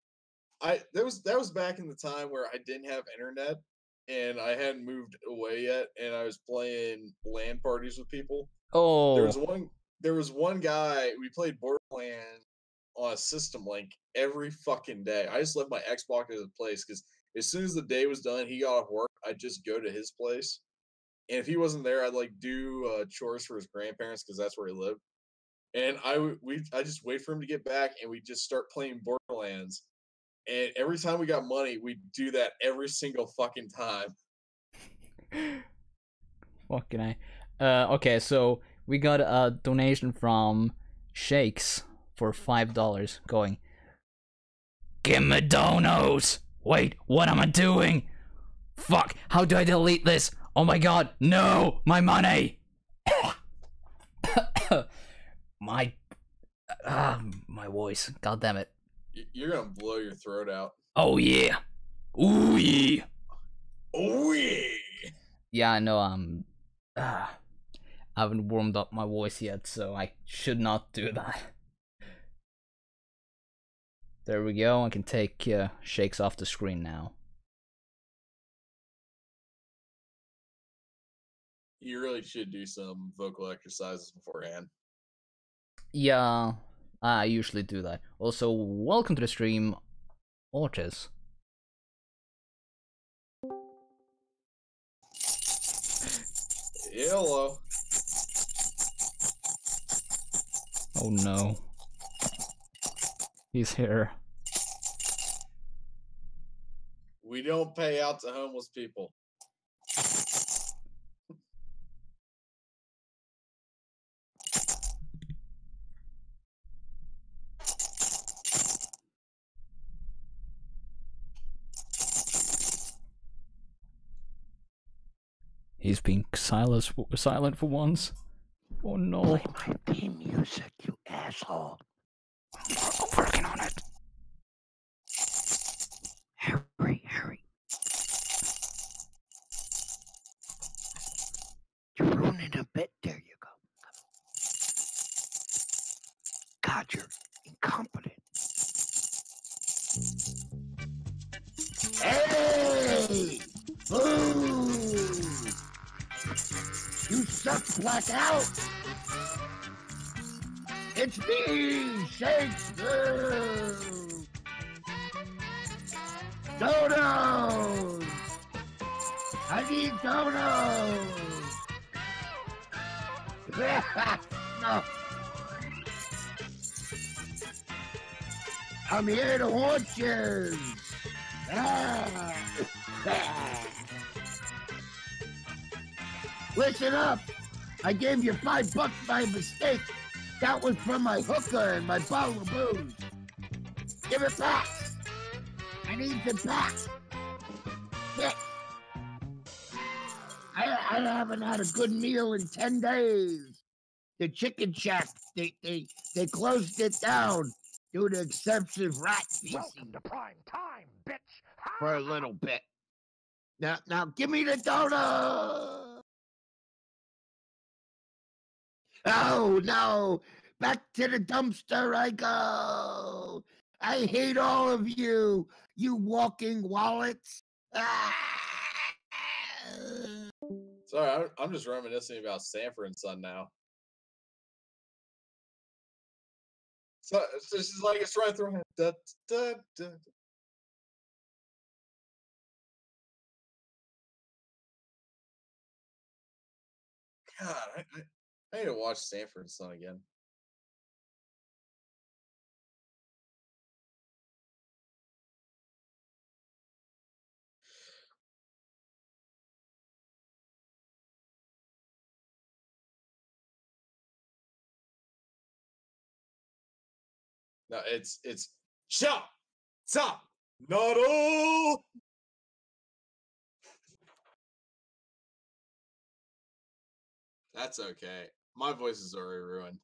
that was back in the time where I didn't have internet and I hadn't moved away yet, and I was playing LAN parties with people. Oh. There was one guy, we played Borderlands on a system link every fucking day. I just left my Xbox at his place because as soon as the day was done, he got off work, I'd just go to his place. And if he wasn't there, I'd like do chores for his grandparents because that's where he lived. And I just wait for him to get back, and we just start playing Borderlands. And every time we got money, we do that every single fucking time. Fucking I. Okay, so we got a donation from Shakes for $5 going. Give me donos! Wait, what am I doing? Fuck, how do I delete this? Oh my god, no! My money! my voice, god damn it. You're gonna blow your throat out. Oh yeah. Ooh yeah. Oh yeah. Yeah, I know I haven't warmed up my voice yet, so I should not do that. There we go, I can take Shakes off the screen now. You really should do some vocal exercises beforehand. Yeah, I usually do that. Also, welcome to the stream, Ortiz. Hello. Oh no. He's here. We don't pay out to homeless people. He's being silent for once. Oh no. Play my theme music, you asshole. I'm working on it. Hurry. You're ruining a bit. There you go. God, you're incompetent. Hey! Boo! You suck, Blackout! It's me, Shakespeare! Donos! I need donos! No. I'm here to haunt you! Listen up! I gave you $5 by mistake. That was from my hooker and my bottle of booze. Give it back! I need it back! Shit! I haven't had a good meal in 10 days. The chicken shack, they closed it down due to excessive rat feces. Welcome to prime time, bitch! For a little bit. Now give me the donut! Oh no! Back to the dumpster I go! I hate all of you, you walking wallets! Sorry, I'm just reminiscing about Sanford and Son now. So it's just like it's right through. Da, da, da. God, I need to watch Sanford and Son again. No, it's chop, top, Naruto. That's okay. My voice is already ruined.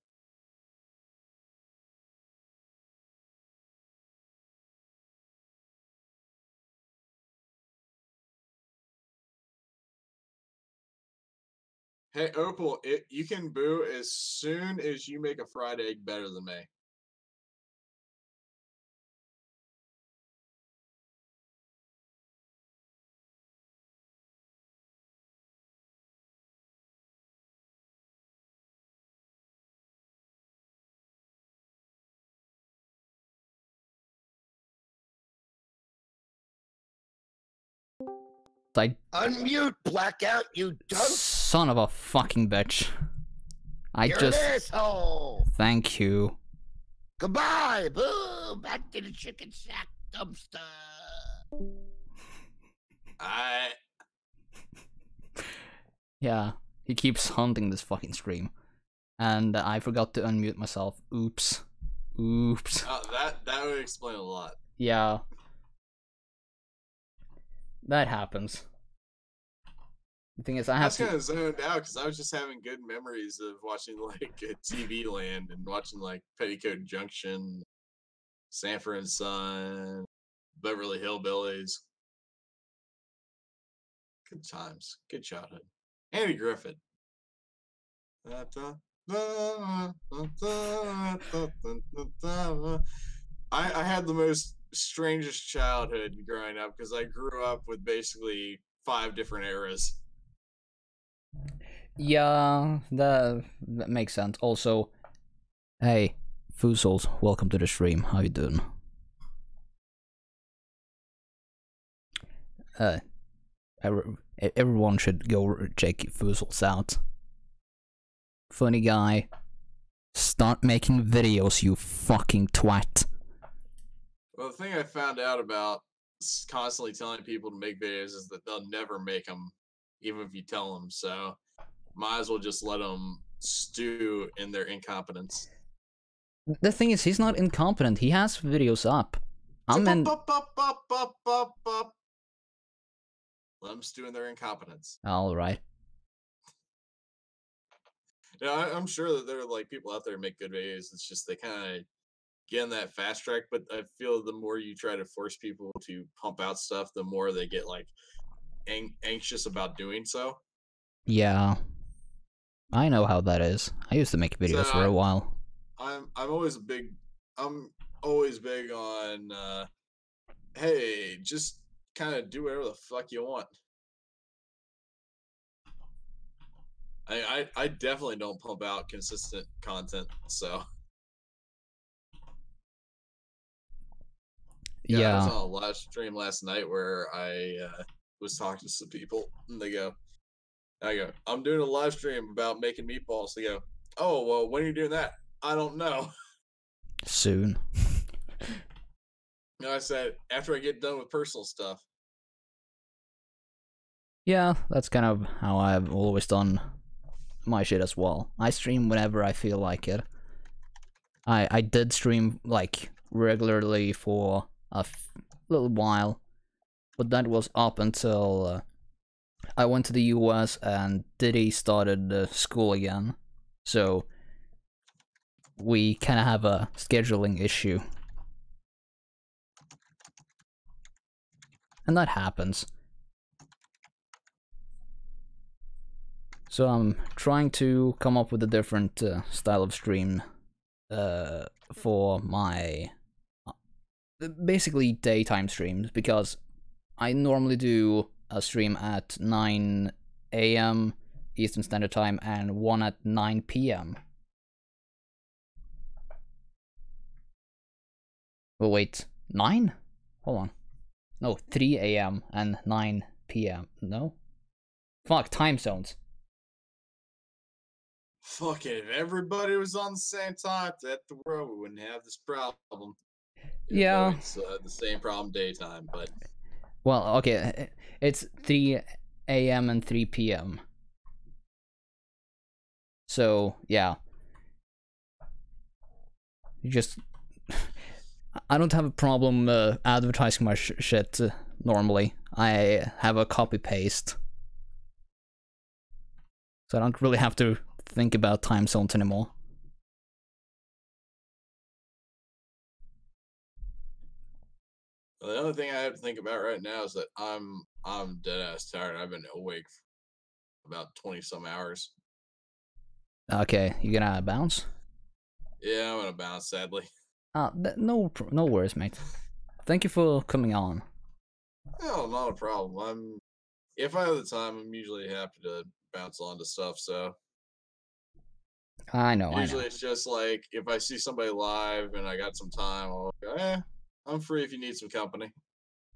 Hey, Opal, you can boo as soon as you make a fried egg better than me. Unmute, Blackout, you dumb Son of a fucking bitch. You're an asshole. Thank you. Goodbye. Boo. Back to the chicken sack dumpster. Yeah, he keeps haunting this fucking stream. And I forgot to unmute myself. Oops. Oops. That would explain a lot. Yeah. That happens. The thing is, I was kind of zoned out because I was just having good memories of watching like TV Land and watching like Petticoat Junction, Sanford and Son, Beverly Hillbillies. Good times, good childhood. Andy Griffith. I had the most strangest childhood growing up because I grew up with basically 5 different eras. Yeah, that makes sense. Also, hey, Foozles, welcome to the stream. How you doing? Everyone should go check Foozles out. Funny guy. Start making videos, you fucking twat. Well, the thing I found out about constantly telling people to make videos is that they'll never make them, even if you tell them. So, might as well just let them stew in their incompetence. The thing is, he's not incompetent. He has videos up. Let them stew in their incompetence. Alright. Yeah, I'm sure that there are like people out there who make good videos. It's just they kind of get in that fast track. But I feel the more you try to force people to pump out stuff, the more they get like anxious about doing so. Yeah, I know how that is. I used to make videos for a while. I'm always big on hey, just kind of do whatever the fuck you want. I definitely don't pump out consistent content, so yeah. I was on a live stream last night where I was talking to some people, and I go, I'm doing a live stream about making meatballs. They go, oh, well, when are you doing that? I don't know. Soon. I said, after I get done with personal stuff. Yeah, that's kind of how I've always done my shit as well. I stream whenever I feel like it. I did stream, like, regularly for a little while, but that was up until I went to the US and Diddy started school again. So we kind of have a scheduling issue. And that happens. So I'm trying to come up with a different style of stream for my basically daytime streams, because I normally do a stream at 9 AM Eastern Standard Time and one at 9 PM. Oh wait, 9? Hold on. No, 3 AM and 9 PM. No? Fuck, time zones. Fuck it, if everybody was on the same time at the world, we wouldn't have this problem. Yeah. It's the same problem daytime, but... Well, okay, it's 3 AM and 3 PM. So, yeah. You just... I don't have a problem advertising my shit normally. I have a copy paste, so I don't really have to think about time zones anymore. The only thing I have to think about right now is that I'm dead ass tired. I've been awake for about 20 some hours. Okay, you gonna bounce? Yeah, I'm gonna bounce, sadly. No worries, mate. Thank you for coming on. No, not a problem. If I have the time, I'm usually happy to bounce onto stuff. So I know. usually it's just like if I see somebody live and I got some time, I'll go, I'm free if you need some company.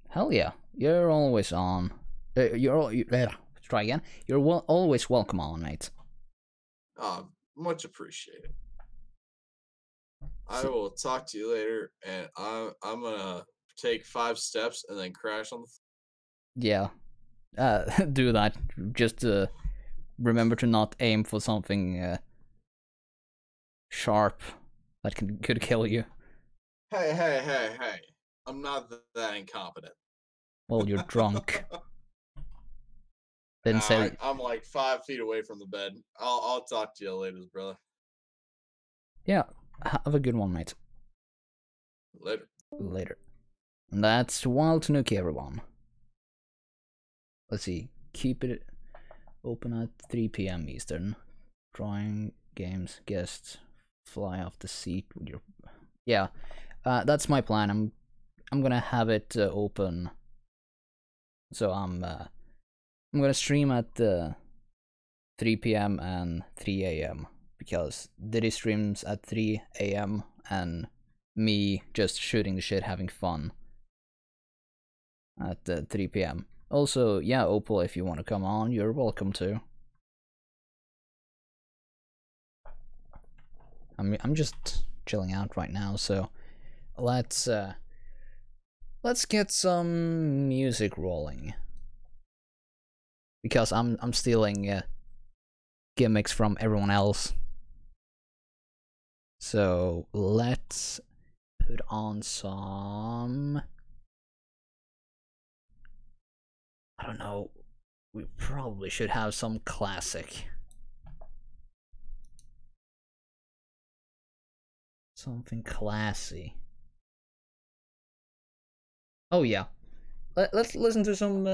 Hell yeah, you're always on. Try again. You're always welcome on, mate. Much appreciated. I will talk to you later, and I'm gonna take 5 steps and then crash on the Yeah. Do that. Just remember to not aim for something sharp that could kill you. Hey. I'm not that incompetent. Well, you're drunk. Didn't say. I'm like 5 feet away from the bed. I'll talk to you later, brother. Yeah. Have a good one, mate. Later. And that's Wild Tanuki, everyone. Let's see. Keep it open at 3 p.m. Eastern. Drawing games, guests, fly off the seat with your. Yeah, that's my plan. I'm gonna have it open. So I'm gonna stream at 3 p.m. and 3 a.m. because Diddy streams at 3 a.m. and me just shooting the shit, having fun at 3 p.m. Also, yeah, Opal, if you want to come on, you're welcome to. I'm just chilling out right now, so let's get some music rolling. Because I'm stealing gimmicks from everyone else. So let's put on some. I don't know. We probably should have some classic. Something classy. Oh yeah. Let's listen to some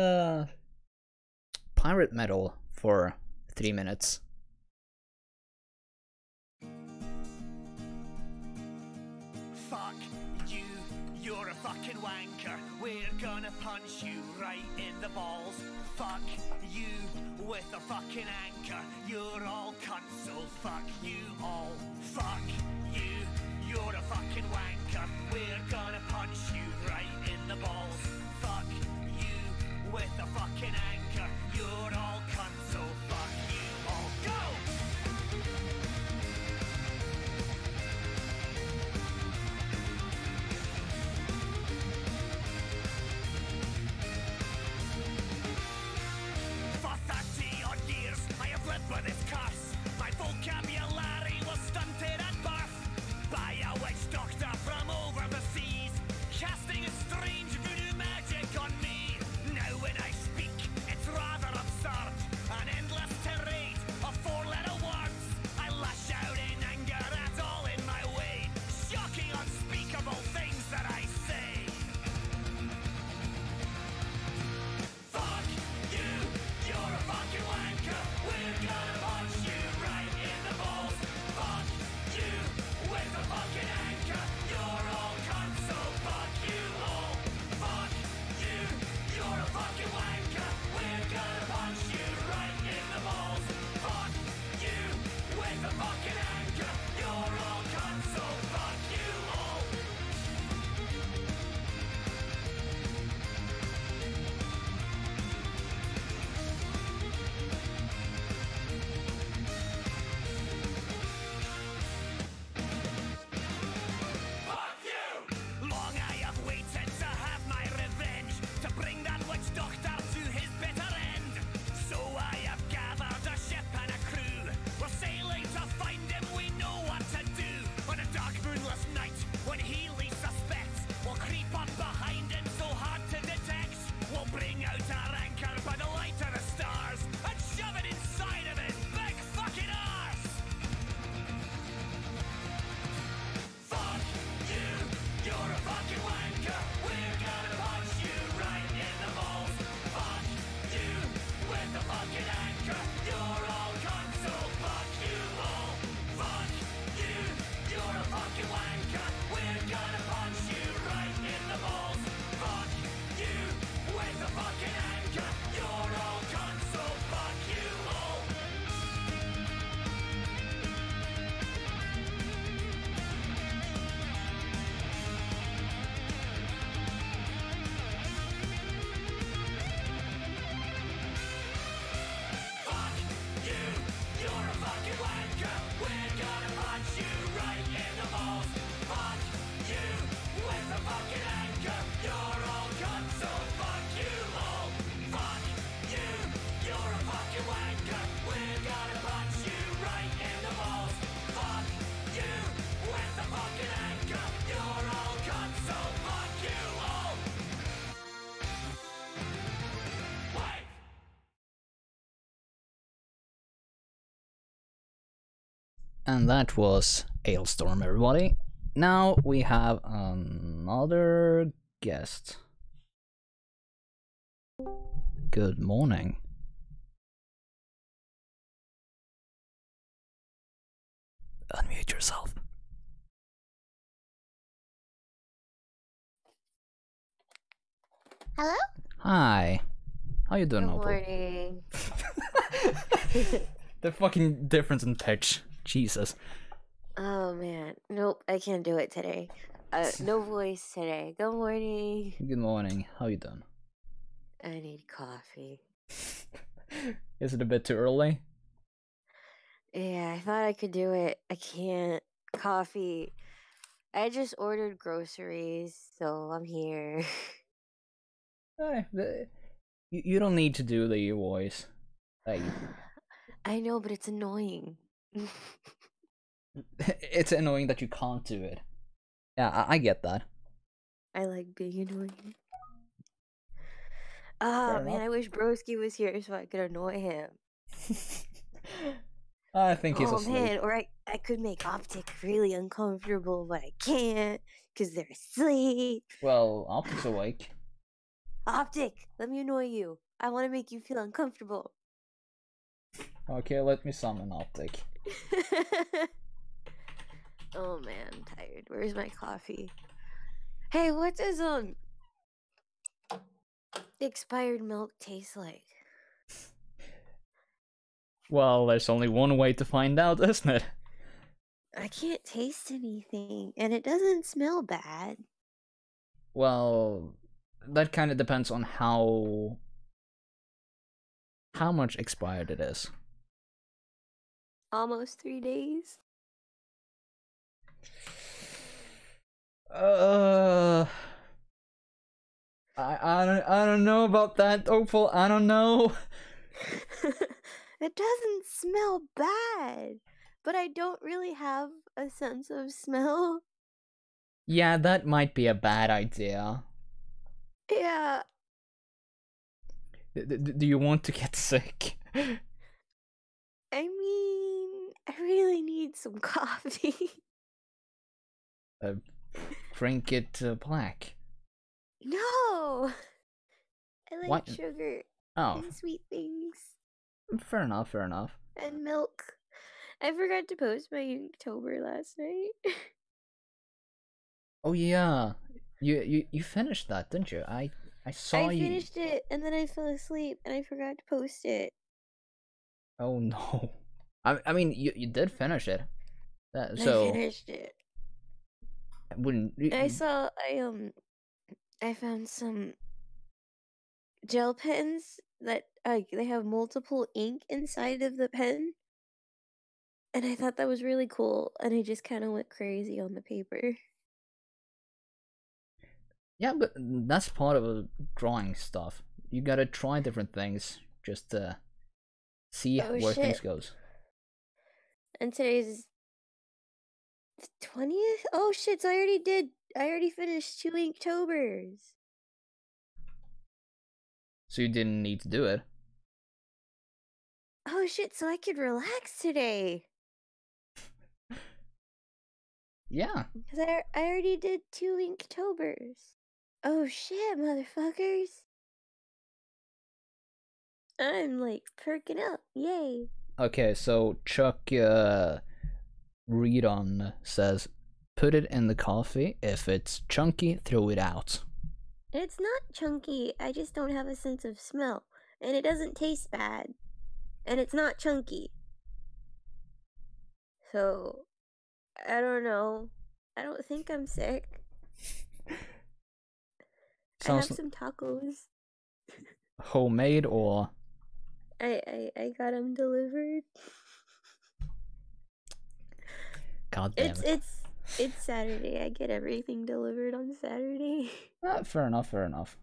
pirate metal for 3 minutes. Fuck you, you're a fucking wanker. We're gonna punch you right in the balls. Fuck you with a fucking anchor. You're all cunts, so fuck you all. Fuck you, you're a fucking wanker. We're gonna punch you right in the balls. Fuck you with a fucking anchor. You're all cunts, so fuck you all. Go! For 30 odd years, I have lived with this curse. My vocabulary was stunted at birth by a witch doctor from over the seas, casting a strange voodoo magic on me. Now when I speak, it's rather absurd, an endless tirade of 4-letter words. I lash out in anger at all in my way, shocking, unspeakable things that I say. Fuck you, you're a fucking wanker. We're gonna punch you right in the balls. Fuck you with a fucking anchor. You're all cunts, so fuck you all. Fuck you, you're a fucking wanker. We're gonna punch you right in the balls. Fuck you with a fucking anchor. You're all cunts, so fuck you all. Fuck you! Long I have waited to have my revenge, to bring that witch doctor to his bitter end. So I have gathered a ship and a crew. We're sailing to find And that was Hailstorm, everybody. Now we have another guest. Good morning. Unmute yourself. Hello? Hi. How you doing, Good Opal? morning. The fucking difference in pitch. Jesus. Oh man. Nope, I can't do it today. No voice today. Good morning. Good morning. How you doing? I need coffee. Is it a bit too early? Yeah, I thought I could do it. I can't. Coffee. I just ordered groceries, so I'm here. You don't need to do the voice. Like, I know, but it's annoying. it's annoying that you can't do it. Yeah, I get that. I like being annoying. Oh Fair man, enough. I wish Broski was here so I could annoy him. I think he's Oh asleep. man, or I could make Optic really uncomfortable, but I can't because they're asleep. Well, Optic's awake. Optic, let me annoy you. I want to make you feel uncomfortable. Okay, let me summon Optic. Oh man, I'm tired. Where's my coffee? Hey, what does expired milk taste like? Well, there's only one way to find out, isn't it? I can't taste anything, and it doesn't smell bad. Well, that kind of depends on how much expired it is. Almost 3 days. I don't know about that, Opal. I don't know. It doesn't smell bad, but I don't really have a sense of smell. Yeah, that might be a bad idea. Yeah. Do you want to get sick? I mean, I really need some coffee. Drink it black. No! I like What? sugar Oh, and sweet things fair enough, fair enough. and milk. I forgot to post my Inktober last night. Oh yeah, you finished that, didn't you? I saw I you. finished it and then I fell asleep and I forgot to post it. Oh no. I mean you did finish it. I So finished it. wouldn't I found some gel pens that they have multiple ink inside of the pen. And I thought that was really cool, and I just kind of went crazy on the paper. Yeah, but that's part of drawing stuff. You gotta try different things just to see Oh, where things shit. goes. And today's the 20th? Oh shit, so I already finished 2 Inktobers. So you didn't need to do it. Oh shit, so I could relax today. Yeah. Because I already did 2 Inktobers. Oh shit, motherfuckers. I'm like perking up. Yay. Okay, so Chuck read on says, put it in the coffee. If it's chunky, throw it out. It's not chunky, I just don't have a sense of smell. And it doesn't taste bad. And it's not chunky. So, I don't know. I don't think I'm sick. I have Sounds some tacos. homemade or I got them delivered. God damn it. It's Saturday. I get everything delivered on Saturday. Fair enough, fair enough.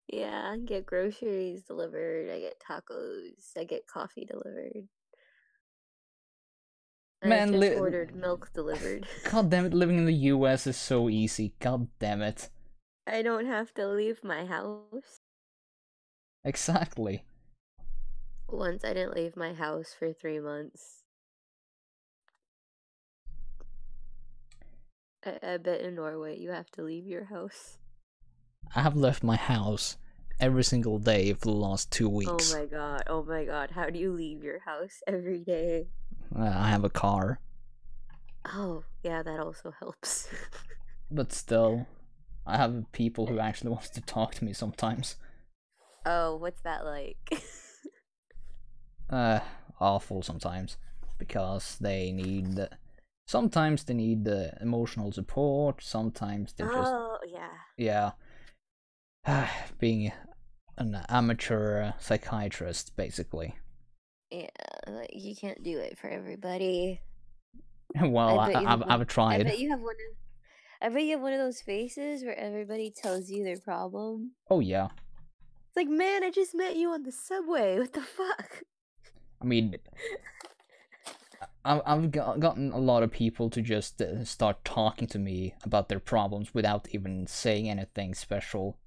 Yeah, I get groceries delivered. I get tacos. I get coffee delivered. Man, I just ordered milk delivered. God damn it, living in the US is so easy. God damn it. I don't have to leave my house. Exactly. Once I didn't leave my house for 3 months. I bet in Norway you have to leave your house. I have left my house every single day for the last 2 weeks. Oh my god, how do you leave your house every day? I have a car, Oh, yeah, that also helps. but still, I have people who actually wants to talk to me sometimes. Oh, what's that like? Awful sometimes, because they need. Sometimes they need emotional support. Sometimes they just Oh, yeah. being an amateur psychiatrist, basically. Yeah, like, you can't do it for everybody. Well, I've tried. I bet you have one of those faces where everybody tells you their problem. Oh yeah. It's like, man, I just met you on the subway. What the fuck? I mean, I've gotten a lot of people to just start talking to me about their problems without even saying anything special.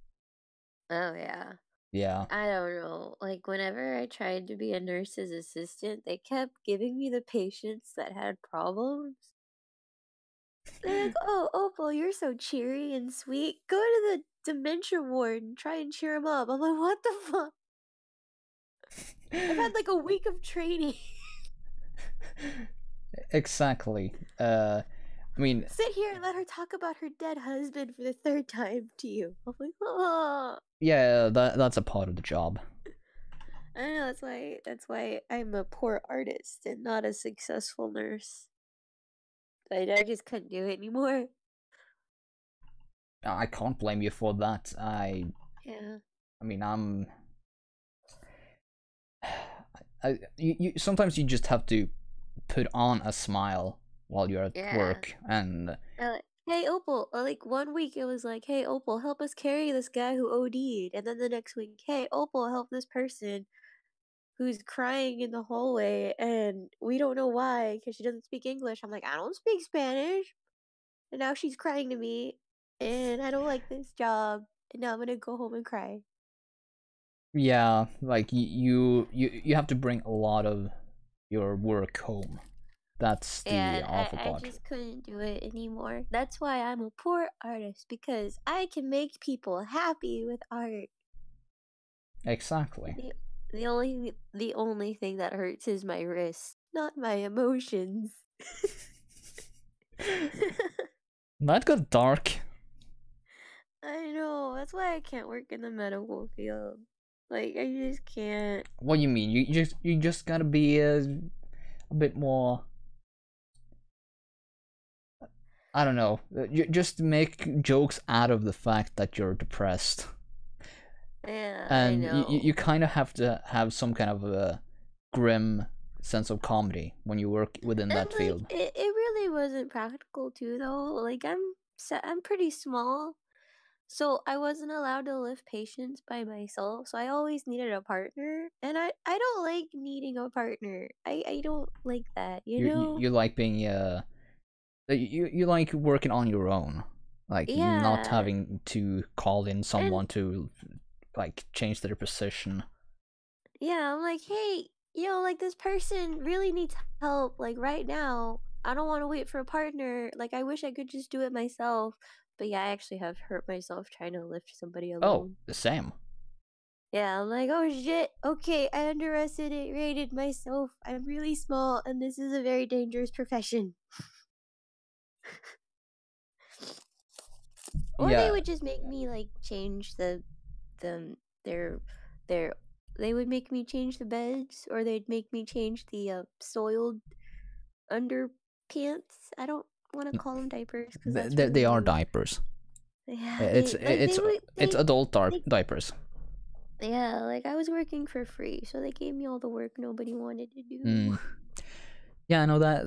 Oh, yeah. Yeah. I don't know. Like, whenever I tried to be a nurse's assistant, they kept giving me the patients that had problems. They're like, oh, Opal, you're so cheery and sweet. Go to the dementia ward and try and cheer them up. I'm like, what the fuck? I've had like a week of training. Exactly. I mean, Sit here and let her talk about her dead husband for the third time to you. I'm like, oh. yeah, that's a part of the job. I know, that's why I'm a poor artist and not a successful nurse. I just couldn't do it anymore. I can't blame you for that. Yeah. I mean, you sometimes you just have to put on a smile while you're at work, and hey Opal, like 1 week it was like, hey Opal, help us carry this guy who OD'd, and then the next week, hey Opal, help this person who's crying in the hallway, and we don't know why because she doesn't speak English. I'm like, I don't speak Spanish, and now she's crying to me, and I don't like this job, and now I'm gonna go home and cry. yeah, like you have to bring a lot of your work home. That's the awful part. I just couldn't do it anymore. That's why I'm a poor artist, because I can make people happy with art. Exactly. The only thing that hurts is my wrist, not my emotions. That got dark. I know. That's why I can't work in the medical field. Like, I just can't. What do you mean? You just gotta be a bit more. I don't know. You just make jokes out of the fact that you're depressed. Yeah, and I know. you kind of have to have some kind of a grim sense of comedy when you work within that field. It really wasn't practical too, though. Like, I'm pretty small, so I wasn't allowed to lift patients by myself. So I always needed a partner, and I don't like needing a partner. I don't like that. You like being you like working on your own, like not having to call in someone to like change their position. Yeah, I'm like, hey, like this person really needs help, like right now. I don't want to wait for a partner. Like, I wish I could just do it myself. But yeah, I actually have hurt myself trying to lift somebody alone. Oh, the same. Yeah, I'm like, oh shit, okay, I underestimated myself. I'm really small, and this is a very dangerous profession. Or they would just make me like change their they would make me change the beds, or they'd make me change the soiled underpants. I don't want to call them diapers because that's really they are rude. diapers. Yeah, it's adult diapers. Yeah, like I was working for free, so they gave me all the work nobody wanted to do. Yeah, I know that.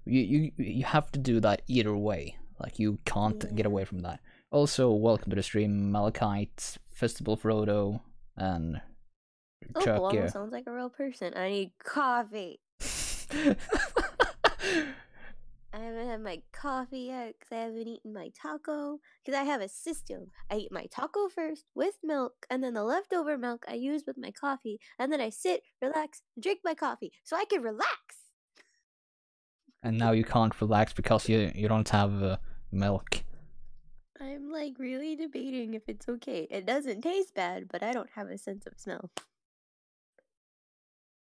You have to do that either way. Like, you can't get away from that. Also, welcome to the stream, Malachite, Festival Frodo, and Chuck. Oh, almost sounds like a real person. I need coffee. I haven't had my coffee yet because I haven't eaten my taco. Because I have a system. I eat my taco first with milk, and then the leftover milk I use with my coffee, and then I sit, relax, and drink my coffee so I can relax. And now you can't relax because you don't have milk. I'm like really debating if it's okay. It doesn't taste bad, but I don't have a sense of smell.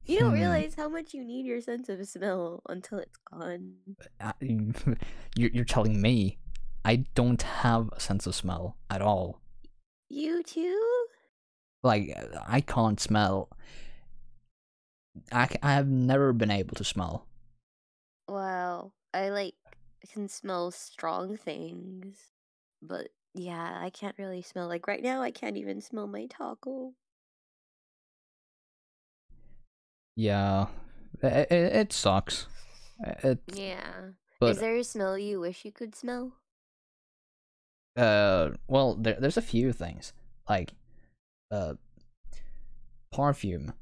You don't realize how much you need your sense of smell until it's gone. You're telling me I don't have a sense of smell at all. You too? Like, I can't smell. I have never been able to smell. Wow. I can smell strong things. But yeah, I can't really smell. Like right now, I can't even smell my taco. Yeah, it sucks. Yeah. But, is there a smell you wish you could smell? well, there's a few things. Like, perfume.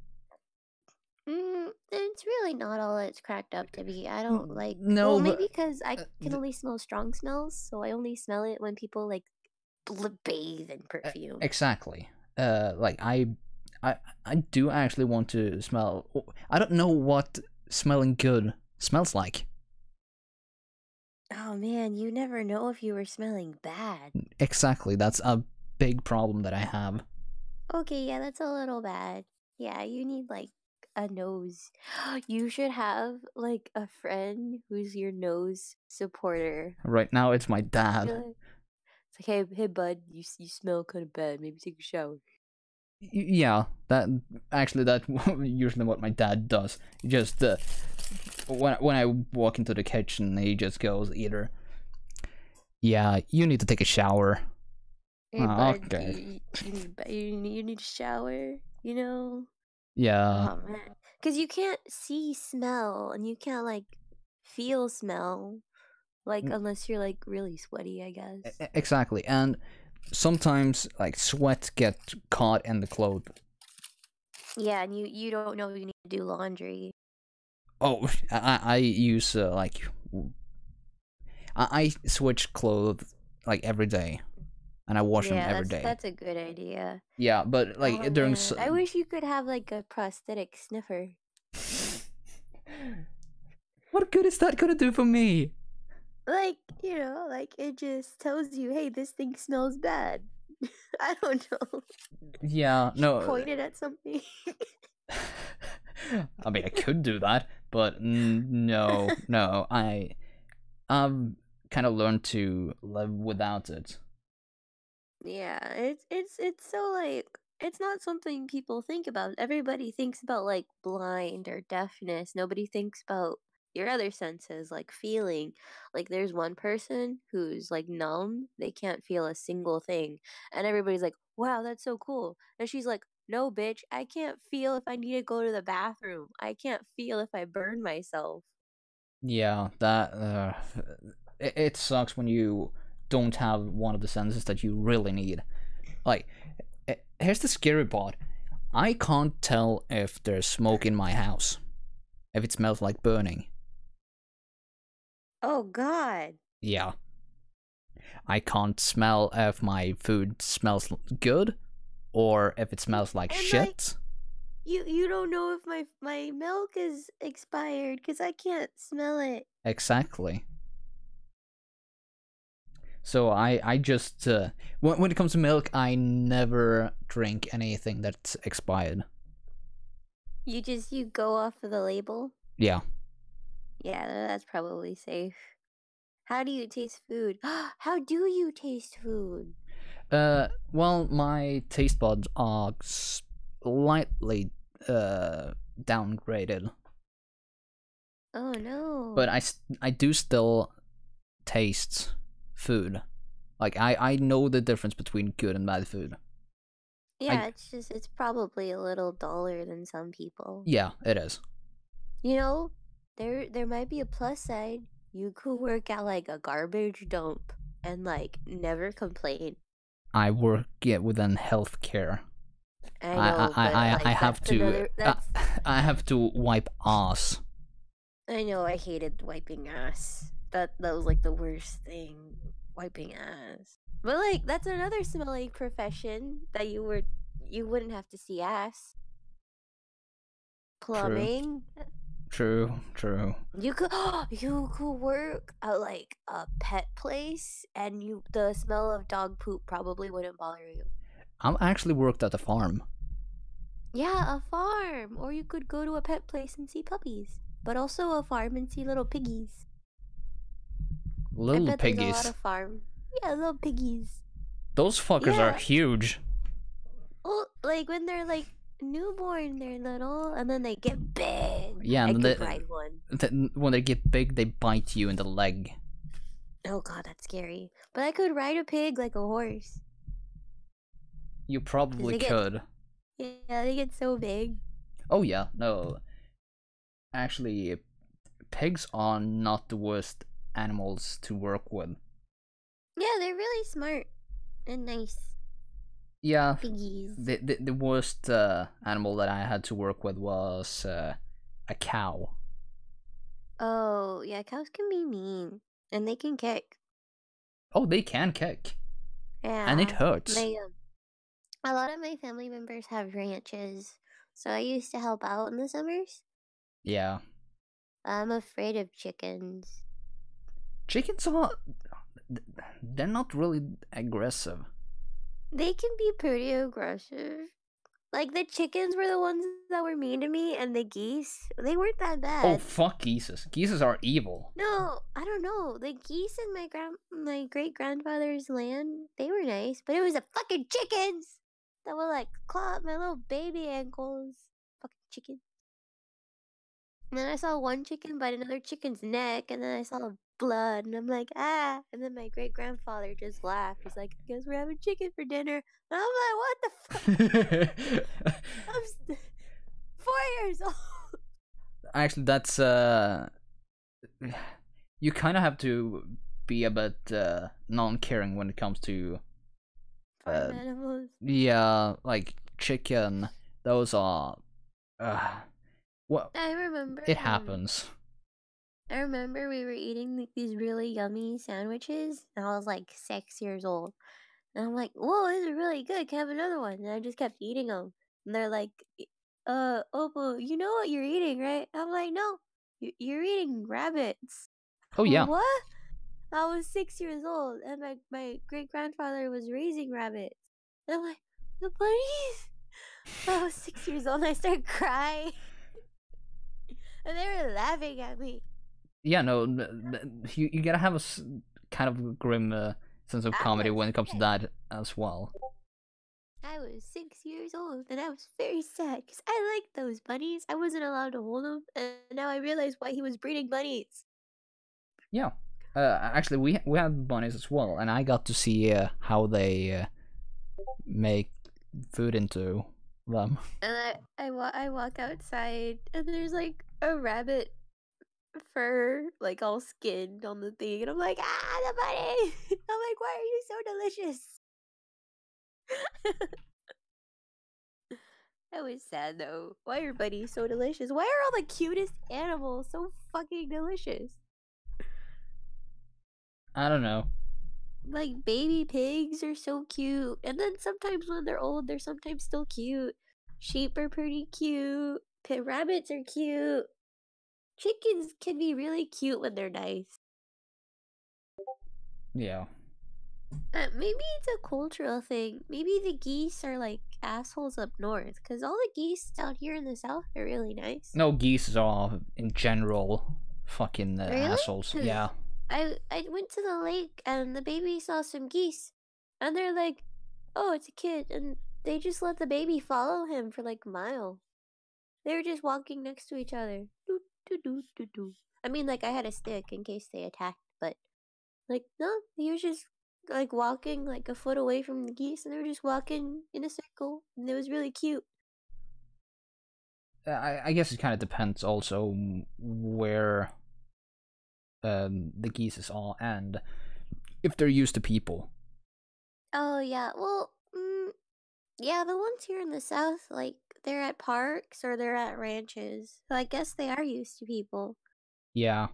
It's really not all it's cracked up to be. I don't like. No, well, but, maybe because I can only smell strong smells, so I only smell it when people like bathe in perfume. Exactly. Like I do actually want to smell. I don't know what smelling good smells like. Oh man, you never know if you were smelling bad. Exactly. That's a big problem that I have. Okay, yeah, that's a little bad. Yeah, you need like a nose. You should have like a friend who's your nose supporter. Right now, it's my dad. It's like, hey, bud, you smell kind of bad. Maybe take a shower. Yeah, that's usually what my dad does. He just when I walk into the kitchen, he just goes either, yeah, you need to take a shower. Hey, bud, okay. you need a shower, you know? Yeah. Oh, man. Because you can't see smell, and you can't, like, feel smell, like, unless you're, like, really sweaty, I guess. Exactly, and sometimes, like, sweat get caught in the clothes. Yeah, and you don't know you need to do laundry. Oh, I use, like... I switch clothes, like, every day. And I wash them every day. That's a good idea. Yeah, but, like, during... I wish you could have, like, a prosthetic sniffer. What good is that gonna do for me? Like, you know, like, it just tells you, hey, this thing smells bad. I don't know. Yeah, no... Point it at something. I mean, I could do that, but no. I've kind of learned to live without it. Yeah, it's so like it's not something people think about. Everybody thinks about like blind or deafness. Nobody thinks about your other senses, like feeling. Like there's one person who's like numb, they can't feel a single thing. And everybody's like, "Wow, that's so cool." And she's like, "No, bitch, I can't feel if I need to go to the bathroom. I can't feel if I burn myself." Yeah, that it sucks when you don't have one of the senses that you really need. Like, here's the scary part. I can't tell if there's smoke in my house. If it smells like burning. Oh god. Yeah. I can't smell if my food smells good or if it smells like shit. You don't know if my milk is expired because I can't smell it. Exactly. So I just when it comes to milk, I never drink anything that's expired. You go off of the label? Yeah. Yeah, that's probably safe. How do you taste food? How do you taste food? Well, my taste buds are slightly downgraded. Oh no. But I do still taste food. Like I know the difference between good and bad food. Yeah, it's probably a little duller than some people. Yeah, it is. You know, there might be a plus side. You could work at like a garbage dump and like never complain. I work within healthcare. I know, I have to I have to wipe ass. I know, I hated wiping ass. That was like the worst thing, wiping ass. But like that's another smelly profession that you wouldn't have to see ass. Plumbing. True, true. You could you could work at like a pet place, and the smell of dog poop probably wouldn't bother you. I actually worked at a farm. Yeah, a farm, or you could go to a pet place and see puppies, but also a farm and see little piggies. I Little bet there's a lot piggies. of farm. Yeah, little piggies. Those fuckers are Yeah. huge. Oh, like when they're like newborn, they're little, and then they get big. Yeah, I and could ride one. when they get big, they bite you in the leg. Oh god, that's scary. But I could ride a pig like a horse. You probably they get- could. Yeah, they get so big. Oh yeah, no. Actually, pigs are not the worst animals to work with. Yeah, they're really smart and nice. Yeah, Piggies. the worst animal that I had to work with was a cow. Oh, yeah, cows can be mean. And they can kick. Oh, they can kick. Yeah. And it hurts. A lot of my family members have ranches, so I used to help out in the summers. Yeah. I'm afraid of chickens. Chickens are... they're not really aggressive. They can be pretty aggressive. Like, the chickens were the ones that were mean to me, and the geese, they weren't that bad. Oh, fuck geese. Geese are evil. No, I don't know. The geese in my great grandfather's land, they were nice, but it was the fucking chickens that would like claw at my little baby ankles. Fucking chicken. And then I saw one chicken bite another chicken's neck, and then I saw blood, and I'm like, ah. And then my great grandfather just laughed. He's like, I guess we're having chicken for dinner. And I'm like, what the fuck? I'm 4 years old. Actually, that's you kind of have to be a bit non-caring when it comes to Farm animals. yeah, like chicken. Those are well, I remember. it happens. I remember we were eating like these really yummy sandwiches, and I was like 6 years old. And I'm like, whoa, these are really good. Can I have another one? And I just kept eating them. And they're like, Opal, you know what you're eating, right? I'm like, no, you're eating rabbits. Oh yeah. What? I was 6 years old, and my great grandfather was raising rabbits. And I'm like, the bunnies? I was 6 years old, and I started crying. And they were laughing at me. Yeah, no, you gotta have a kind of grim sense of comedy when it comes to that as well. I was 6 years old, and I was very sad because I liked those bunnies. I wasn't allowed to hold them, and now I realize why he was breeding bunnies. Yeah, actually, we have bunnies as well, and I got to see how they make food into them. And I walk outside, and there's like a rabbit fur, like all skinned on the thing, and I'm like, ah, the bunny! I'm like, why are you so delicious? That was sad though. Why are bunnies so delicious? Why are all the cutest animals so fucking delicious? I don't know. Like baby pigs are so cute, and then sometimes when they're old, they're sometimes still cute. Sheep are pretty cute. Rabbits are cute. Chickens can be really cute when they're nice. Yeah. Maybe it's a cultural thing. Maybe the geese are like assholes up north, because all the geese down here in the south are really nice. No, geese are in general fucking Really? assholes. 'Cause Yeah. I went to the lake, and the baby saw some geese, and they're like, oh, it's a kid, and they just let the baby follow him for like a mile. They were just walking next to each other. Doo, doo, doo, doo, doo. I mean, like, I had a stick in case they attacked, but like, no, he was just like walking like a foot away from the geese, and they were just walking in a circle, and it was really cute. I guess it kind of depends also where the geese are and if they're used to people. Oh yeah, well, yeah, the ones here in the south, like, they're at parks or they're at ranches, so I guess they are used to people. Yeah.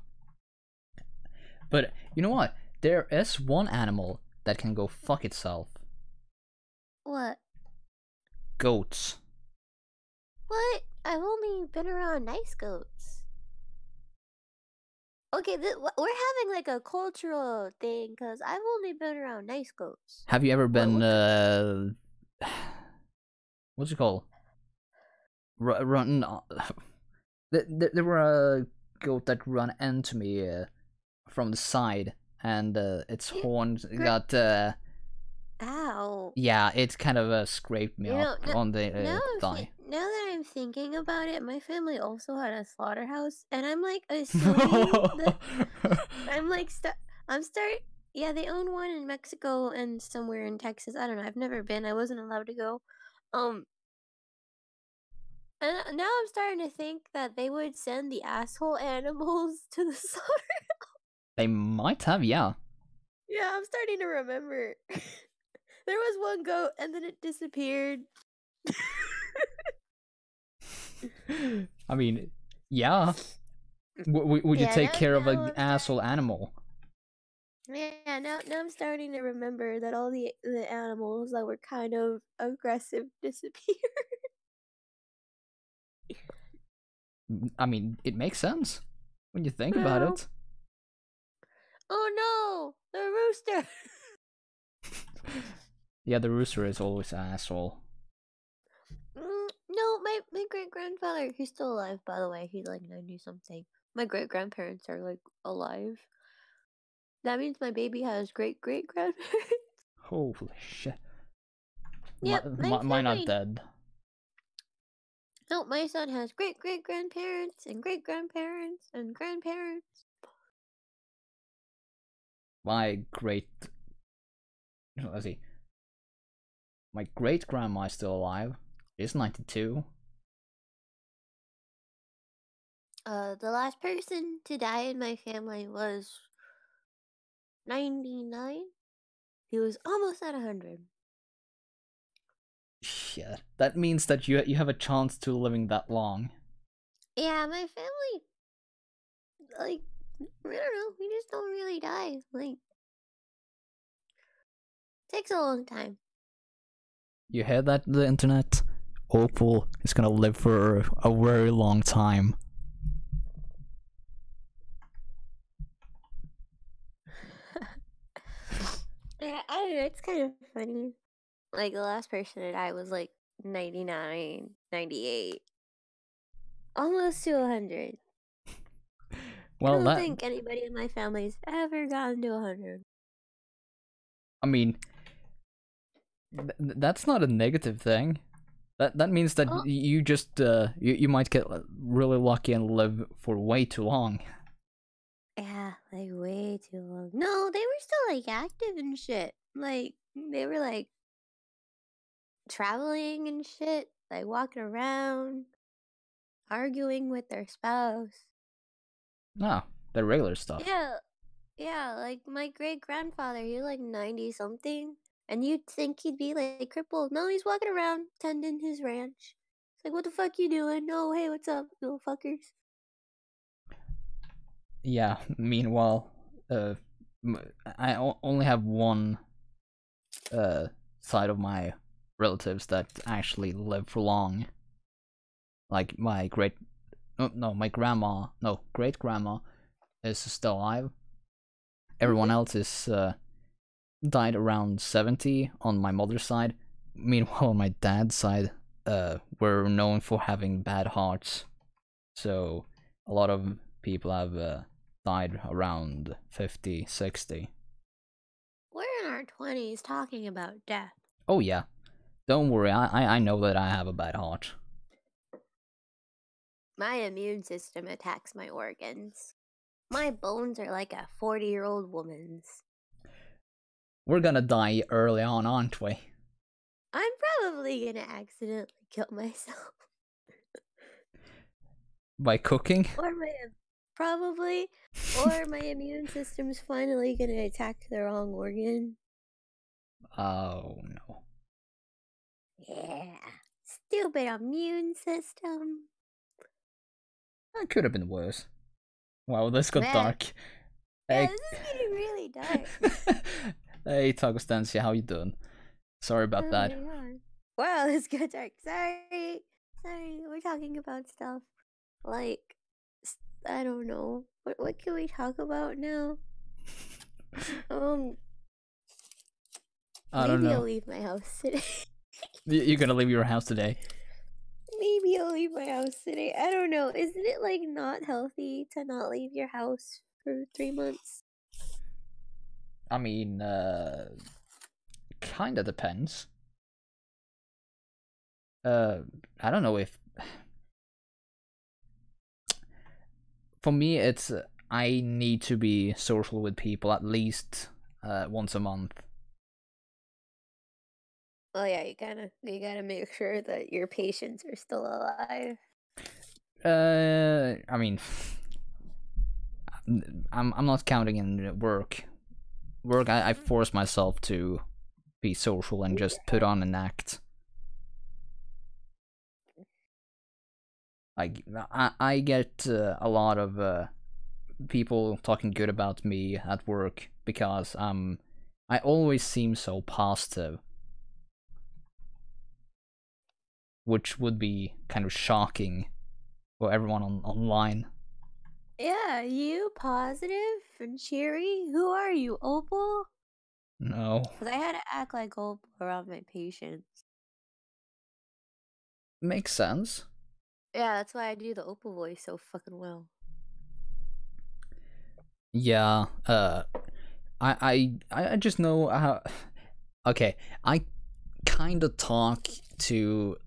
But you know what? There is one animal that can go fuck itself. What? Goats. What? I've only been around nice goats. Okay, we're having like a cultural thing because I've only been around nice goats. Have you ever been what's it called? Run. There were a goat that ran into me from the side, and its horns got. Ow. Yeah, it kind of scraped me up on the thigh. Now that I'm thinking about it, my family also had a slaughterhouse, and I'm like assuming that I'm starting. Yeah, they own one in Mexico and somewhere in Texas. I don't know. I've never been. I wasn't allowed to go. And now I'm starting to think that they would send the asshole animals to the slaughterhouse. They might have, yeah. Yeah, I'm starting to remember. There was one goat, and then it disappeared. I mean, yeah. Would you take care of an asshole animal? Yeah, now I'm starting to remember that all the animals that were kind of aggressive disappeared. I mean, it makes sense when you think about it. Oh no, the rooster! Yeah, the rooster is always an asshole. No, my great grandfather, he's still alive, by the way. He's like 90 something. My great grandparents are like alive. That means my baby has great great grandparents. Holy shit. Yep, mine are dead. No, my son has great great grandparents and great grandparents and grandparents. My great. Let's see. My great grandma is still alive. She's 92. The last person to die in my family was 99. He was almost at 100. Yeah, that means that you have a chance to living that long. Yeah, my family, like, I don't know, we just don't really die. Like, takes a long time. You hear that, the internet? Opal is gonna live for a very long time. Yeah, I don't know, it's kind of funny. Like, the last person to die was like 99, 98. Almost to 100. Well, I don't think anybody in my family's ever gotten to 100. I mean, that's not a negative thing. That means that you just you might get really lucky and live for way too long. Yeah, like way too long. No, they were still like active and shit. Like they were like traveling and shit, like walking around, arguing with their spouse. No, the regular stuff. Yeah, like my great grandfather, he's like 90 something, and you'd think he'd be like crippled. No, he's walking around tending his ranch. It's like, what the fuck you doing? No, hey, what's up, little fuckers? Yeah. Meanwhile, I only have one side of my relatives that actually live for long. Like my great grandma is still alive. Everyone else is died around 70 on my mother's side. Meanwhile, on my dad's side, we're known for having bad hearts. So a lot of people have died around 50, 60. We're in our 20s talking about death. Oh yeah. Don't worry, I know that I have a bad heart. My immune system attacks my organs. My bones are like a 40-year-old woman's. We're gonna die early on, aren't we? I'm probably gonna accidentally kill myself. By cooking? Or my immune system's finally gonna attack the wrong organ. Oh no. Yeah. Stupid immune system. That could have been worse. Wow, this got dark. Yeah, this is getting really dark. Hey, Tagostancia, how you doing? Sorry about that. My God. Wow, this got dark. Sorry, we're talking about stuff like, I don't know, What can we talk about now? Um, I don't maybe I'll know. leave my house today. You're gonna leave your house today? Maybe I'll leave my house today. I don't know. Isn't it like not healthy to not leave your house for 3 months? I mean, kinda depends. I don't know if... For me, it's I need to be social with people at least once a month. Oh yeah, you gotta make sure that your patients are still alive. I mean, I'm not counting in work. Work, I force myself to be social and just put on an act. I get a lot of people talking good about me at work because I always seem so positive, which would be kind of shocking for everyone online. Yeah, you positive and cheery? Who are you, Opal? No. Because I had to act like Opal around my patients. Makes sense. Yeah, that's why I do the Opal voice so fucking well. Yeah, I just know how... Okay, I kind of talk to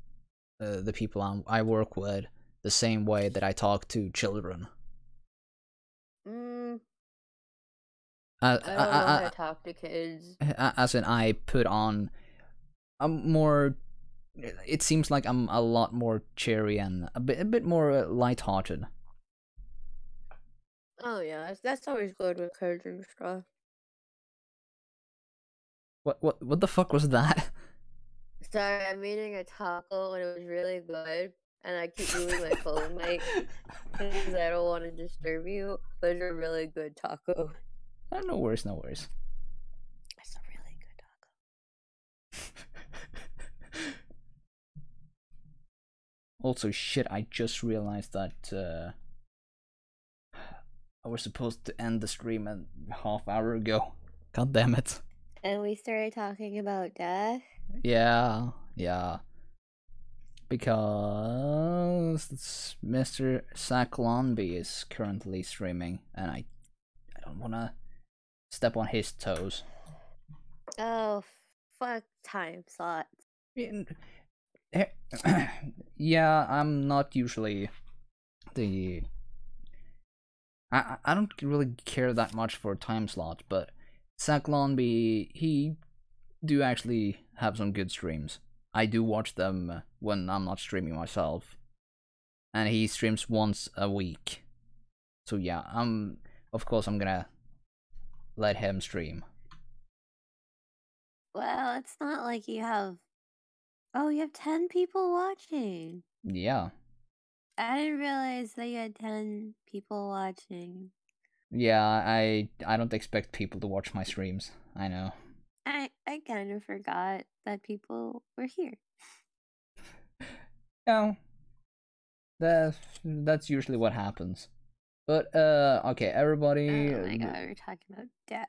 the people I work with the same way that I talk to children. I don't know how to talk to kids. As in, I put on a more... It seems like I'm a lot more cheery and a bit more lighthearted. Oh yeah, that's always good with kids and stuff. What the fuck was that? Sorry, I'm eating a taco and it was really good, and I keep moving my phone mic because I don't want to disturb you. But it's a really good taco. No worries, no worries. It's a really good taco. Also, shit, I just realized that I was supposed to end the stream a half hour ago. God damn it. And we started talking about death. Yeah. Because Mr. Zach Lonby is currently streaming, and I don't wanna step on his toes. Oh, fuck time slots. Yeah, I'm not usually the... I don't really care that much for time slot, but Zach Lonby, he do actually have some good streams. I do watch them when I'm not streaming myself. And he streams once a week. So yeah, of course I'm gonna let him stream. Well, it's not like you have... Oh, you have 10 people watching. Yeah. I didn't realize that you had 10 people watching. Yeah, I don't expect people to watch my streams. I know. I kind of forgot that people were here. Yeah. That's usually what happens. But okay, everybody. Oh my god, we're talking about death.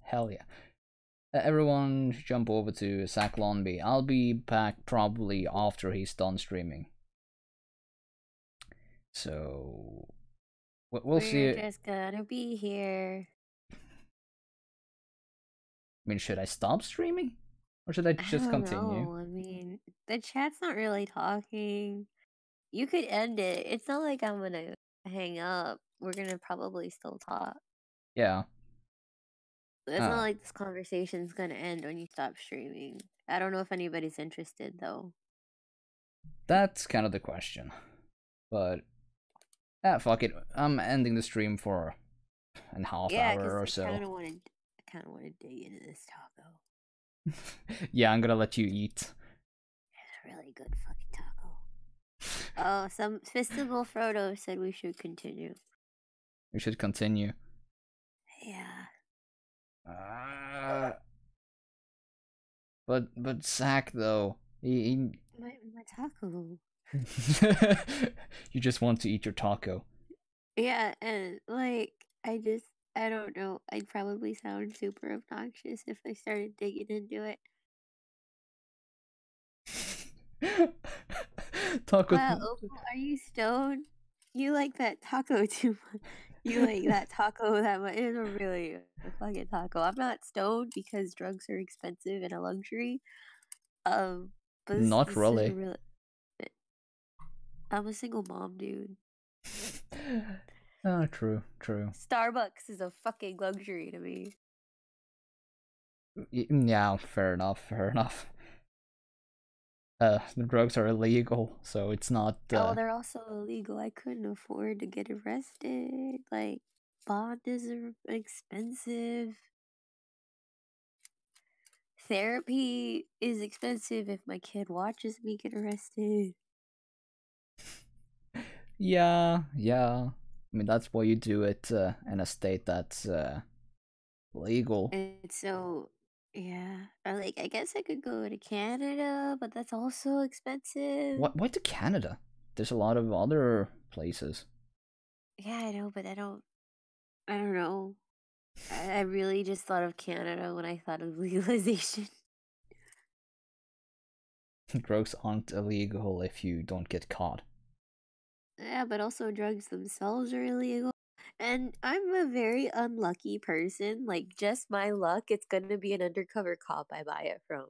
Hell yeah. Everyone jump over to Zach Lonby. I'll be back probably after he's done streaming. So we'll see. We're just gonna be here. I mean, should I stop streaming? Or should I just continue? No, I mean, the chat's not really talking. You could end it. It's not like I'm gonna hang up. We're gonna probably still talk. Yeah. It's not like this conversation's gonna end when you stop streaming. I don't know if anybody's interested, though. That's kind of the question. But, fuck it. I'm ending the stream for a half hour or so. I kind of want to dig into this taco. Yeah, I'm gonna let you eat. It's a really good fucking taco. Oh, some Festival Frodo said we should continue. We should continue. Yeah. But Zach though, he... My taco. You just want to eat your taco. Yeah, and like I don't know. I'd probably sound super obnoxious if I started digging into it. Taco. Wow, Opal, are you stoned? You like that taco too much. You like that taco that much. It's a really a fucking taco. I'm not stoned because drugs are expensive and a luxury. But Not this is really. really. I'm a single mom, dude. Ah, true, true. Starbucks is a fucking luxury to me. Yeah, fair enough, fair enough. The drugs are illegal, so it's not. Oh, they're also illegal. I couldn't afford to get arrested. Like, bond is expensive. Therapy is expensive if my kid watches me get arrested. Yeah, yeah. I mean, that's why you do it in a state that's legal. And so, yeah. Or like, I guess I could go to Canada, but that's also expensive. Why to Canada? There's a lot of other places. Yeah, I know, but I don't know. I really just thought of Canada when I thought of legalization. Drugs aren't illegal if you don't get caught. Yeah, but also drugs themselves are illegal. And I'm a very unlucky person. Like, just my luck, it's gonna be an undercover cop I buy it from.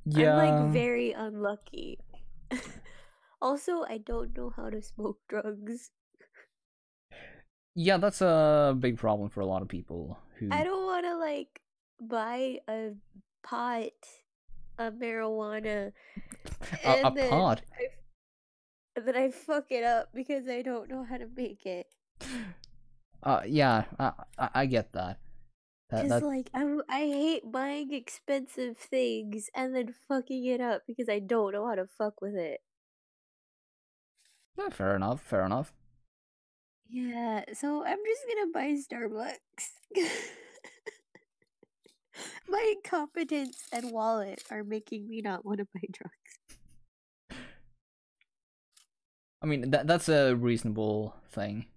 Yeah. I'm like very unlucky. Also, I don't know how to smoke drugs. Yeah, that's a big problem for a lot of people who. I don't want to like buy a pot of marijuana A and then pot? I fuck it up because I don't know how to make it. Yeah, I get that. Cause like I hate buying expensive things and then fucking it up because I don't know how to fuck with it. Yeah, fair enough, fair enough. Yeah, so I'm just gonna buy Starbucks. My incompetence and wallet are making me not want to buy drugs. I mean, that's a reasonable thing.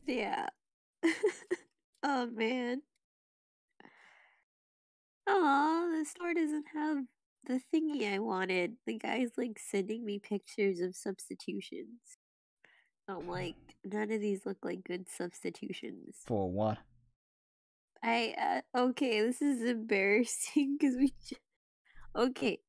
Yeah. Oh man. Aw, the store doesn't have the thingy I wanted. The guy's like sending me pictures of substitutions. I'm like, none of these look like good substitutions. For what? Okay, this is embarrassing because okay.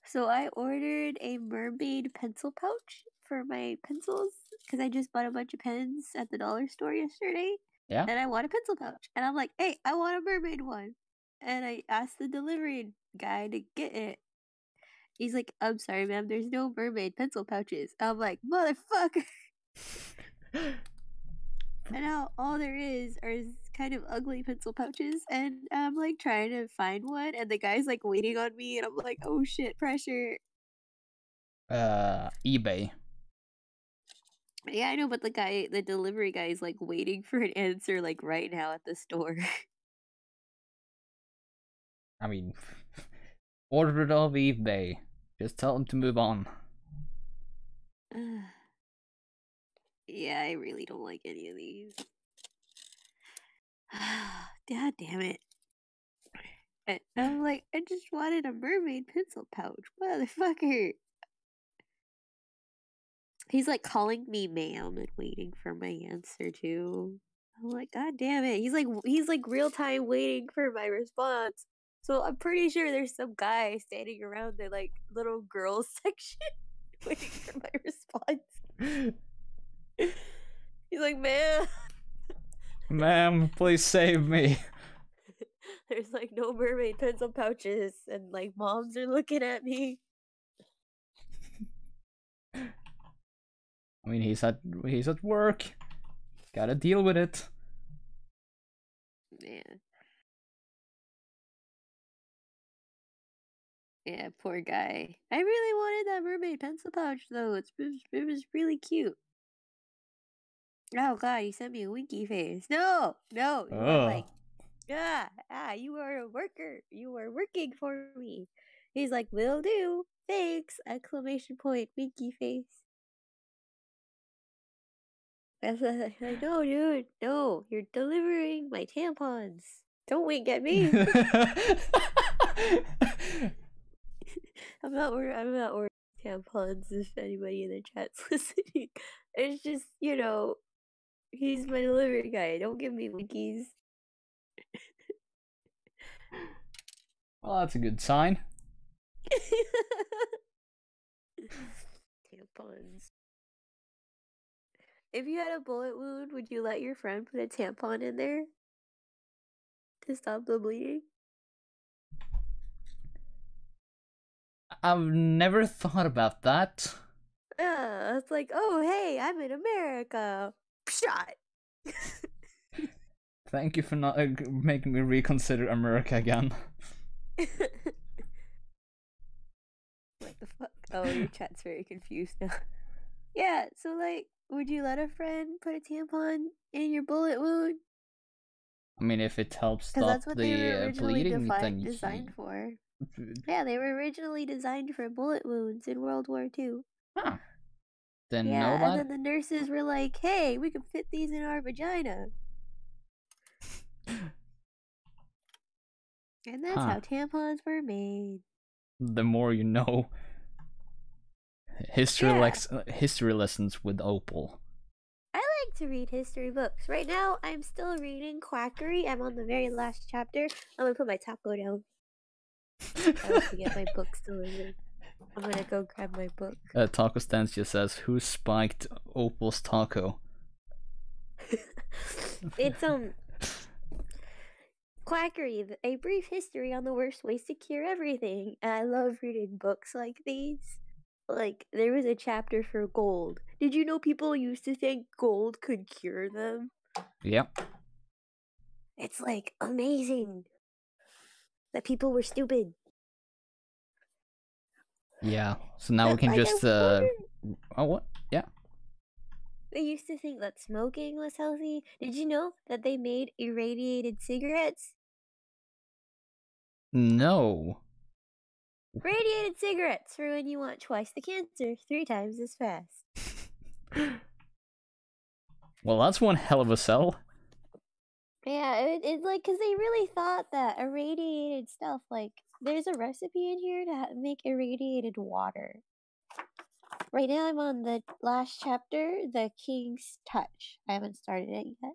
So I ordered a mermaid pencil pouch for my pencils because I just bought a bunch of pens at the dollar store yesterday. Yeah. And I want a pencil pouch. And I'm like, hey, I want a mermaid one. And I asked the delivery guy to get it. He's like, I'm sorry, ma'am, there's no mermaid pencil pouches. I'm like, motherfucker. And now all there is are kind of ugly pencil pouches. And I'm like trying to find one. And the guy's like waiting on me. And I'm like, oh shit, pressure. eBay. Yeah, I know, but the delivery guy is like waiting for an answer like right now at the store. I mean, order it off eBay. Just tell them to move on. Yeah, I really don't like any of these. God damn it. And I'm like, I just wanted a mermaid pencil pouch, motherfucker. He's like calling me ma'am and waiting for my answer too. I'm like, God damn it. He's like real time waiting for my response. So I'm pretty sure there's some guy standing around the like little girls section waiting for my response. He's like, ma'am. Ma'am, please save me. There's like no mermaid pencil pouches and like moms are looking at me. I mean, he's at work. Gotta deal with it. Man. Yeah, poor guy. I really wanted that mermaid pencil pouch though. It was really cute. Oh god, he sent me a winky face. No, you are like, you are a worker. You are working for me. He's like, will do. Thanks! Exclamation point, winky face. I was like, no, dude, no, you're delivering my tampons. Don't wink at me. I'm not ordering tampons if anybody in the chat's listening. It's just, you know, he's my delivery guy. Don't give me winkies. Well, that's a good sign. Tampons. If you had a bullet wound, would you let your friend put a tampon in there to stop the bleeding? I've never thought about that. Yeah, it's like, oh, hey, I'm in America. Shot. Thank you for not making me reconsider America again. What the fuck? Oh, your chat's very confused now. Yeah, so like, would you let a friend put a tampon in your bullet wound? I mean, if it helps Because stop that's what they were the originally bleeding, then designed for. Yeah, they were originally designed for bullet wounds in World War II. Huh. Didn't know Yeah, that. and then the nurses were like, hey, we can fit these in our vagina. And that's Huh. how tampons were made. The more you know. History Yeah. history lessons with Opal. I like to read history books. Right now, I'm still reading Quackery. I'm on the very last chapter. I'm gonna put my taco down. I have to get my books delivered. I'm gonna go grab my book. Taco Stance just says, "Who spiked Opal's taco?" It's Quackery, a brief history on the worst ways to cure everything. And I love reading books like these. Like, there was a chapter for gold. Did you know people used to think gold could cure them? Yep. It's like amazing that people were stupid. Yeah. So now we can Like, just I oh, what? Yeah. They used to think that smoking was healthy. Did you know that they made irradiated cigarettes? No. Radiated cigarettes for when you want twice the cancer, 3 times as fast. Well, that's one hell of a sell. Yeah, it's like, because they really thought that irradiated stuff, like, there's a recipe in here to make irradiated water. Right now I'm on the last chapter, The King's Touch. I haven't started it yet.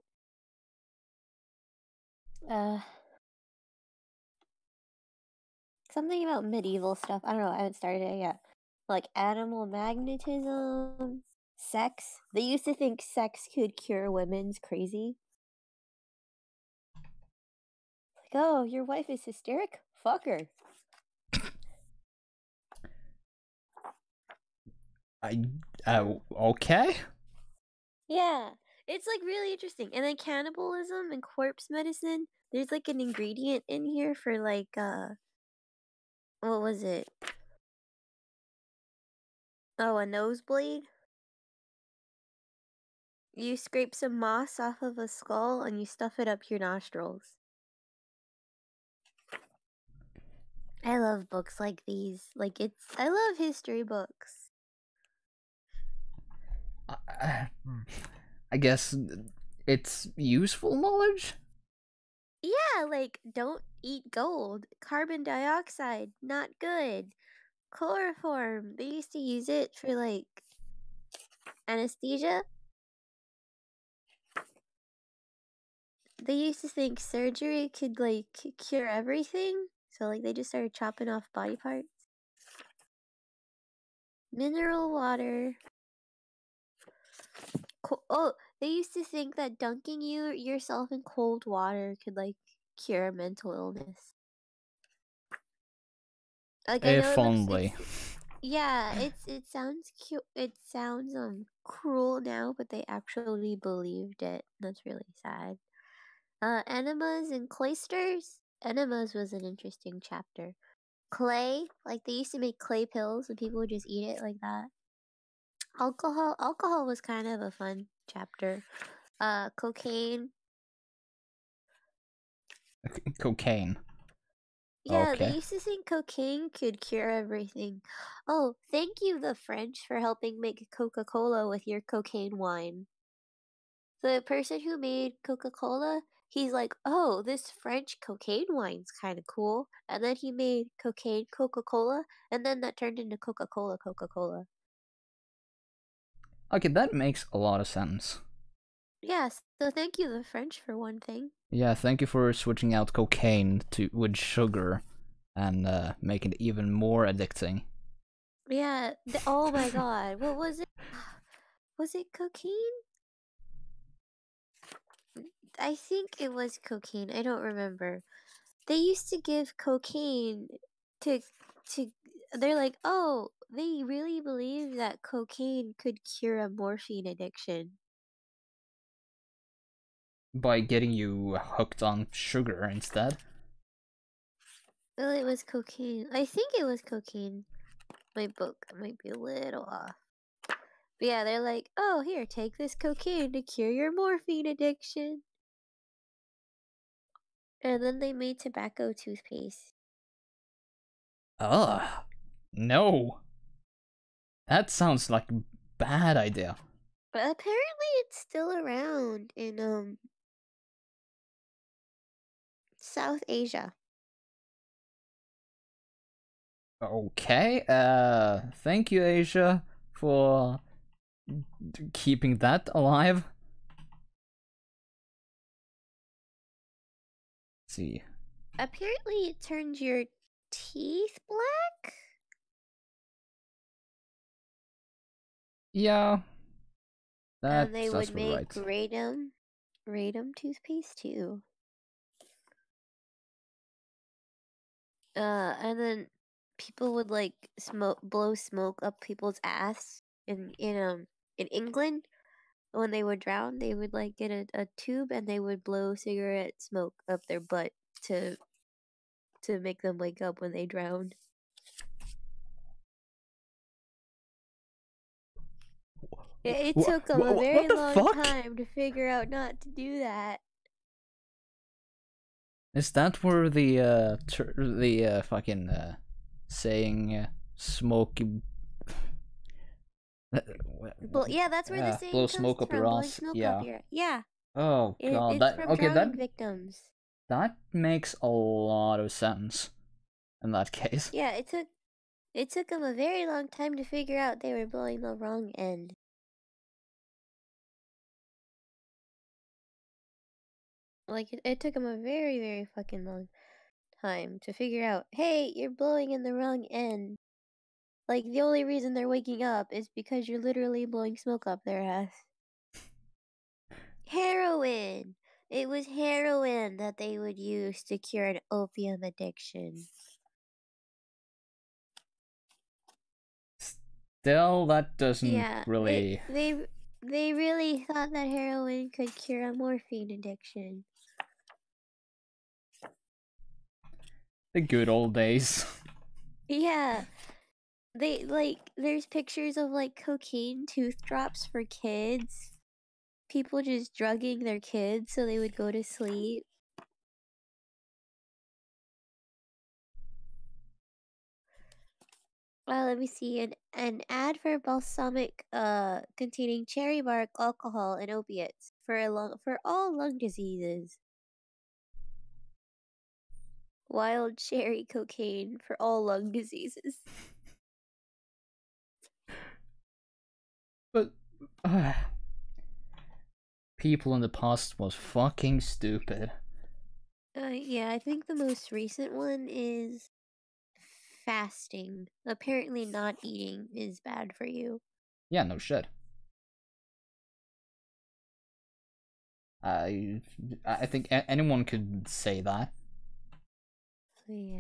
Something about medieval stuff. I don't know, I haven't started it yet. Like animal magnetism, sex. They used to think sex could cure women's crazy. Like, oh, your wife is hysteric? Fuck her. Okay. Yeah, it's like really interesting. And then cannibalism and corpse medicine. There's like an ingredient in here for like what was it? Oh, a nosebleed. You scrape some moss off of a skull and you stuff it up your nostrils. I love books like these. Like I love history books. I guess it's useful knowledge. Yeah, like don't eat gold. Carbon dioxide, not good. Chloroform, they used to use it for like anesthesia. They used to think surgery could like cure everything. So like they just started chopping off body parts. Mineral water. Oh, they used to think that dunking yourself in cold water could like cure mental illness. Like I know If only. yeah, it sounds cute. It sounds cruel now, but they actually believed it. That's really sad. Enemas and cloisters. Enemas was an interesting chapter. Clay, like they used to make clay pills and people would just eat it like that. Alcohol was kind of a fun chapter. Cocaine. Cocaine. Yeah, they Okay. used to think cocaine could cure everything. Oh, thank you, the French, for helping make Coca-Cola with your cocaine wine. The person who made Coca-Cola, he's like, oh, this French cocaine wine's kind of cool. And then he made cocaine Coca-Cola, and then that turned into Coca-Cola Coca-Cola. Okay, that makes a lot of sense. Yes, so thank you, the French, for one thing. Yeah, thank you for switching out cocaine with sugar and making it even more addicting. Yeah, oh my god, what was it? Was it cocaine? I think it was cocaine. I don't remember. They used to give cocaine to they're like, "Oh, they really believe that cocaine could cure a morphine addiction." By getting you hooked on sugar instead. Well, it was cocaine. I think it was cocaine. My book might be a little off. But yeah, they're like, "Oh, here, take this cocaine to cure your morphine addiction." And then they made tobacco toothpaste. Ugh. No. That sounds like a bad idea. But apparently it's still around in South Asia. Okay, thank you, Asia, for keeping that alive. Let's see. Apparently it turns your teeth black? Yeah. And they That's would make right. Radom toothpaste too. And then people would like blow smoke up people's ass in England. When they would drown, they would like get a tube and they would blow cigarette smoke up their butt to make them wake up when they drowned. It took them a very long time to figure out not to do that. Is that where the fucking saying smoky? Well, yeah, that's where the saying blow comes smoke up from. your Blowing ass. smoke Yeah. up your yeah. Oh god, It's that from okay. drowning victims. That makes a lot of sense. In that case. Yeah, it took them a very long time to figure out they were blowing the wrong end. Like it took them a very, very fucking long time to figure out, hey, you're blowing in the wrong end. Like the only reason they're waking up is because you're literally blowing smoke up their ass. Heroin! It was heroin that they would use to cure an opium addiction. Still, that doesn't Yeah, really. they really thought that heroin could cure a morphine addiction. The good old days. Yeah. They there's pictures of like cocaine tooth drops for kids. People just drugging their kids so they would go to sleep. Let me see an ad for balsamic containing cherry bark, alcohol, and opiates for all lung diseases. Wild cherry cocaine for all lung diseases. But people in the past was fucking stupid. Yeah, I think the most recent one is fasting. Apparently not eating is bad for you. Yeah, no shit. I think anyone could say that. Yeah.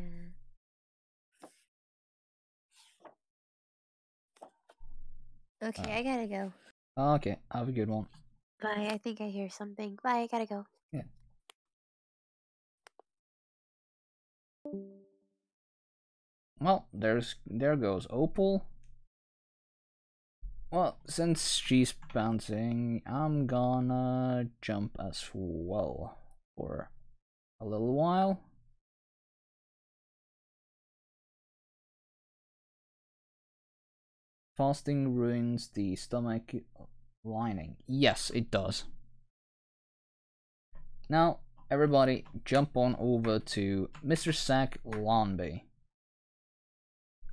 Okay, I gotta go. Okay, have a good one. Bye, I think I hear something. Bye, I gotta go. Yeah. Well, there goes Opal. Well, since she's bouncing, I'm gonna jump as well for a little while. Fasting ruins the stomach lining. Yes, it does. Now, everybody, jump on over to Mr. Zach Lonby.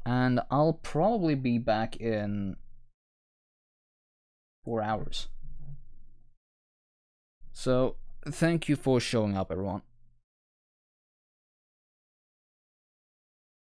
And I'll probably be back in 4 hours. So, thank you for showing up, everyone.